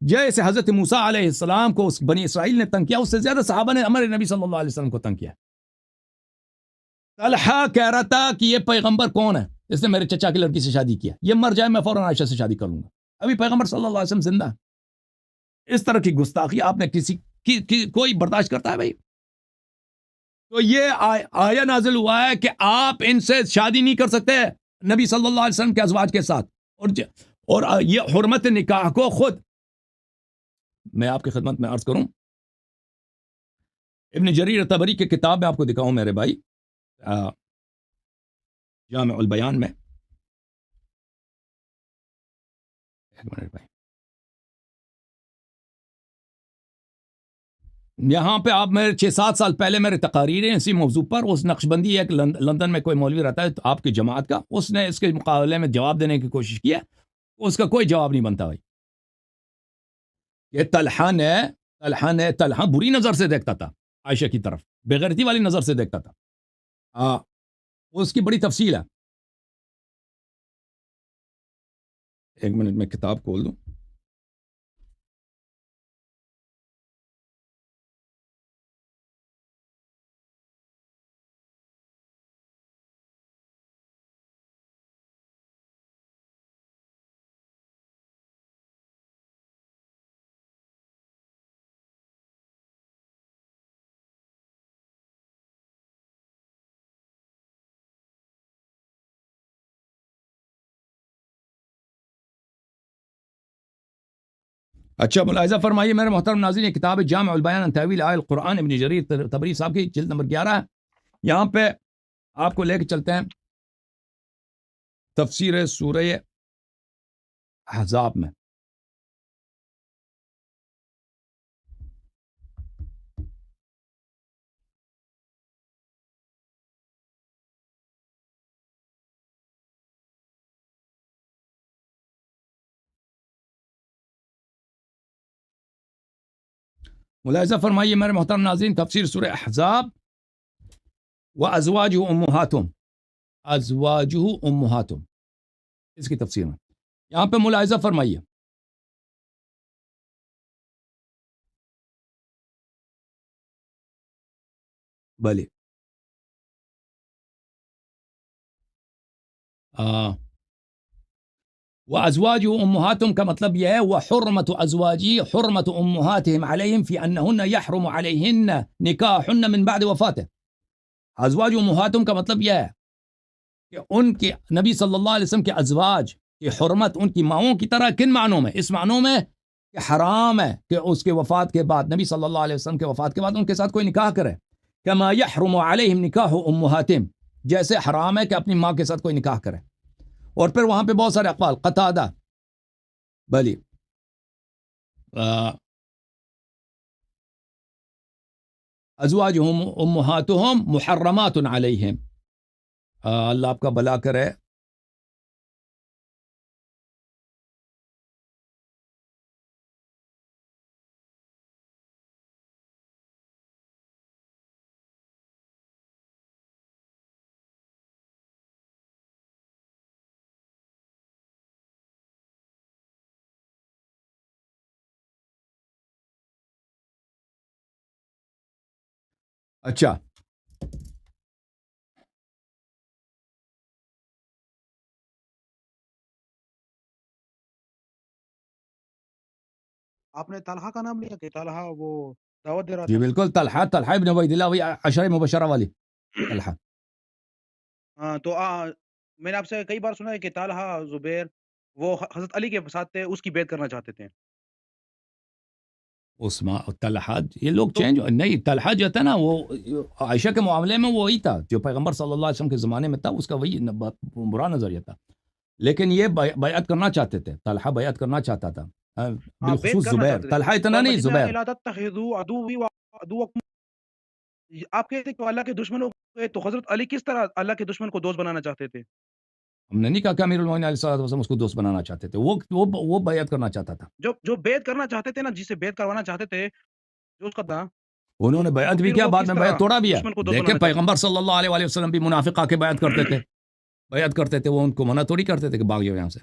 جیسے حضرت موسیٰ علیہ السلام کو بنی اسرائیل نے تنگ کیا، اس سے زیادہ صحابہ نے ہمارے نبی صلی اللہ علیہ وسلم کو تنگ کیا۔ طلحہ کہہ رہا تھا کہ یہ پیغمبر کون ہے، اس نے میرے چچا کی لڑکی سے شادی کیا، یہ مر جائے میں فوراً عائشہ سے شادی کر لوں گا۔ ابھی پیغمبر صلی اللہ علیہ وسلم زندہ ہے۔ اس طرح کی گستاخی آپ نے کسی کی کوئی برداشت کرتا ہے بھائی؟ تو یہ آیا نازل ہوا ہے کہ آپ ان سے شادی نہیں کر سکتے نبی صلی اللہ علیہ وسلم کے ازواج کے ساتھ، اور یہ حرمت نکاح کو خود میں آپ کی خدمت میں عرض کروں، ابن جریر طبری کی کتاب میں آپ کو دکھاؤں میرے بھائی، جامع البیان میں، ایک منٹ بھائی، یہاں پہ آپ میرے 6-7 سال پہلے میرے تقاریر ہیں اسی موضوع پر، اس نقشبندی ایک لندن میں کوئی مولوی رہتا ہے آپ کی جماعت کا، اس نے اس کے مقابلے میں جواب دینے کی کوشش کی ہے، اس کا کوئی جواب نہیں بنتا بھائی. یہ طلحہ بری نظر سے دیکھتا تھا عائشہ کی طرف، بےغیرتی والی نظر سے دیکھتا تھا. اس کی بڑی تفصیل ہے. ایک منٹ میں کتاب کھول دوں. اچھا ملاحظہ فرمائیے میرے محترم ناظرین، یہ کتاب ہے جامع البیان عن تاویل آیات القرآن، ابن جریر طبری صاحب کی، جلد نمبر 11 ہے. یہاں پہ آپ کو لے کے چلتے ہیں تفسیر سورہ احزاب میں. ملاحظہ فرمائیے میرے محترم ناظرین، تفسیر سورہ احزاب، وازواجہ امہاتہم، ازواجہ امہاتہم، اس کی تفسیر میں یہاں پہ ملاحظہ فرمائیے. بھلے وازواجہ امہاتہم کا مطلب یہ ہے وحرمت ازواجی حرمت امہاتہم علیہم فی انہن یحرم علیہن نکاحن من بعد وفاتہ. ازواج امہاتہم کا مطلب یہ ہے کہ ان کے نبی صلی اللہ علیہ وسلم کے ازواج کی حرمت ان کی ماؤں کی طرح کن معنوں میں؟ اس معنوں میں کہ حرام ہے کہ اس کے وفات کے بعد، نبی صلی اللہ علیہ وسلم کے وفات کے بعد ان کے ساتھ کوئی نکاح کرے. کما یحرم علیہم نکاح امہاتہم، جیسے حرام ہے کہ اپنی ماں کے ساتھ کوئی نکاح کرے. اور پھر وہاں پہ بہت سارے اقوال، قتادہ، بلی ازواجہم امہاتہم محرمات علیہم. اللہ آپ کا بھلا کرے. اچھا آپ نے طلحہ کا نام لیا کہ طلحہ وہ دعوت دے رہا جی تھا؟ بالکل، طلحہ ابن عبید اللہ، وہی عشرہ مبشرہ والی طلحہ. ہاں تو میں نے آپ سے کئی بار سنا ہے کہ طلحہ زبیر وہ حضرت علی کے ساتھ تھے، اس کی بیعت کرنا چاہتے تھے. طلحہ، یہ لوگ تو چینج نہیں. طلحہ جو تھا نا وہ عائشہ کے معاملے میں وہی تھا جو پیغمبر صلی اللہ علیہ وسلم کے زمانے میں تھا، اس کا وہی برا نظریہ تھا. لیکن یہ بیعت کرنا چاہتے تھے، طلحہ بیعت کرنا چاہتا تھا، بیعت بالخصوص کرنا زبیر. چاہتے تھے. طلحہ اتنا نہیں، زبیر. الا تتخذوا عدوی وعدوکم، آپ کہتے کہ وہ اللہ کے دشمن ہو گئے، تو حضرت علی کس طرح اللہ کے دشمن کو دوست بنانا چاہتے تھے؟ ہم نے نہیں کہا کہ امیر المومنین علیہ الصلوۃ والسلام اس کو دوست بنانا چاہتے تھے، وہ بیعت کرنا چاہتا تھا. جو بیعت کرنا چاہتے تھے نا، جسے بیعت کروانا چاہتے تھے، جو اس کا تھا، انہوں نے تو بیعت بھی پھر کیا، وہ بعد کس میں طرح بیعت توڑا بھی ہے. دشمن کو دوست دیکھیں بنانا چاہتے تھے؟ پیغمبر صلی اللہ علیہ وسلم بھی منافق آ کے بیعت کرتے تھے، بیعت کرتے تھے، وہ ان کو منع تھوڑی کرتے تھے کہ بھاگ جاؤ یہاں سے.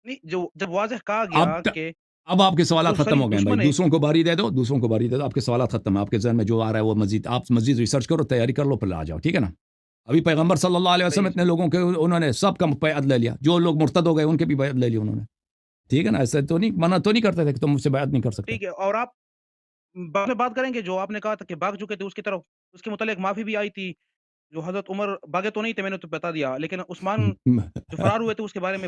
نہیں، جب واضح کہا گیا کہ اب آپ کے سوالات جو ختم ہو شریف گئے ہیں بھائی. دشمن ہے، دوسروں کو باری دے دو، آپ کے سوالات ختم ہیں. آپ کے ذہن میں جو آ رہا ہے وہ مزید آپ مزید ریسرچ کرو، تیاری کر لو، پھر آ جاؤ، ٹھیک ہے نا. ابھی پیغمبر صلی اللہ علیہ وسلم اتنے لوگوں کے انہوں نے سب کا بیعت لے لیا، جو لوگ مرتد ہو گئے ان کے بھی بیعت لے لی انہوں نے، ٹھیک ہے نا. ایسے تو نہیں، منع تو نہیں کرتے تھے کہ تم مجھ سے بیعت نہیں کر سکتے. ٹھیک ہے. اور آپ بعد میں بات کریں گے جو آپ نے کہا تھا کہ بھاگ چکے تھے، اس کی طرف اس کے متعلق معافی بھی آئی تھی. جو حضرت عمر بھاگے تو نہیں تھے، میں نے تو بتا دیا، لیکن عثمان جو فرار ہوئے تھے اس کے بارے میں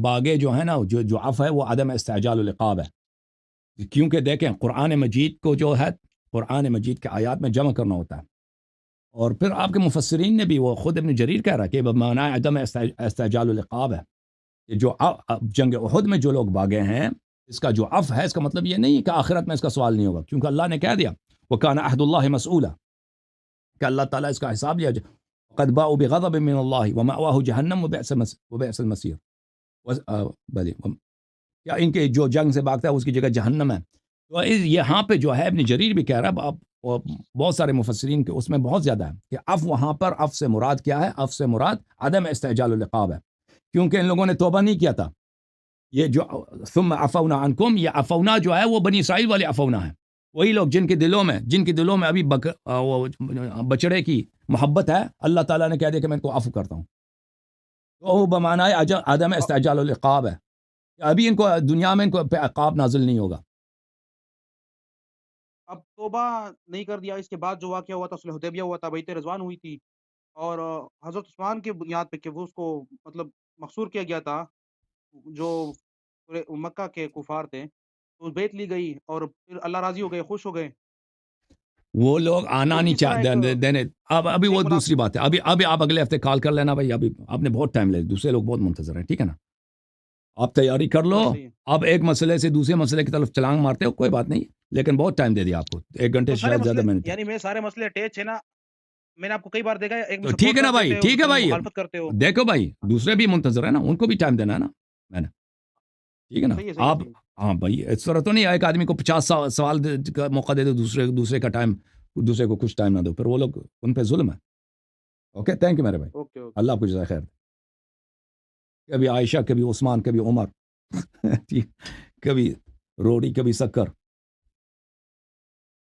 باغ جو ہے نا جو عف ہے وہ عدم استعجال العقاب ہے، کیونکہ دیکھیں قرآن مجید کو جو ہے قرآن مجید کے آیات میں جمع کرنا ہوتا ہے، اور پھر آپ کے مفسرین نے بھی، وہ خود ابن جریر کہہ رہا کہ معنی عدم استعجال العقاب ہے کہ جو جنگ احد میں جو لوگ بھاگے ہیں، اس کا جو عف ہے اس کا مطلب یہ نہیں ہے کہ آخرت میں اس کا سوال نہیں ہوگا، کیونکہ اللہ نے کہہ دیا وَكَانَ عَهْدُ اللَّهِ مسئولا کہ اللہ تعالیٰ اس کا حساب لیا جائے، قد باؤوا بغضب من اللہ ومأواہ جہنم وبئس المصیر، کیا ان کے جو جنگ سے بھاگتا ہے اس کی جگہ جہنم ہے۔ تو یہاں پہ جو ہے ابن جریر بھی کہہ رہا ہے، بہت سارے مفسرین کے اس میں بہت زیادہ ہے کہ عف وہاں پر عف سے مراد کیا ہے؟ عف سے مراد عدم استعجال العقاب ہے، کیونکہ ان لوگوں نے توبہ نہیں کیا تھا۔ یہ جو ثم عفونا عنکم، یہ عفونا جو ہے وہ بنی اسرائیل والے عفونا ہے، وہی لوگ جن کے دلوں میں ابھی بچڑے کی محبت ہے، اللہ تعالیٰ نے کہہ دیا کہ میں ان کو عفو کرتا ہوں، تو وہ بمعنی عدم استعجال العقاب ہے، ابھی ان کو دنیا میں ان کو پہ عقاب نازل نہیں ہوگا۔ اب توبہ نہیں کر دیا، اس کے بعد جو واقعہ ہوا تھا صلح حدیبیہ ہوا تھا، بیعت رضوان ہوئی تھی، اور حضرت عثمان کی بنیاد پہ کہ وہ اس کو مطلب محصور کیا گیا تھا، جو پورے مکہ کے کفار تھے، تو بیعت لی گئی اور پھر اللہ راضی ہو گئے، خوش ہو گئے۔ وہ لوگ آنا تو نہیں کس طرح چاہتے دینے، ابھی وہ ایک دوسری بات ہے، ابھی آپ اگلے ہفتے کال کر لینا بھائی، ابھی آپ نے بہت ٹائم لے، دوسرے لوگ بہت منتظر ہیں، ٹھیک ہے نا؟ آپ تیاری کر لو، بات صحیح ہے۔ اب ایک مسئلے سے دوسرے مسئلے کی طرف چھلانگ مارتے ہو کوئی بات نہیں، لیکن بہت ٹائم دے دیا آپ کو، 1 گھنٹے تو سے سارے شاید زیادہ مسئلے منٹ۔ یعنی میں سارے مسئلے اٹیچ ہے نا، میں نے آپ کو کئی بار دیکھا ہے، ایک میں تو ٹھیک سپورٹ ہے نا کر بھائی، دیتے ہو، ٹھیک ہے کہیں بھائی، مخالفت کرتے ہو۔ دیکھو بھائی دوسرے بھی منتظر ہیں نا، ان کو بھی ٹائم دینا ہے نا میں نے، ٹھیک ہے نا؟ صحیح ہے، صحیح ہے، آپ صحیح ہے۔ ہاں بھائی، اس طرح تو نہیں ایک آدمی کو 50 سوال کا موقع دے دو، دوسرے کا ٹائم، دوسرے کو کچھ ٹائم نہ دو، پھر وہ لوگ ان پہ ظلم ہے۔ اوکے، تھینک یو میرے بھائی، اوکے اوکے۔ اللہ آپ کو جزائے خیر۔ کبھی عائشہ، کبھی عثمان، کبھی عمر، کبھی روڑی، کبھی شکر۔